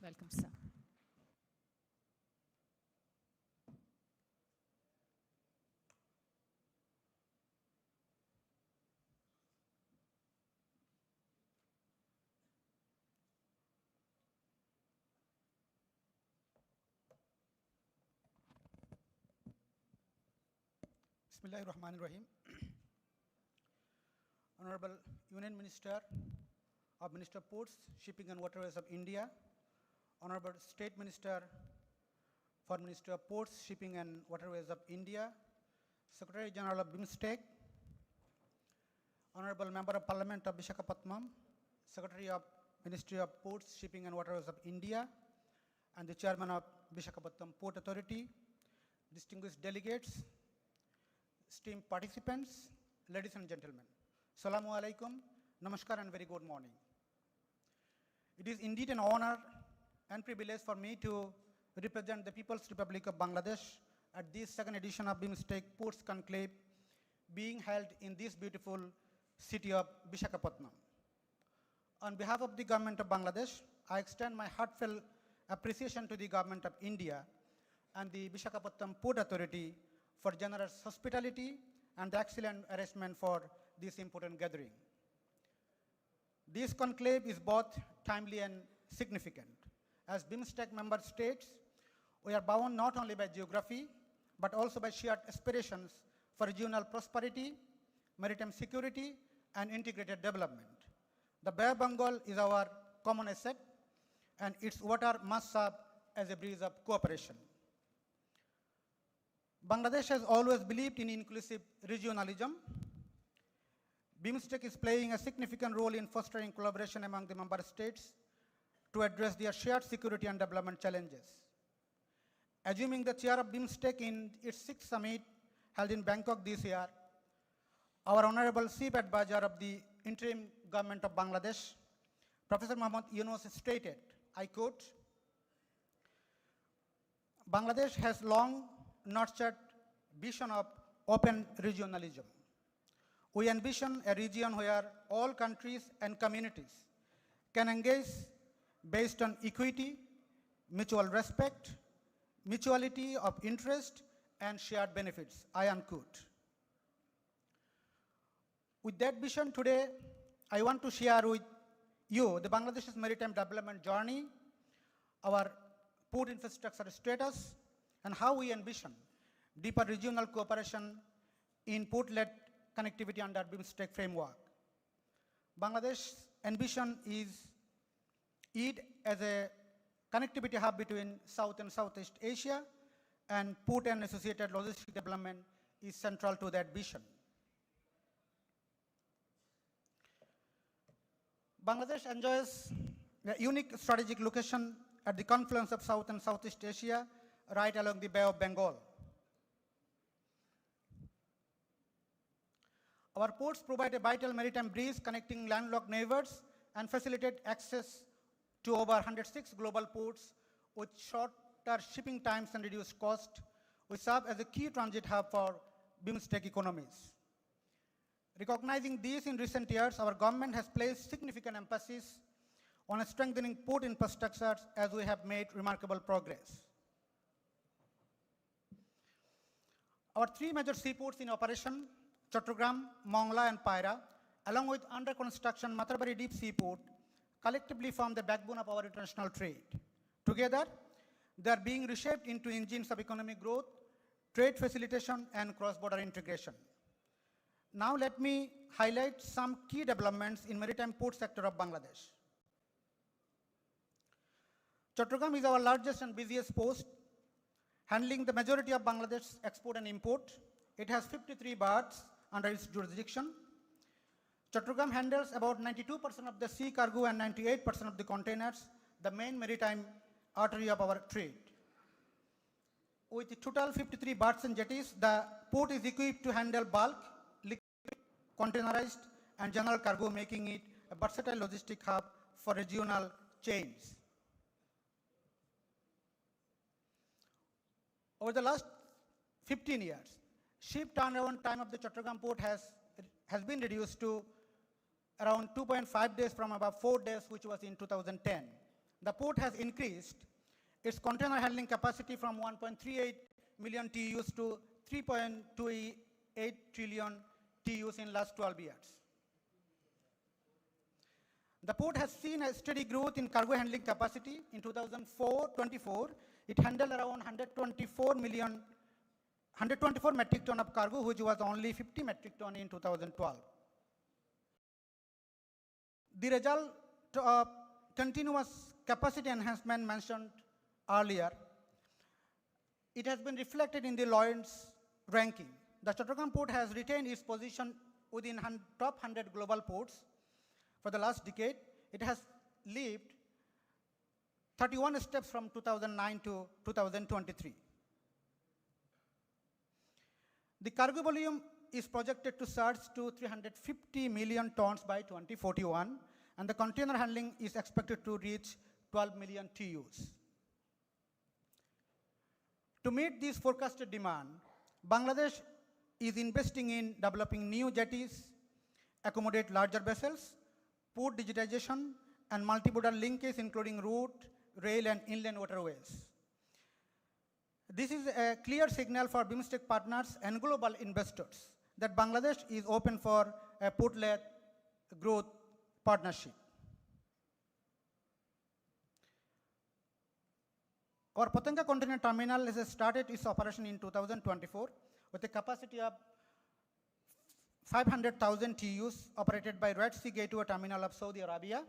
Welcome, sir. Bismillahirrahmanirrahim. Honorable Union Minister of Minister of Ports, Shipping and Waterways of India, Honorable State Minister for Ministry of Ports, Shipping and Waterways of India, Secretary General of Bimstec, Honorable Member of Parliament of Visakhapatnam, Secretary of Ministry of Ports, Shipping and Waterways of India, and the Chairman of Visakhapatnam Port Authority, distinguished delegates, esteemed participants, ladies and gentlemen. Assalamu alaikum, namaskar and very good morning. It is indeed an honor and privilege for me to represent the People's Republic of Bangladesh at this second edition of Bimstec Ports Conclave being held in this beautiful city of Visakhapatnam. On behalf of the Government of Bangladesh, I extend my heartfelt appreciation to the Government of India and the Visakhapatnam Port Authority for generous hospitality and the excellent arrangement for this important gathering. This conclave is both timely and significant. As Bimstec member states, we are bound not only by geography, but also by shared aspirations for regional prosperity, maritime security, and integrated development. The Bay of Bengal is our common asset, and its water must serve as a bridge of cooperation. Bangladesh has always believed in inclusive regionalism. Bimstec is playing a significant role in fostering collaboration among the member states to address their shared security and development challenges. Assuming the chair of Bimstec in its 6th summit held in Bangkok this year, our Honorable Chief Advisor of the Interim Government of Bangladesh, Professor Muhammad Yunus stated, I quote, Bangladesh has long nurtured vision of open regionalism. We envision a region where all countries and communities can engage based on equity, mutual respect, mutuality of interest, and shared benefits, I unquote. With that vision today, I want to share with you the Bangladesh's maritime development journey, our port infrastructure status, and how we envision deeper regional cooperation in port-led connectivity under Bimstec framework. Bangladesh's ambition is it as a connectivity hub between South and Southeast Asia, and port and associated logistic development is central to that vision. Bangladesh enjoys a unique strategic location at the confluence of South and Southeast Asia, right along the Bay of Bengal. Our ports provide a vital maritime bridge connecting landlocked neighbors and facilitate access to over 106 global ports with shorter shipping times and reduced cost. We serve as a key transit hub for Bimstec economies. Recognizing this in recent years, our government has placed significant emphasis on strengthening port infrastructures as we have made remarkable progress. Our 3 major seaports in operation, Chattogram, Mongla, and Paira, along with under construction Matarbari Deep Seaport, collectively form the backbone of our international trade. Together, they are being reshaped into engines of economic growth, trade facilitation, and cross-border integration. Now let me highlight some key developments in maritime port sector of Bangladesh. Chattogram is our largest and busiest port, handling the majority of Bangladesh's export and import. It has 53 berths under its jurisdiction. Chattogram handles about 92% of the sea cargo and 98% of the containers, the main maritime artery of our trade. With the total 53 berths and jetties, the port is equipped to handle bulk, liquid, containerized, and general cargo, making it a versatile logistic hub for regional chains. Over the last 15 years, ship turnaround time of the Chattogram port has been reduced to around 2.5 days from about 4 days, which was in 2010. The port has increased its container handling capacity from 1.38 million TEUs to 3.28 trillion TEUs in last 12 years. The port has seen a steady growth in cargo handling capacity. In 2024, it handled around 124 metric ton of cargo, which was only 50 metric ton in 2012. The result of continuous capacity enhancement mentioned earlier, it has been reflected in the Lloyd's ranking. The Chattogram port has retained its position within top 100 global ports. For the last decade, it has leaped 31 steps from 2009 to 2023. The cargo volume is projected to surge to 350 million tons by 2041, and the container handling is expected to reach 12 million TEUs. To meet this forecasted demand, Bangladesh is investing in developing new jetties, accommodate larger vessels, port digitization, and multi-border linkage, including route, rail, and inland waterways. This is a clear signal for Bimstec partners and global investors that Bangladesh is open for a port-led growth partnership. Our Potanga Container Terminal has started its operation in 2024 with a capacity of 500,000 TEUs operated by Red Sea Gateway Terminal of Saudi Arabia.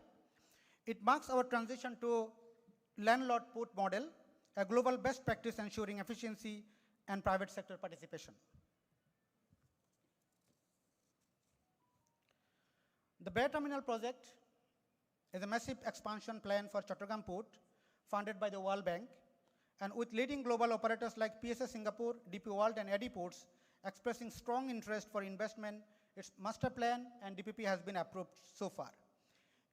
It marks our transition to landlord port model, a global best practice ensuring efficiency and private sector participation. The Bay Terminal project is a massive expansion plan for Chattogram Port funded by the World Bank, and with leading global operators like PSA Singapore, DP World and EDI Ports expressing strong interest for investment, its master plan and DPP has been approved so far.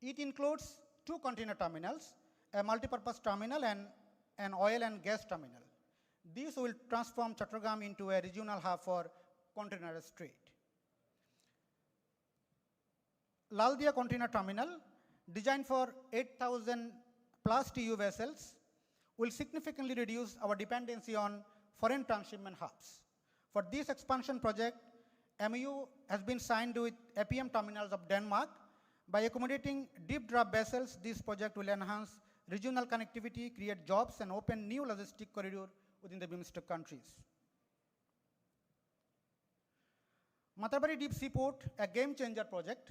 It includes 2 container terminals, a multipurpose terminal and an oil and gas terminal. These will transform Chattogram into a regional hub for container trade. Laldia Container Terminal, designed for 8,000 plus TEU vessels, will significantly reduce our dependency on foreign transshipment hubs. For this expansion project, MOU has been signed with APM Terminals of Denmark. By accommodating deep draft vessels, this project will enhance regional connectivity, create jobs, and open new logistic corridor within the Bimstec countries. Matabari Deep Sea Port, a game changer project,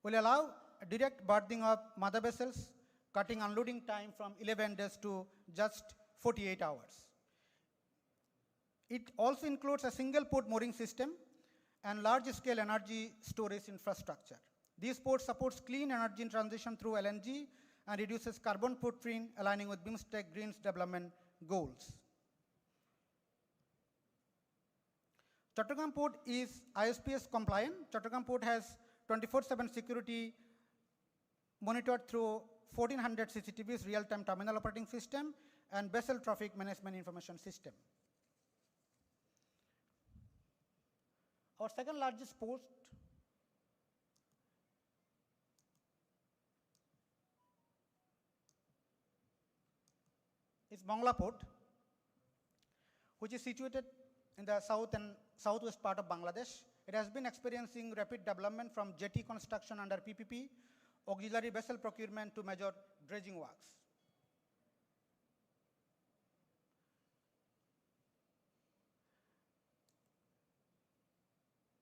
will allow a direct berthing of mother vessels, cutting unloading time from 11 days to just 48 hours. It also includes a single port mooring system and large-scale energy storage infrastructure. This port supports clean energy transition through LNG and reduces carbon footprint, aligning with Bimstec Green's development goals. Chattogram Port is ISPS compliant. Chattogram Port has 24/7 security monitored through 1400 CCTVs, real-time terminal operating system, and vessel traffic management information system. Our second largest port is Mongla Port, which is situated in the south and southwest part of Bangladesh. It has been experiencing rapid development from jetty construction under PPP, auxiliary vessel procurement to major dredging works.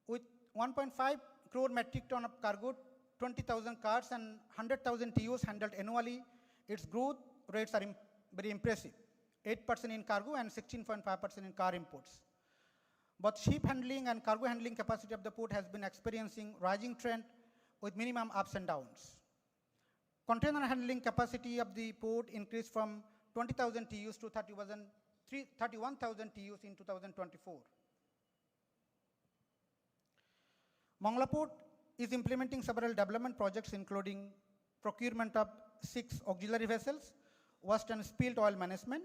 With 1.5 crore metric ton of cargo, 20,000 cars and 100,000 TEUs handled annually, its growth rates are very impressive, 8% in cargo and 16.5% in car imports. Both ship handling and cargo handling capacity of the port has been experiencing rising trend with minimum ups and downs. Container handling capacity of the port increased from 20,000 TEUs to 31,000 TEUs in 2024. Mongla Port is implementing several development projects including procurement of 6 auxiliary vessels, waste and spilled oil management,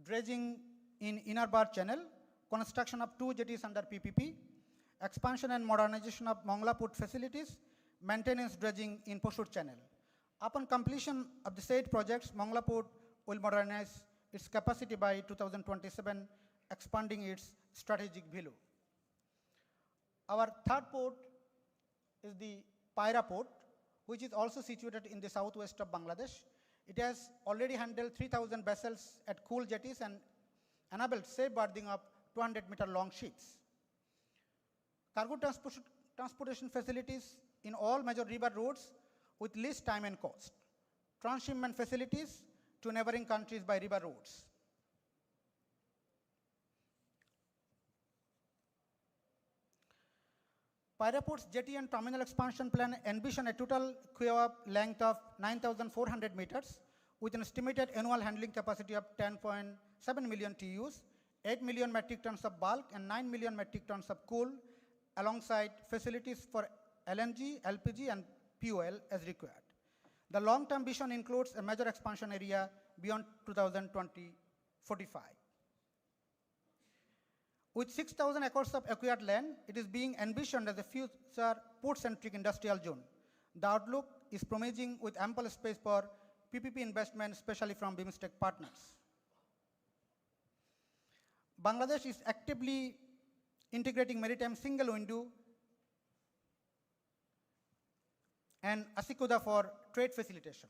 dredging in Inner Bar Channel, construction of 2 jetties under PPP, expansion and modernization of Mongla Port facilities, maintenance dredging in Posur Channel. Upon completion of the said projects, Mongla Port will modernize its capacity by 2027, expanding its strategic value. Our third port is the Paira Port, which is also situated in the southwest of Bangladesh. It has already handled 3,000 vessels at cool jetties and enabled safe berthing of 200-meter long ships. Cargo transportation facilities in all major river roads with least time and cost. Transshipment facilities to neighboring countries by river roads. Paira Port's jetty and terminal expansion plan envision a total quay length of 9,400 meters with an estimated annual handling capacity of 10.7 million TEUs, 8 million metric tons of bulk and 9 million metric tons of coal, alongside facilities for LNG, LPG and fuel as required. The long-term vision includes a major expansion area beyond 2045. With 6,000 acres of acquired land, it is being envisioned as a future port-centric industrial zone. The outlook is promising with ample space for PPP investment, especially from Bimstec partners. Bangladesh is actively integrating maritime single window and Asikuda for trade facilitation.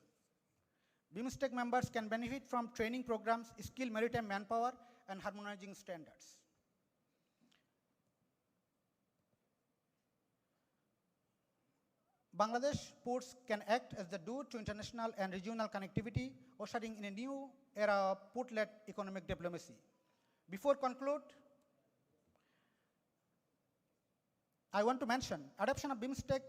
Bimstec members can benefit from training programs, skilled maritime manpower, and harmonizing standards. Bangladesh ports can act as the door to international and regional connectivity, ushering in a new era of port-led economic diplomacy. Before conclude, I want to mention adoption of Bimstec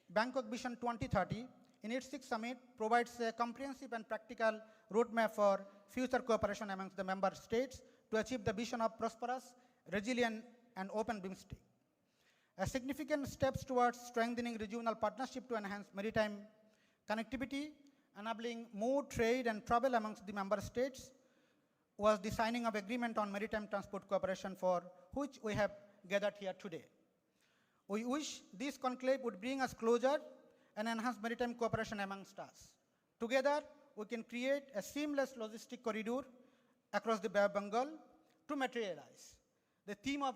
Bangkok Vision 2030 in its sixth summit provides a comprehensive and practical roadmap for future cooperation amongst the member states to achieve the vision of prosperous, resilient, and open Bimstec. As significant steps towards strengthening regional partnership to enhance maritime connectivity, enabling more trade and travel amongst the member states, was the signing of agreement on maritime transport cooperation, for which we have gathered here today. We wish this conclave would bring us closer and enhance maritime cooperation amongst us. Together, we can create a seamless logistic corridor across the Bay of Bengal to materialize the theme of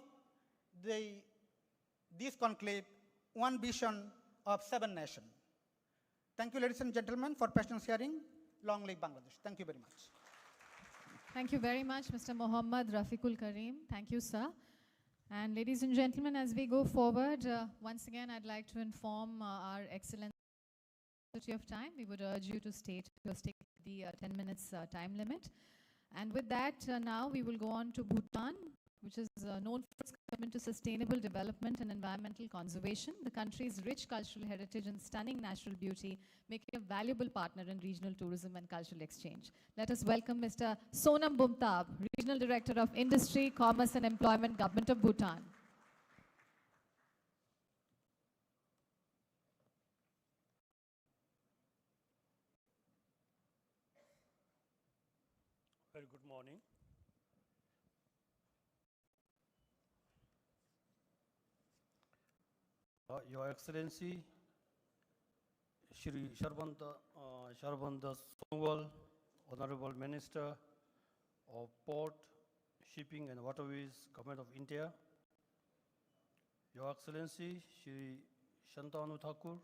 this conclave, one vision of 7 nations. Thank you, ladies and gentlemen, for patience hearing. Long live Bangladesh. Thank you very much. Thank you very much, Mr. Mohammad Rafiqul Karim. Thank you, sir. And ladies and gentlemen, as we go forward, once again, I'd like to inform our excellent of time. We would urge you to stick the 10 minutes time limit. And with that, now we will go on to Bhutan, which is known for its commitment to sustainable development and environmental conservation. The country's rich cultural heritage and stunning natural beauty make it a valuable partner in regional tourism and cultural exchange. Let us welcome Mr. Sonam Bumtab, Regional Director of Industry, Commerce and Employment, Government of Bhutan. Very good morning. Your Excellency, Shri Sharbanda Sonowal, Honorable Minister of Port, Shipping and Waterways, Government of India, Your Excellency, Shri Shantanu Thakur,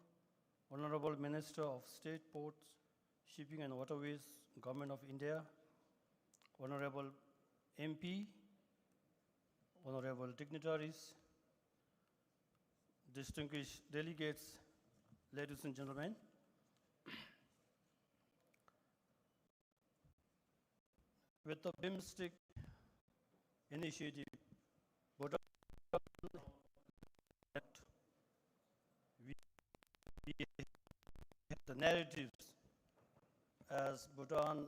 Honorable Minister of State Ports, Shipping and Waterways, Government of India, Honorable MP, Honorable Dignitaries, distinguished delegates, ladies and gentlemen. With the Bimstec initiative, Bhutan, we have the narratives as Bhutan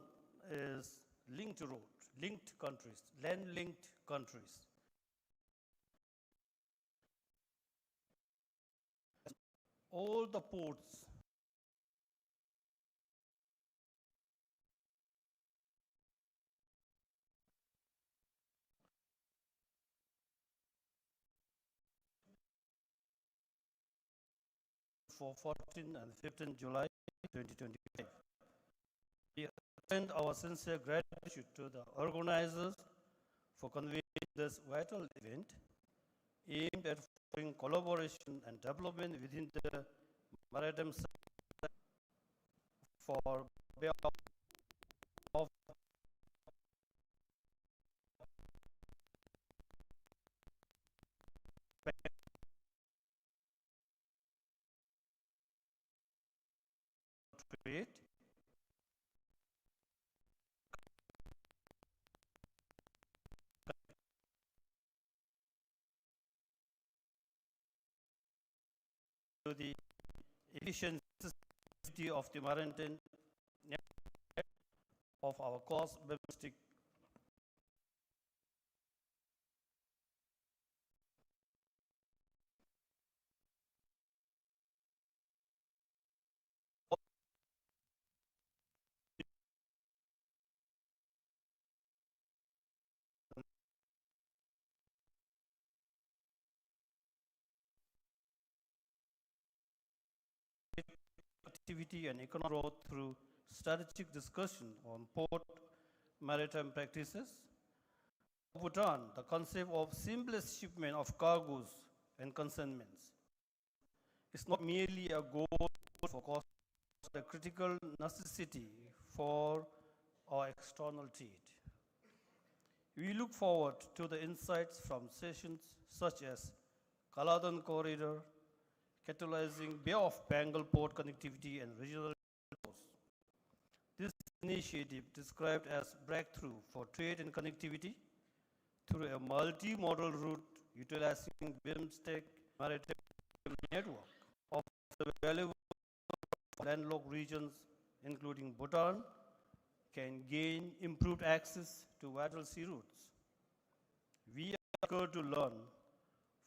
is linked road, linked countries, land-linked countries. All the ports for 14 and 15 July 2025. We extend our sincere gratitude to the organizers for convening this vital event aimed at fostering collaboration and development within the maritime sector for Bay of trade, to the efficiency of the maritime network of our coast domestic activity and economic growth through strategic discussion on port maritime practices. Bhutan, the concept of seamless shipment of cargoes and consignments is not merely a goal for cost, but a critical necessity for our external trade. We look forward to the insights from sessions such as Kaladan Corridor, catalyzing Bay of Bengal port connectivity and regional growth. This initiative, described as breakthrough for trade and connectivity through a multi-modal route utilizing Bimstec maritime network, offers valuable for landlocked regions, including Bhutan, can gain improved access to vital sea routes. We are eager to learn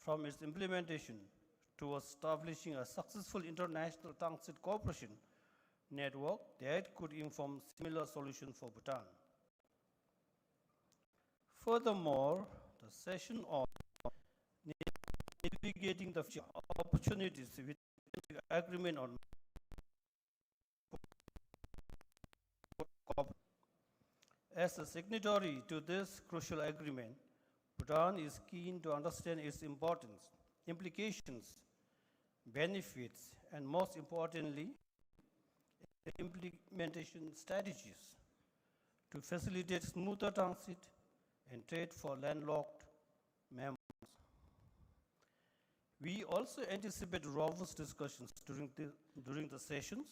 from its implementation towards establishing a successful international transit cooperation network that could inform similar solutions for Bhutan. Furthermore, the session on navigating the future opportunities with agreement on as a signatory to this crucial agreement, Bhutan is keen to understand its importance, implications, benefits, and most importantly, implementation strategies to facilitate smoother transit and trade for landlocked members. We also anticipate robust discussions during the sessions,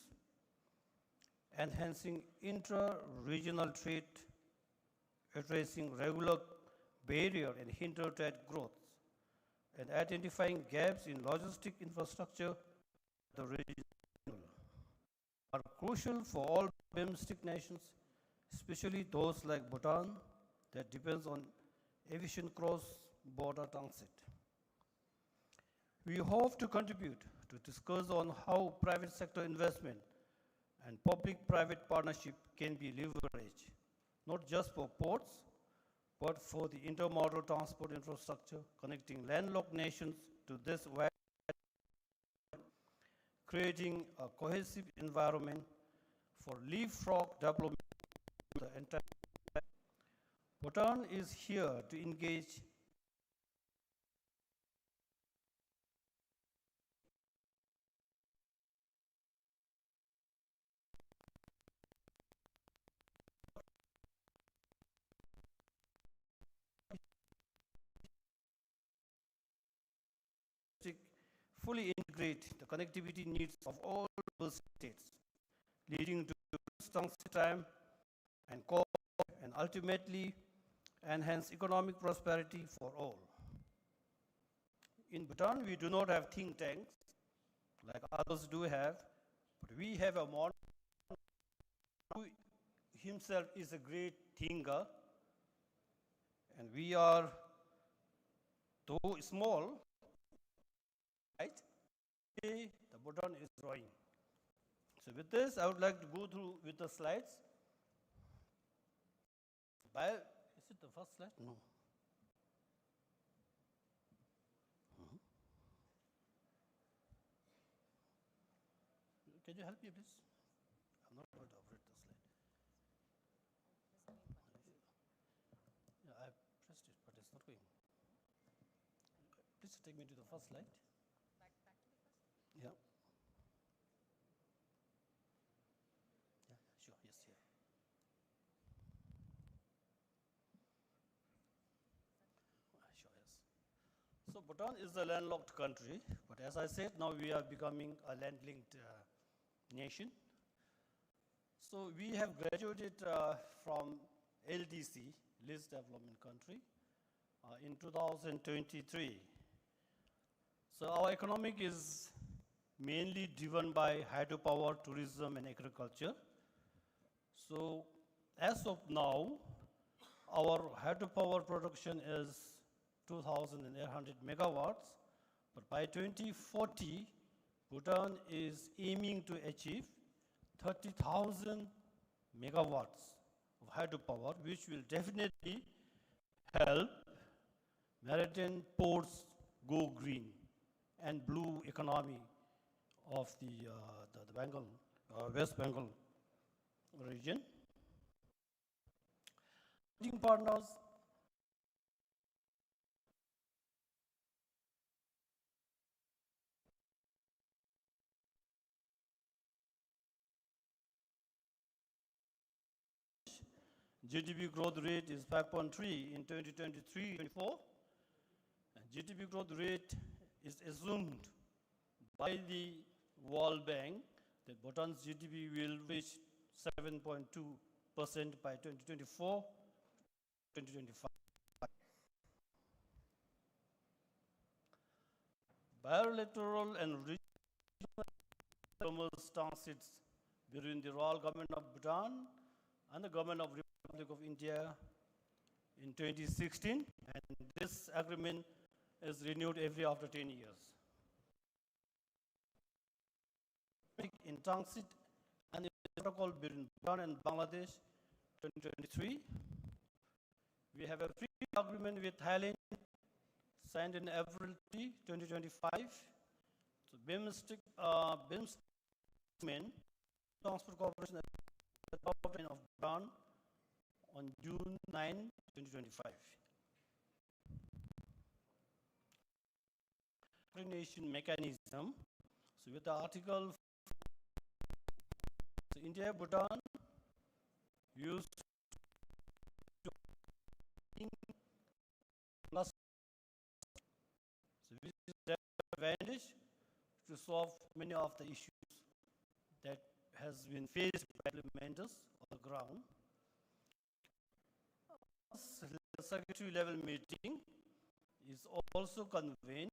enhancing intra-regional trade, addressing regular barrier and hinder trade growth, and identifying gaps in logistic infrastructure at the region are crucial for all Bimstec nations, especially those like Bhutan that depends on efficient cross-border transit. We hope to contribute to discuss on how private sector investment and public-private partnership can be leveraged, not just for ports, but for the intermodal transport infrastructure connecting landlocked nations to this wide, creating a cohesive environment for leapfrog development. The entire Bhutan is here to engage fully integrate the connectivity needs of all states, leading to transit time and cost, and ultimately enhance economic prosperity for all. In Bhutan, we do not have think tanks like others do have, but we have a monarch who himself is a great thinker, and we are, though small, right? The Bhutan is growing. So with this, I would like to go through with the slides. Is it the first slide? No. Can you help me, please? I'm not going to operate the slide. Yeah, I pressed it, but it's not going. Please take me to the first slide. Yeah. Yeah, sure, yes, here. Sure, yes. So Bhutan is a landlocked country, but as I said, now we are becoming a land-linked nation. So we have graduated from LDC, Least Development Country, in 2023. So our economic is mainly driven by hydropower, tourism, and agriculture. So as of now, our hydropower production is 2,800 megawatts, but by 2040, Bhutan is aiming to achieve 30,000 megawatts of hydropower, which will definitely help maritime ports go green and blue economy of the Bengal, West Bengal region. Partners GDP growth rate is 5.3 in 2023-24, and GDP growth rate is assumed by the World Bank that Bhutan's GDP will reach 7.2% by 2024-2025. Bilateral and regional transits between the Royal Government of Bhutan and the Government of Republic of India in 2016, and this agreement is renewed every after 10 years. In transit and protocol between Bhutan and Bangladesh 2023. We have a free agreement with Thailand signed in April 2025. So Bimstec Transport Corporation at the top end of Bhutan on June 9, 2025. Coordination mechanism. So with the article, so India, Bhutan used to plus, so this is the advantage to solve many of the issues that has been faced by implementers on the ground. The secretary level meeting is also convened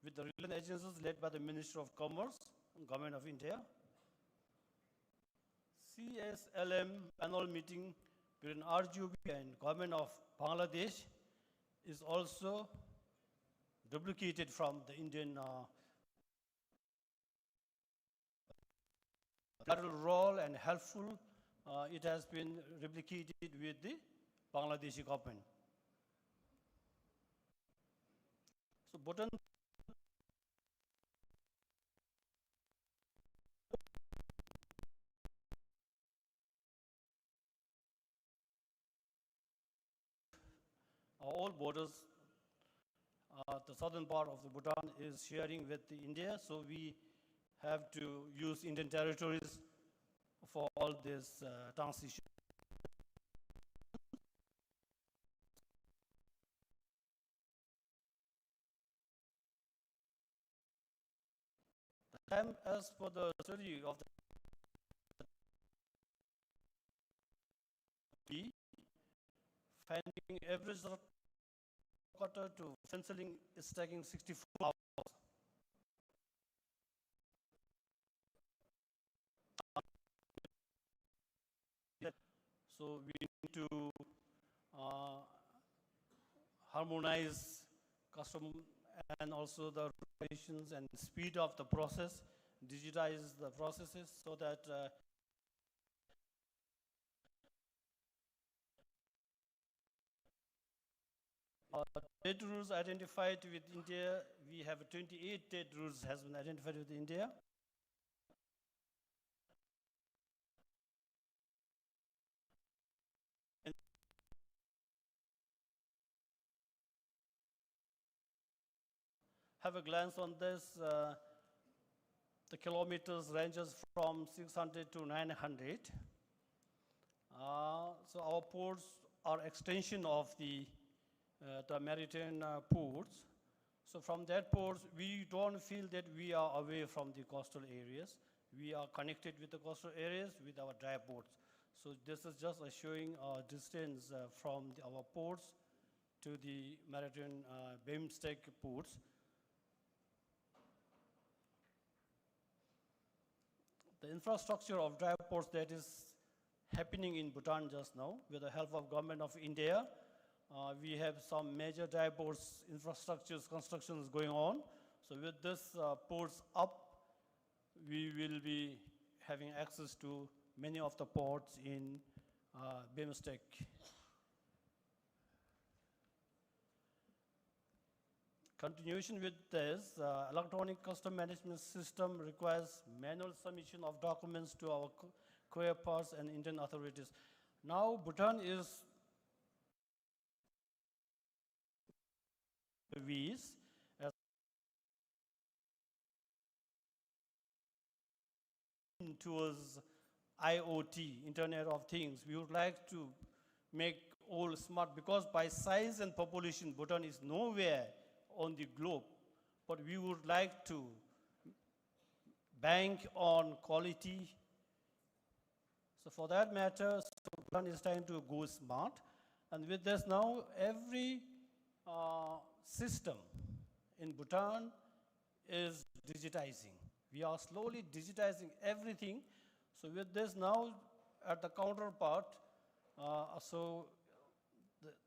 with the relevant agencies led by the Minister of Commerce, Government of India. CSLM annual meeting between RGOB and Government of Bangladesh is also duplicated from the Indian lateral role and helpful. It has been replicated with the Bangladeshi government. So Bhutan all borders, the southern part of the Bhutan is sharing with the India, so we have to use Indian territories for all this transition. The time as for the study of the finding average quarter to fencing is taking 64 hours. So we need to harmonize custom and also the regulations and speed of the process, digitize the processes so that trade routes identified with India. We have 28 trade routes has been identified with India. Have a glance on this. The kilometers ranges from 600 to 900. So our ports are extension of the maritime ports. So from that ports, we don't feel that we are away from the coastal areas. We are connected with the coastal areas with our dry ports. So this is just showing our distance from our ports to the maritime Bimstec ports. The infrastructure of dry ports that is happening in Bhutan just now with the help of Government of India. We have some major dry ports infrastructures constructions going on. So with this ports up, we will be having access to many of the ports in Bimstec. Continuation with this, electronic custom management system requires manual submission of documents to our chairperson and Indian authorities. Now Bhutan is towards IoT, Internet of Things. We would like to make all smart because by size and population, Bhutan is nowhere on the globe, but we would like to bank on quality. So for that matter, Bhutan is trying to go smart. And with this now, every system in Bhutan is digitizing. We are slowly digitizing everything. So with this now, at the counterpart,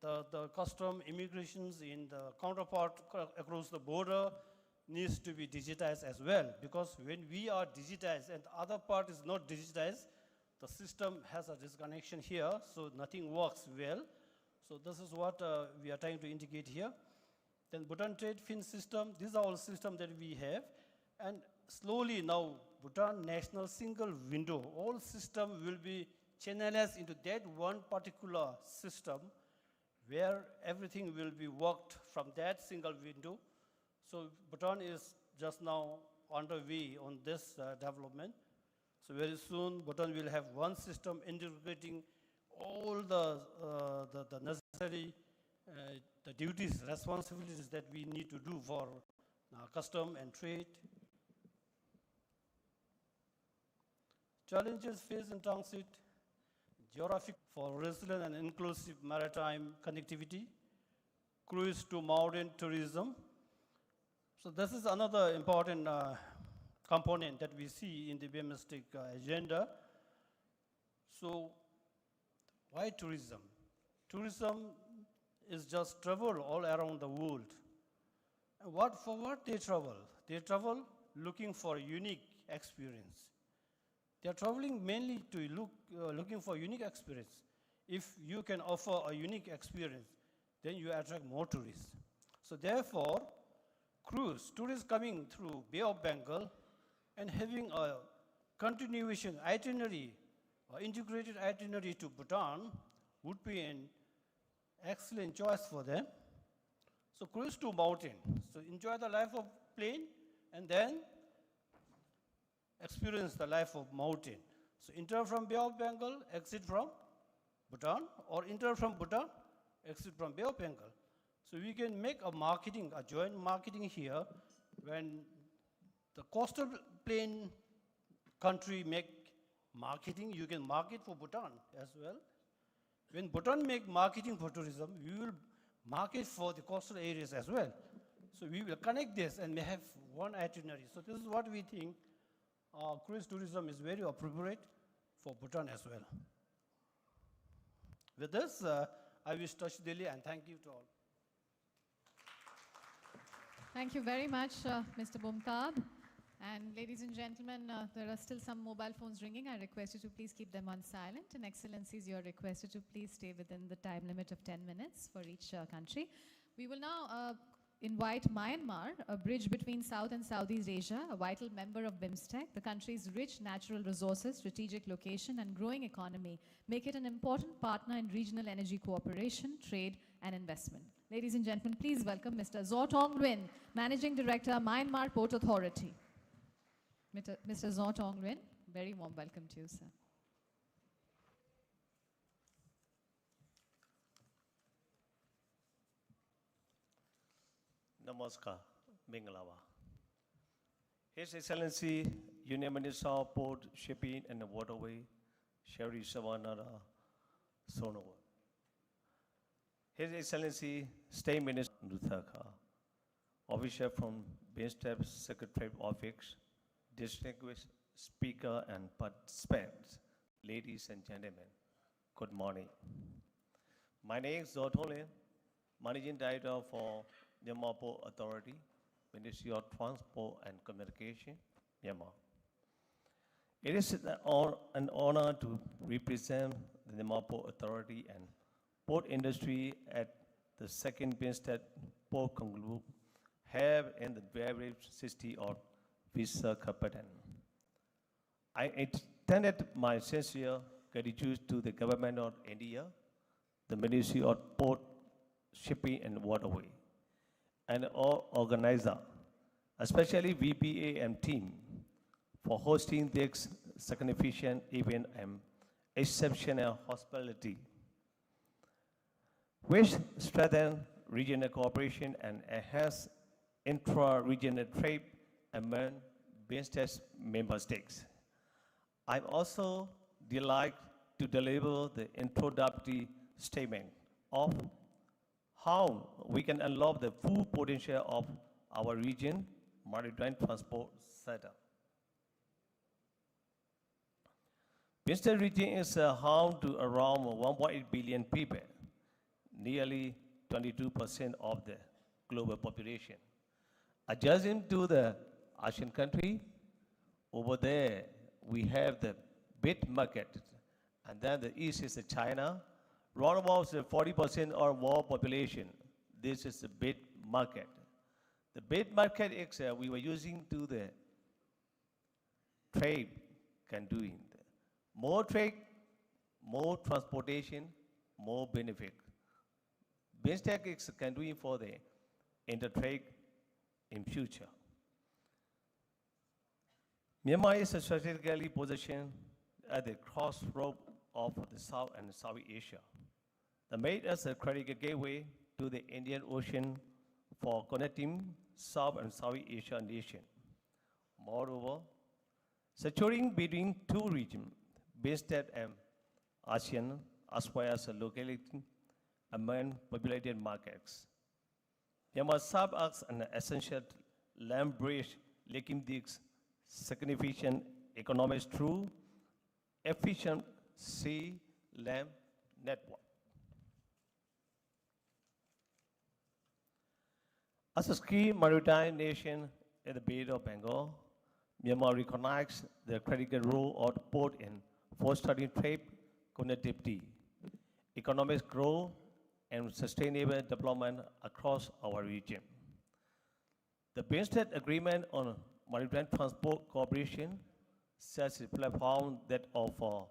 the custom immigrations in the counterpart across the border needs to be digitized as well, because when we are digitized and the other part is not digitized, the system has a disconnection here, so nothing works well. So this is what we are trying to indicate here. Then Bhutan Trade Fin system, these are all systems that we have. And slowly now, Bhutan National Single Window, all system will be channelized into that one particular system where everything will be worked from that single window. So Bhutan is just now underway on this development. So very soon, Bhutan will have one system integrating all the necessary the duties, responsibilities that we need to do for custom and trade. Challenges faced in transit: geographic for resilient and inclusive maritime connectivity, cruise to mountain tourism. So this is another important component that we see in the Bimstec agenda. So why tourism? Tourism is just travel all around the world. And for what they travel? They travel looking for unique experience. They are traveling mainly to looking for unique experience. If you can offer a unique experience, then you attract more tourists. So therefore, tourists coming through Bay of Bengal and having a continuation itinerary, or integrated itinerary to Bhutan would be an excellent choice for them. So cruise to mountain. So enjoy the life of plain and then experience the life of mountain. So enter from Bay of Bengal, exit from Bhutan, or enter from Bhutan, exit from Bay of Bengal. So we can make a joint marketing here. When the coastal plain country make marketing, you can market for Bhutan as well. When Bhutan make marketing for tourism, we will market for the coastal areas as well. So we will connect this and may have one itinerary. So this is what we think cruise tourism is very appropriate for Bhutan as well. With this, I wish touch Delhi and thank you to all. Thank you very much, Mr. Bumtab. And ladies and gentlemen, there are still some mobile phones ringing. I request you to please keep them on silent. And Excellencies, you are requested to please stay within the time limit of 10 minutes for each country. We will now invite Myanmar, a bridge between South and Southeast Asia, a vital member of Bimstec. The country's rich natural resources, strategic location, and growing economy make it an important partner in regional energy cooperation, trade, and investment. Ladies and gentlemen, please welcome Mr. Zawtong Nguyen, Managing Director, Myanmar Port Authority. Mr. Zawtong Nguyen, very warm welcome to you, sir. Namaskar, Minglawa. His Excellency, Union Minister of Port, Shipping and Waterway, Sherry Savanara Sonowal. His Excellency, State Minister Nuthaka, officer from Bimstec Secretary Office, distinguished speaker and participants, ladies and gentlemen, good morning. My name is Zawtong Nguyen, Managing Director for Myanmar Port Authority, Ministry of Transport and Communication, Myanmar. It is an honor to represent the Myanmar Port Authority and port industry at the second Bimstec Port Conclave held in the very city of Visakhapatnam. I extended my sincere gratitude to the Government of India, the Ministry of Port, Shipping and Waterway, and all organizers, especially VPAM team, for hosting this significant event and exceptional hospitality, which strengthen regional cooperation and enhance intra-regional trade among Bimstec member states. I'm also delighted to deliver the introductory statement of how we can unlock the full potential of our region maritime transport setup. Bimstec region is home to around 1.8 billion people, nearly 22% of the global population. Adjacent to the Asian country, over there we have the big market, and then the east is China, round about 40% or more population. This is the big market. The big market is we were using to the trade can do it. More trade, more transportation, more benefit. Bimstec is can do it for the intertrade in future. Myanmar is strategically positioned at the crossroads of the South and Southeast Asia. That made us a critical gateway to the Indian Ocean for connecting South and Southeast Asia nations. Moreover, securing between two regions, Bimstec and ASEAN, as well as locality among populated markets. Myanmar serves as an essential land bridge linking these significant economies through efficient sea-land network. As a key maritime nation in the Bay of Bengal, Myanmar recognizes the critical role of the port in fostering trade, connectivity, economic growth, and sustainable development across our region. The Bimstec Agreement on Maritime Transport Cooperation sets a platform that offers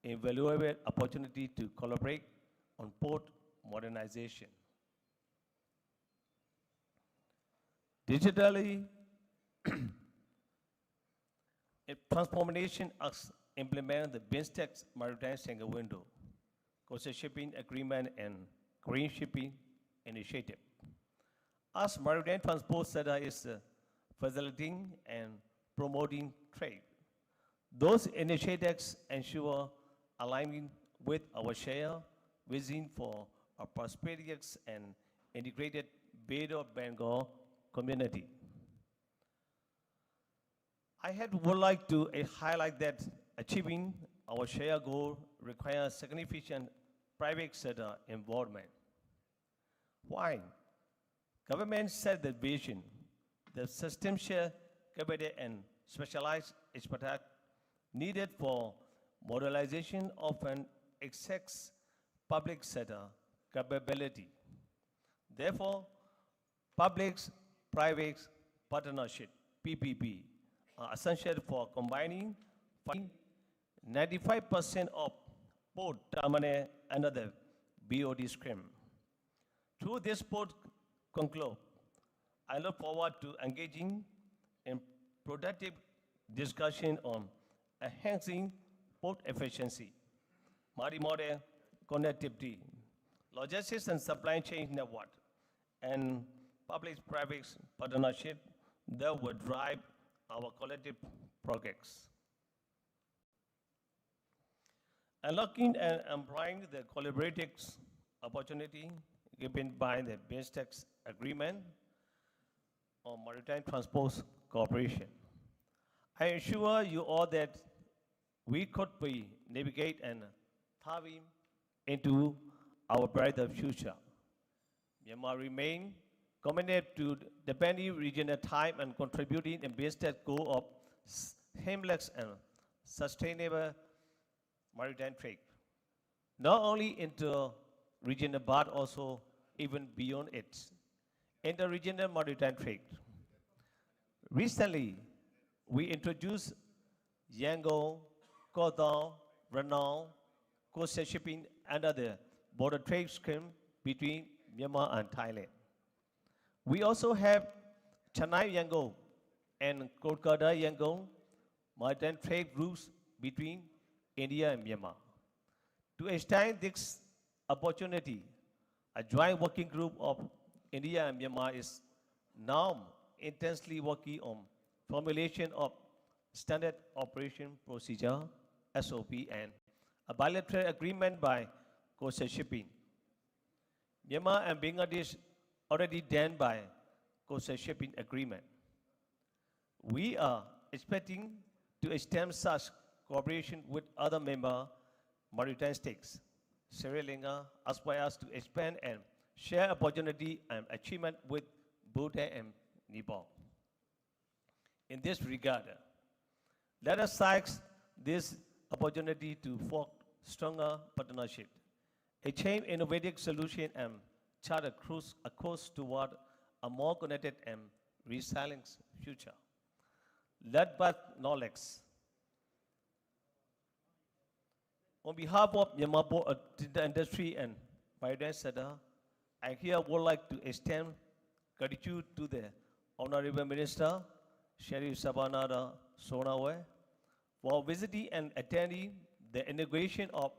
invaluable opportunity to collaborate on port modernization. Digitally, a transformation as implement the Bimstec Maritime Single Window, coastal shipping agreement, and green shipping initiative. As maritime transport sector is facilitating and promoting trade, those initiatives ensure alignment with our shared vision for a prosperous and integrated Bay of Bengal community. Would like to highlight that achieving our shared goal requires significant private sector involvement. Why? Government set the vision, the substantial capital and specialized expertise needed for modernization of an excess public sector capability. Therefore, public-private partnership, PPP, are essential for combining 95% of port terminal under the BOD scheme. Through this port conclave, I look forward to engaging in productive discussion on enhancing port efficiency, multimodal connectivity, logistics and supply chain network, and public-private partnership that will drive our collective progress. Unlocking and employing the collaborative opportunity given by the Bimstec Agreement on Maritime Transport Cooperation. I assure you all that we could navigate and thrive into our brighter future. Myanmar remain committed to defending regional time and contributing in Bimstec goal of seamless and sustainable maritime trade, not only into regional but also even beyond it, inter-regional maritime trade. Recently, we introduced Yangon, Kodong, Ranong, coastal shipping under the border trade scheme between Myanmar and Thailand. We also have Chennai Yangon and Kolkata Yangon maritime trade routes between India and Myanmar. To extend this opportunity, A joint working group of India and Myanmar is now intensely working on formulation of standard operation procedure, SOP, and a bilateral agreement by coastal shipping. Myanmar and Bangladesh already done by coastal shipping agreement. We are expecting to extend such cooperation with other member maritime states, Sri Lanka, as well as to expand and share opportunity and achievement with Bhutan and Nepal. In this regard, let us seize this opportunity to forge stronger partnership, achieve innovative solution, and chart a course toward a more connected and resilient future. Led by knowledge. On behalf of Myanmar Board, the industry and maritime sector, I here would like to extend gratitude to the Honorable Minister, Shri Sabanada Sonawe, for visiting and attending the inauguration of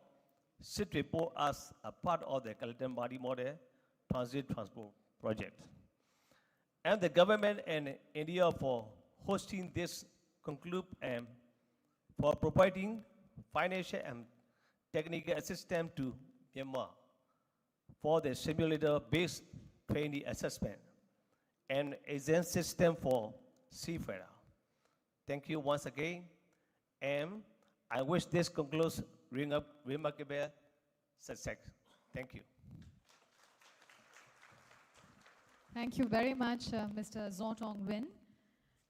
SIT report as a part of the Kalitan Body Model Transit Transport Project. And the government and India for hosting this conclave and for providing financial and technical assistance to Myanmar for the simulator-based training assessment and exam system for seafarer. Thank you once again, and I wish this concludes remarkable success. Thank you. Thank you very much, Mr. Zontong Win.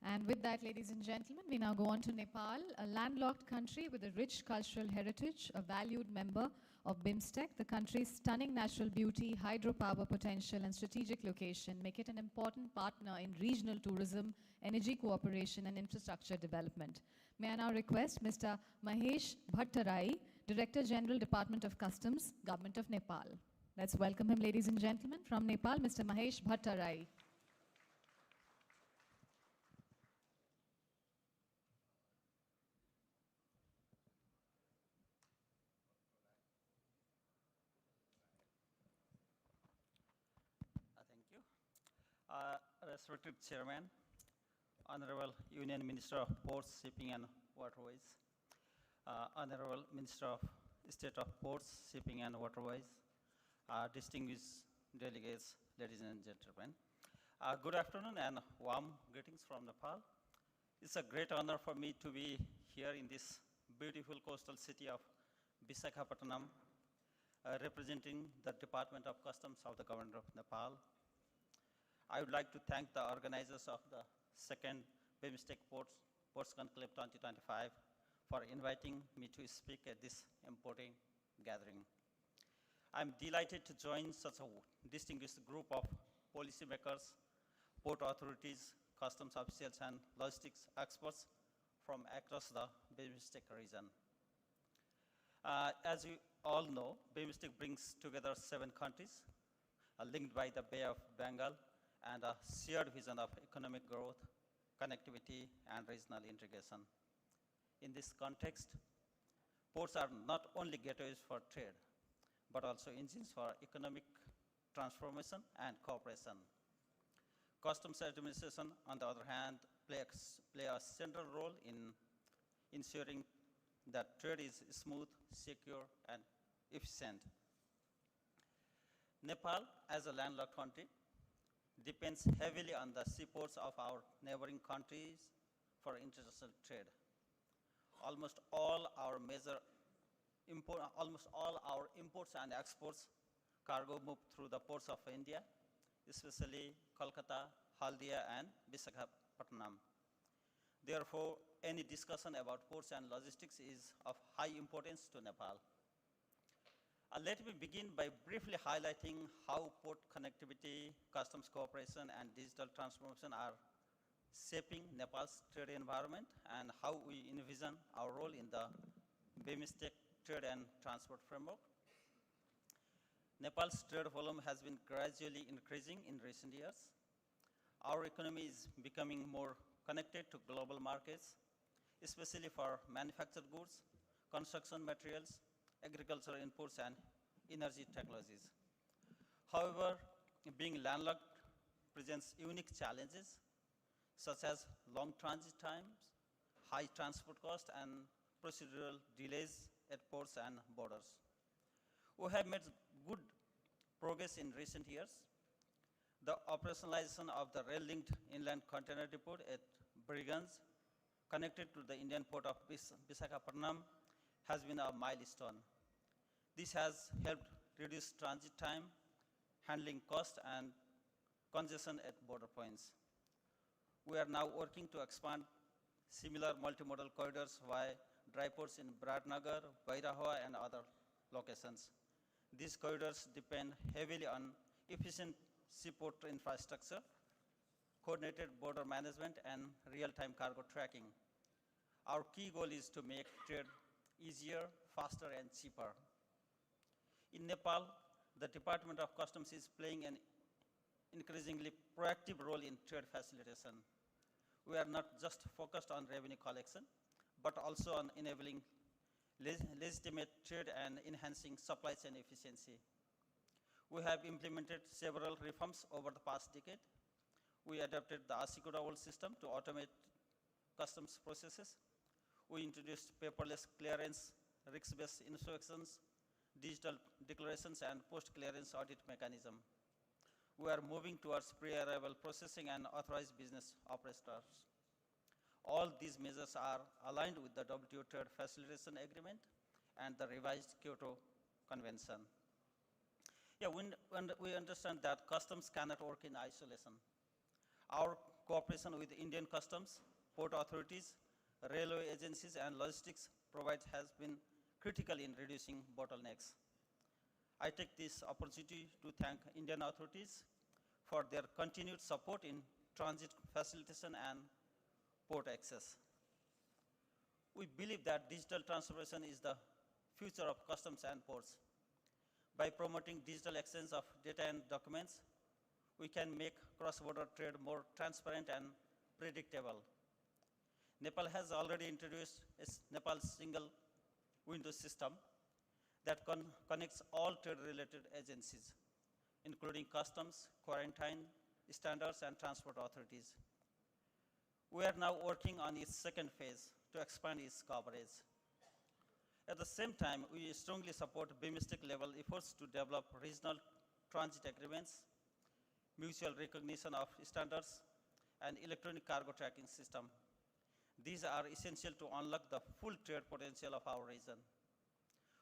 And with that, ladies and gentlemen, we now go on to Nepal, a landlocked country with a rich cultural heritage, a valued member of Bimstec. The country's stunning natural beauty, hydropower potential, and strategic location make it an important partner in regional tourism, energy cooperation, and infrastructure development. May I now request Mr. Mahesh Bhattarai, Director General, Department of Customs, Government of Nepal. Let's welcome him, ladies and gentlemen. From Nepal, Mr. Mahesh Bhattarai. Respected Chairman, Honorable Union Minister of Ports, Shipping and Waterways, Honorable Minister of State of Ports, Shipping and Waterways, distinguished delegates, ladies and gentlemen. Good afternoon and warm greetings from Nepal. It's a great honor for me to be here in this beautiful coastal city of Visakhapatnam, representing the Department of Customs of the Government of Nepal. I would like to thank the organizers of the second Bimstec Ports Conclave 2025 for inviting me to speak at this important gathering. I'm delighted to join such a distinguished group of policymakers, port authorities, customs officials, and logistics experts from across the Bimstec region. As you all know, Bimstec brings together 7 countries linked by the Bay of Bengal and a shared vision of economic growth, connectivity, and regional integration. In this context, ports are not only gateways for trade, but also engines for economic transformation and cooperation. Customs administration, on the other hand, play a central role in ensuring that trade is smooth, secure, and efficient. Nepal, as a landlocked country, depends heavily on the seaports of our neighboring countries for international trade. Almost all our imports and exports cargo move through the ports of India, especially Kolkata, Haldia, and Visakhapatnam. Therefore, any discussion about ports and logistics is of high importance to Nepal. Let me begin by briefly highlighting how port connectivity, customs cooperation, and digital transformation are shaping Nepal's trade environment and how we envision our role in the Bimstec trade and transport framework. Nepal's trade volume has been gradually increasing in recent years. Our economy is becoming more connected to global markets, especially for manufactured goods, construction materials, agricultural inputs, and energy technologies. However, being landlocked presents unique challenges such as long transit times, high transport costs, and procedural delays at ports and borders. We have made good progress in recent years. The operationalization of the rail-linked inland container depot at Brigands, connected to the Indian port of Visakhapatnam, has been a milestone. This has helped reduce transit time, handling cost, and congestion at border points. We are now working to expand similar multimodal corridors via dry ports in Biratnagar, Bairahwa, and other locations. These corridors depend heavily on efficient seaport infrastructure, coordinated border management, and real-time cargo tracking. Our key goal is to make trade easier, faster, and cheaper. In Nepal, the Department of Customs is playing an increasingly proactive role in trade facilitation. We are not just focused on revenue collection, but also on enabling legitimate trade and enhancing supply chain efficiency. We have implemented several reforms over the past decade. We adopted the Asikoda system to automate customs processes. We introduced paperless clearance, risk-based inspections, digital declarations, and post-clearance audit mechanism. We are moving towards pre-arrival processing and authorized business operators. All these measures are aligned with the WTO Trade Facilitation Agreement and the revised Kyoto Convention. Yeah, we understand that customs cannot work in isolation. Our cooperation with Indian customs, port authorities, railway agencies, and logistics providers has been critical in reducing bottlenecks. I take this opportunity to thank Indian authorities for their continued support in transit facilitation and port access. We believe that digital transformation is the future of customs and ports. By promoting digital exchange of data and documents, we can make cross-border trade more transparent and predictable. Nepal has already introduced its Nepal single window system that connects all trade-related agencies, including customs, quarantine standards, and transport authorities. We are now working on its second phase to expand its coverage. At the same time, we strongly support Bimstec level efforts to develop regional transit agreements, mutual recognition of standards, and electronic cargo tracking system. These are essential to unlock the full trade potential of our region.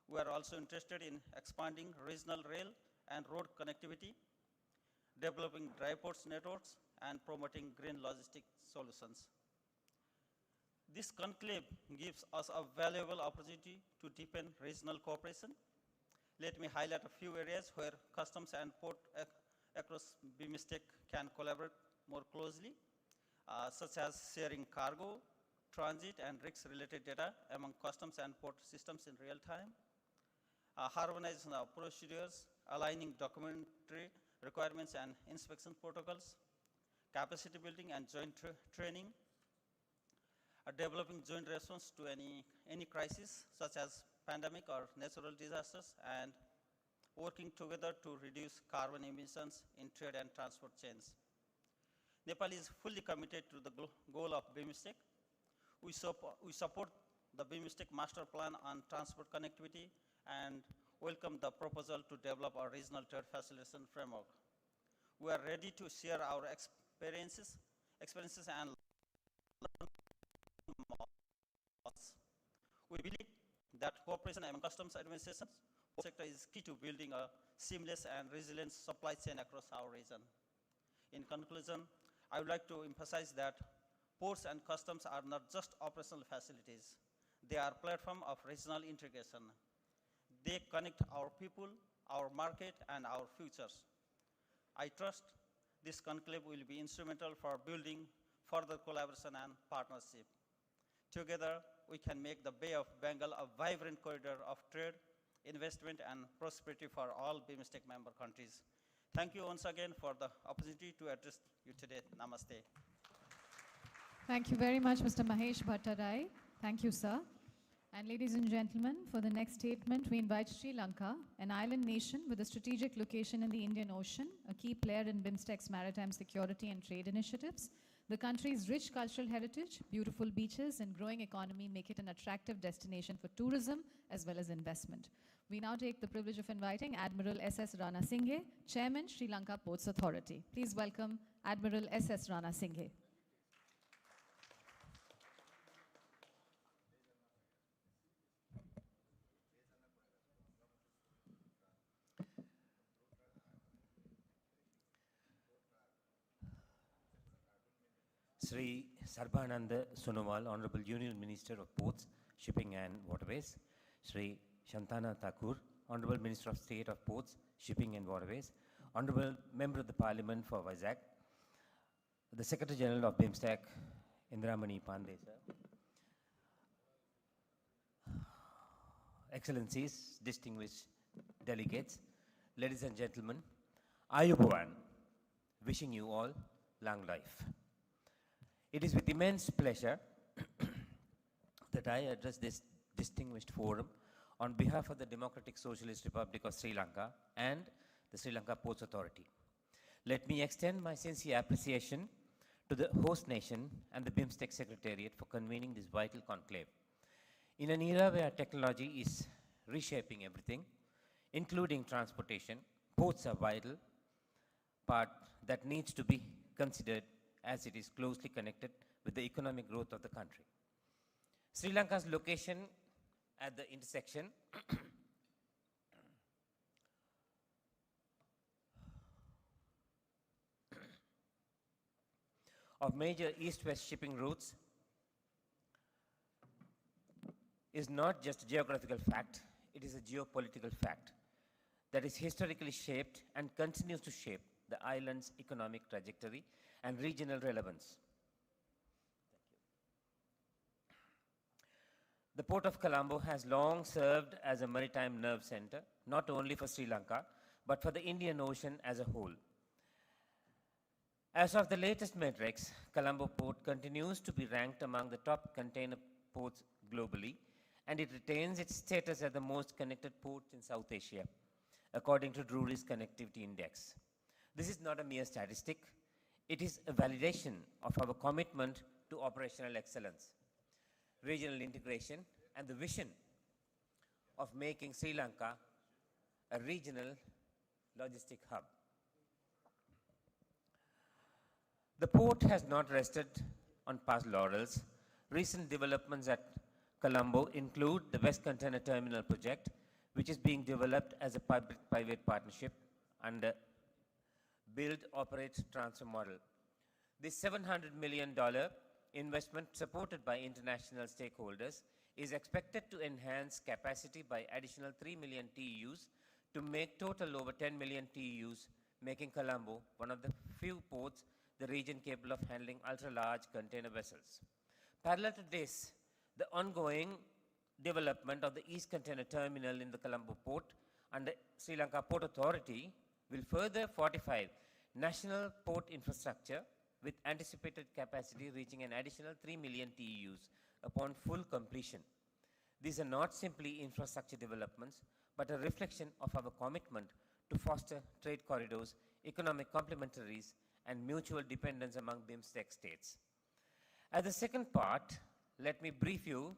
We are also interested in expanding regional rail and road connectivity, developing dry ports networks, and promoting green logistic solutions. This conclave gives us a valuable opportunity to deepen regional cooperation. Let me highlight a few areas where customs and port across Bimstec can collaborate more closely, such as sharing cargo, transit, and risk-related data among customs and port systems in real time, harmonization of procedures, aligning documentary requirements and inspection protocols, capacity building and joint training, developing joint response to any crisis such as pandemic or natural disasters, and working together to reduce carbon emissions in trade and transport chains. Nepal is fully committed to the goal of Bimstec. We support the Bimstec Master Plan on transport connectivity and welcome the proposal to develop a regional trade facilitation framework. We are ready to share our experiences and learn more. We believe that cooperation among customs administrations sector is key to building a seamless and resilient supply chain across our region. In conclusion, I would like to emphasize that ports and customs are not just operational facilities. They are a platform of regional integration. They connect our people, our market, and our futures. I trust this conclave will be instrumental for building further collaboration and partnership. Together, we can make the Bay of Bengal a vibrant corridor of trade, investment, and prosperity for all Bimstec member countries. Thank you once again for the opportunity to address you today. Namaste. Thank you very much, Mr. Mahesh Bhattarai. Thank you, sir. And ladies and gentlemen, for the next statement, we invite Sri Lanka, an island nation with a strategic location in the Indian Ocean, a key player in Bimstec's maritime security and trade initiatives. The country's rich cultural heritage, beautiful beaches, and growing economy make it an attractive destination for tourism as well as investment. We now take the privilege of inviting Admiral S.S. Rana Singhe, Chairman, Sri Lanka Ports Authority. Please welcome Admiral S.S. Rana Singhe. Sri Sarbananda Sonowal, Honorable Union Minister of Ports, Shipping and Waterways. Sri Shantana Thakur, Honorable Minister of State of Ports, Shipping and Waterways. Honorable Member of the Parliament for Vizag. The Secretary General of Bimstec, Indramani Pandey, sir. Excellencies, distinguished delegates, ladies and gentlemen, Ayubowan, wishing you all long life. It is with immense pleasure that I address this distinguished forum on behalf of the Democratic Socialist Republic of Sri Lanka and the Sri Lanka Ports Authority. Let me extend my sincere appreciation to the host nation and the Bimstec Secretariat for convening this vital conclave. In an era where technology is reshaping everything, including transportation, ports are vital part that needs to be considered as it is closely connected with the economic growth of the country. Sri Lanka's location at the intersection of major east-west shipping routes is not just a geographical fact, it is a geopolitical fact that is historically shaped and continues to shape the island's economic trajectory and regional relevance. The Port of Colombo has long served as a maritime nerve center, not only for Sri Lanka, but for the Indian Ocean as a whole. As of the latest metrics, Colombo Port continues to be ranked among the top container ports globally, and it retains its status as the most connected port in South Asia, according to Drewry's Connectivity Index. This is not a mere statistic. It is a validation of our commitment to operational excellence, regional integration, and the vision of making Sri Lanka a regional logistic hub. The port has not rested on past laurels. Recent developments at Colombo include the West Container Terminal project, which is being developed as a public-private partnership under build, operate, transfer model. This $700 million investment supported by international stakeholders is expected to enhance capacity by additional 3 million TEUs to make total over 10 million TEUs, making Colombo one of the few ports the region capable of handling ultra-large container vessels. Parallel to this, the ongoing development of the East Container Terminal in the Colombo port under Sri Lanka Port Authority will further fortify national port infrastructure with anticipated capacity reaching an additional 3 million TEUs upon full completion. These are not simply infrastructure developments, but a reflection of our commitment to foster trade corridors, economic complementaries, and mutual dependence among Bimstec states. As the second part, let me brief you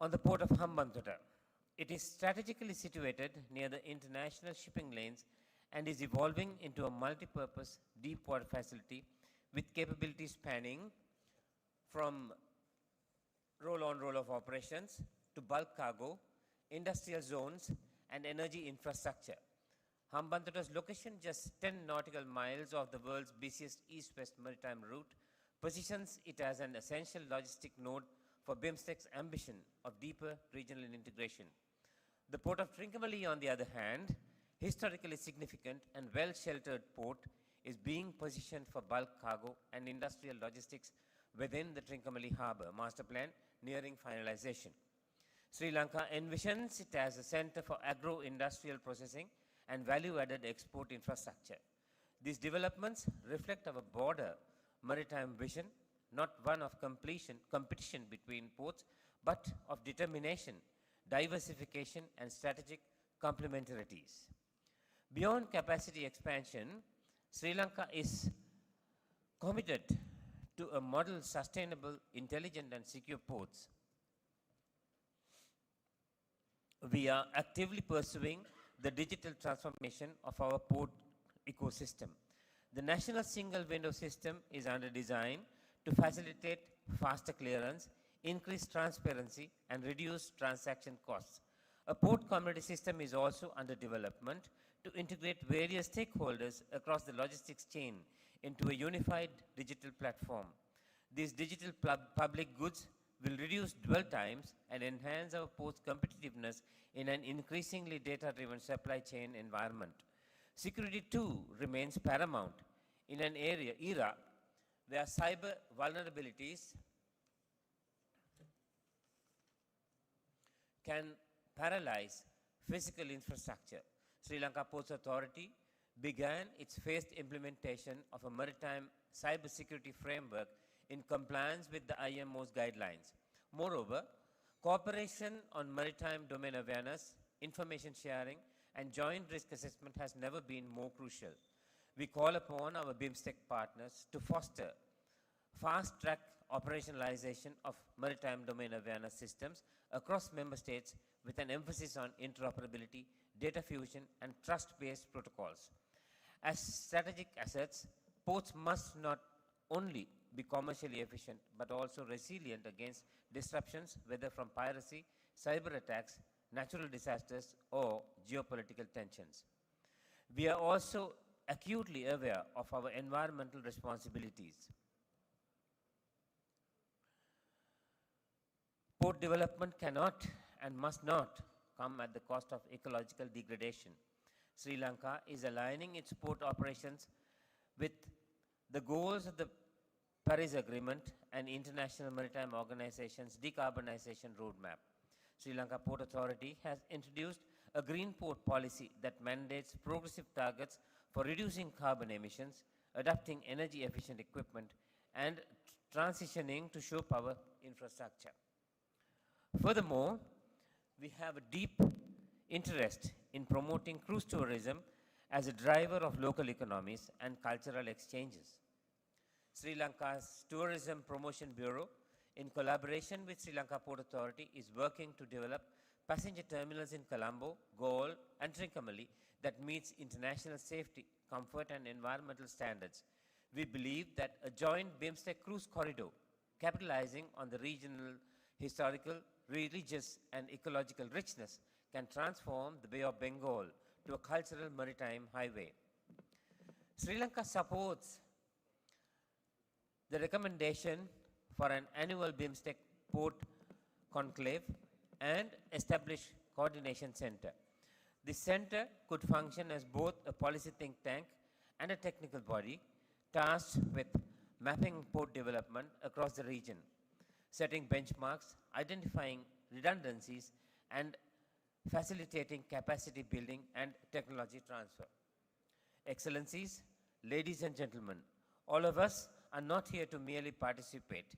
on the port of Hambantota. It is strategically situated near the international shipping lanes and is evolving into a multi-purpose deep water facility with capabilities spanning from roll-on roll-off operations to bulk cargo, industrial zones, and energy infrastructure. Hambantota's location, just 10 nautical miles off the world's busiest east-west maritime route, positions it as an essential logistic node for Bimstec's ambition of deeper regional integration. The port of Trincomalee, on the other hand, historically significant and well-sheltered port, is being positioned for bulk cargo and industrial logistics within the Trincomalee Harbour master plan nearing finalization. Sri Lanka envisions it as a center for agro-industrial processing and value-added export infrastructure. These developments reflect our broader maritime vision, not one of competition between ports, but of determination, diversification, and strategic complementarities. Beyond capacity expansion, Sri Lanka is committed to a model sustainable, intelligent, and secure ports. We are actively pursuing the digital transformation of our port ecosystem. The national single window system is under design to facilitate faster clearance, increase transparency, and reduce transaction costs. A port community system is also under development to integrate various stakeholders across the logistics chain into a unified digital platform. These digital public goods will reduce dwell times and enhance our port's competitiveness in an increasingly data-driven supply chain environment. Security too remains paramount in an era where cyber vulnerabilities can paralyze physical infrastructure. Sri Lanka Ports Authority began its phased implementation of a maritime cybersecurity framework in compliance with the IMO's guidelines. Moreover, cooperation on maritime domain awareness, information sharing, and joint risk assessment has never been more crucial. We call upon our Bimstec partners to foster fast-track operationalization of maritime domain awareness systems across member states with an emphasis on interoperability, data fusion, and trust-based protocols. As strategic assets, ports must not only be commercially efficient, but also resilient against disruptions, whether from piracy, cyber attacks, natural disasters, or geopolitical tensions. We are also acutely aware of our environmental responsibilities. Port development cannot and must not come at the cost of ecological degradation. Sri Lanka is aligning its port operations with the goals of the Paris Agreement and International Maritime Organization's decarbonization roadmap. Sri Lanka Port Authority has introduced a green port policy that mandates progressive targets for reducing carbon emissions, adopting energy efficient equipment, and transitioning to shore power infrastructure. Furthermore, we have a deep interest in promoting cruise tourism as a driver of local economies and cultural exchanges. Sri Lanka's Tourism Promotion Bureau, in collaboration with Sri Lanka Port Authority, is working to develop passenger terminals in Colombo, Galle, and Trincomalee that meets international safety, comfort, and environmental standards. We believe that a joint Bimstec cruise corridor, capitalizing on the regional historical, religious, and ecological richness, can transform the Bay of Bengal to a cultural maritime highway. Sri Lanka supports the recommendation for an annual Bimstec port conclave and establish coordination center. This center could function as both a policy think tank and a technical body tasked with mapping port development across the region, setting benchmarks, identifying redundancies, and facilitating capacity building and technology transfer. Excellencies, ladies and gentlemen, all of us are not here to merely participate.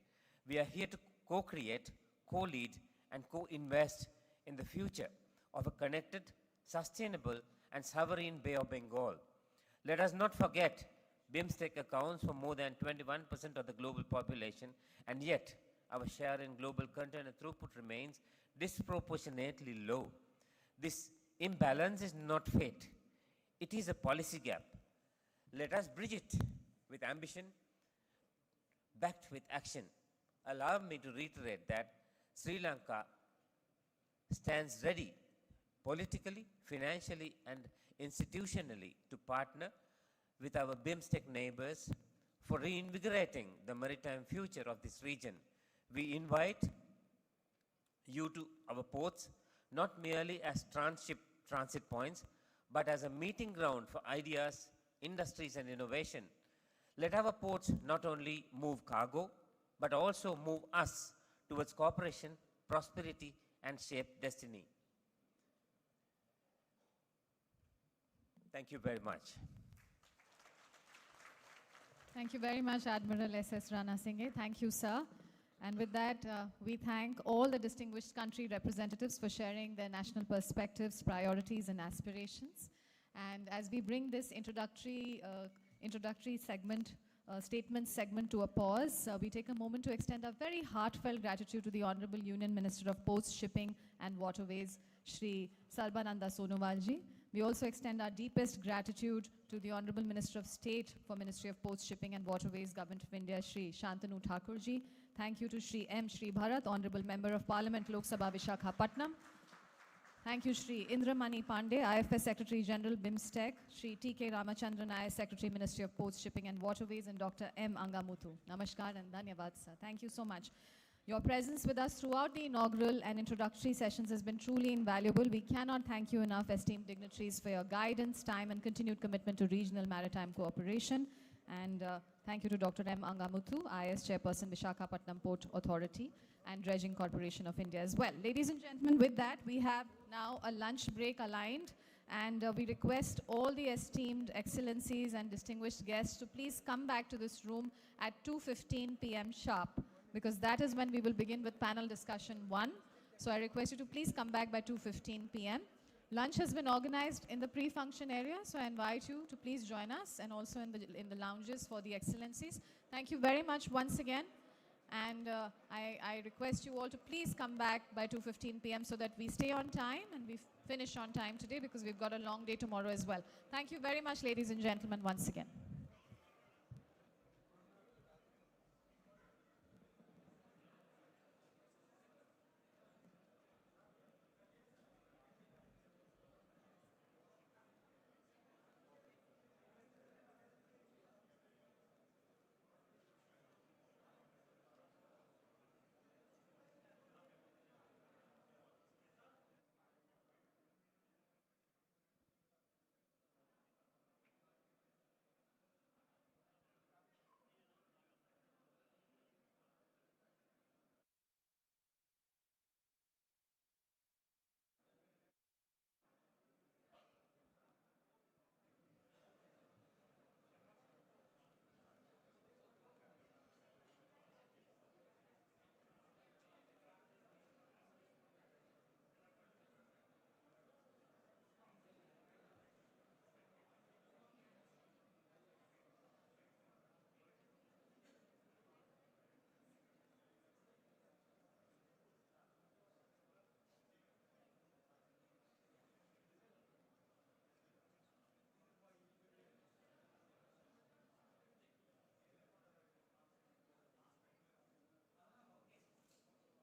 We are here to co-create, co-lead, and co-invest in the future of a connected, sustainable, and sovereign Bay of Bengal. Let us not forget, Bimstec accounts for more than 21% of the global population, and yet our share in global container throughput remains disproportionately low. This imbalance is not fate. It is a policy gap. Let us bridge it with ambition, backed with action. Allow me to reiterate that Sri Lanka stands ready politically, financially, and institutionally to partner with our Bimstec neighbors for reinvigorating the maritime future of this region. We invite you to our ports, not merely as transit points, but as a meeting ground for ideas, industries, and innovation. Let our ports not only move cargo, but also move us towards cooperation, prosperity, and shape destiny. Thank you very much. Thank you very much, Admiral S.S. Rana Singhe. Thank you, sir. And with that, we thank all the distinguished country representatives for sharing their national perspectives, priorities, and aspirations. And as we bring this introductory segment, statement segment to a pause, we take a moment to extend our very heartfelt gratitude to the Honorable Union Minister of Ports, Shipping and Waterways, Shri Sarbananda Sonowalji. We also extend our deepest gratitude to the Honorable Minister of State for Ministry of Ports, Shipping and Waterways, Government of India, Shri Shantanu Thakurji. Thank you to Shri M. Shri Bharat, Honorable Member of Parliament, Lok Sabha, Visakhapatnam. Thank you, Shri Indramani Pandey, IFS Secretary General, Bimstec, Shri T.K. Ramachandran, IS Secretary, Ministry of Ports, Shipping and Waterways, and Dr. M. Angamuthu. Namaskar and Dhanyavad, sir. Thank you so much. Your presence with us throughout the inaugural and introductory sessions has been truly invaluable. We cannot thank you enough, esteemed dignitaries, for your guidance, time, and continued commitment to regional maritime cooperation. And thank you to Dr. M. Angamuthu, IS Chairperson, Visakhapatnam Port Authority and Dredging Corporation of India as well. Ladies and gentlemen, with that, we have now a lunch break aligned, and we request all the esteemed excellencies and distinguished guests to please come back to this room at 2:15 p.m. sharp, because that is when we will begin with panel discussion 1. So I request you to please come back by 2:15 p.m. Lunch has been organized in the pre-function area, so I invite you to please join us, and also in the lounges for the excellencies. Thank you very much once again, and I request you all to please come back by 2:15 p.m. so that we stay on time and we finish on time today, because we've got a long day tomorrow as well. Thank you very much, ladies and gentlemen, once again.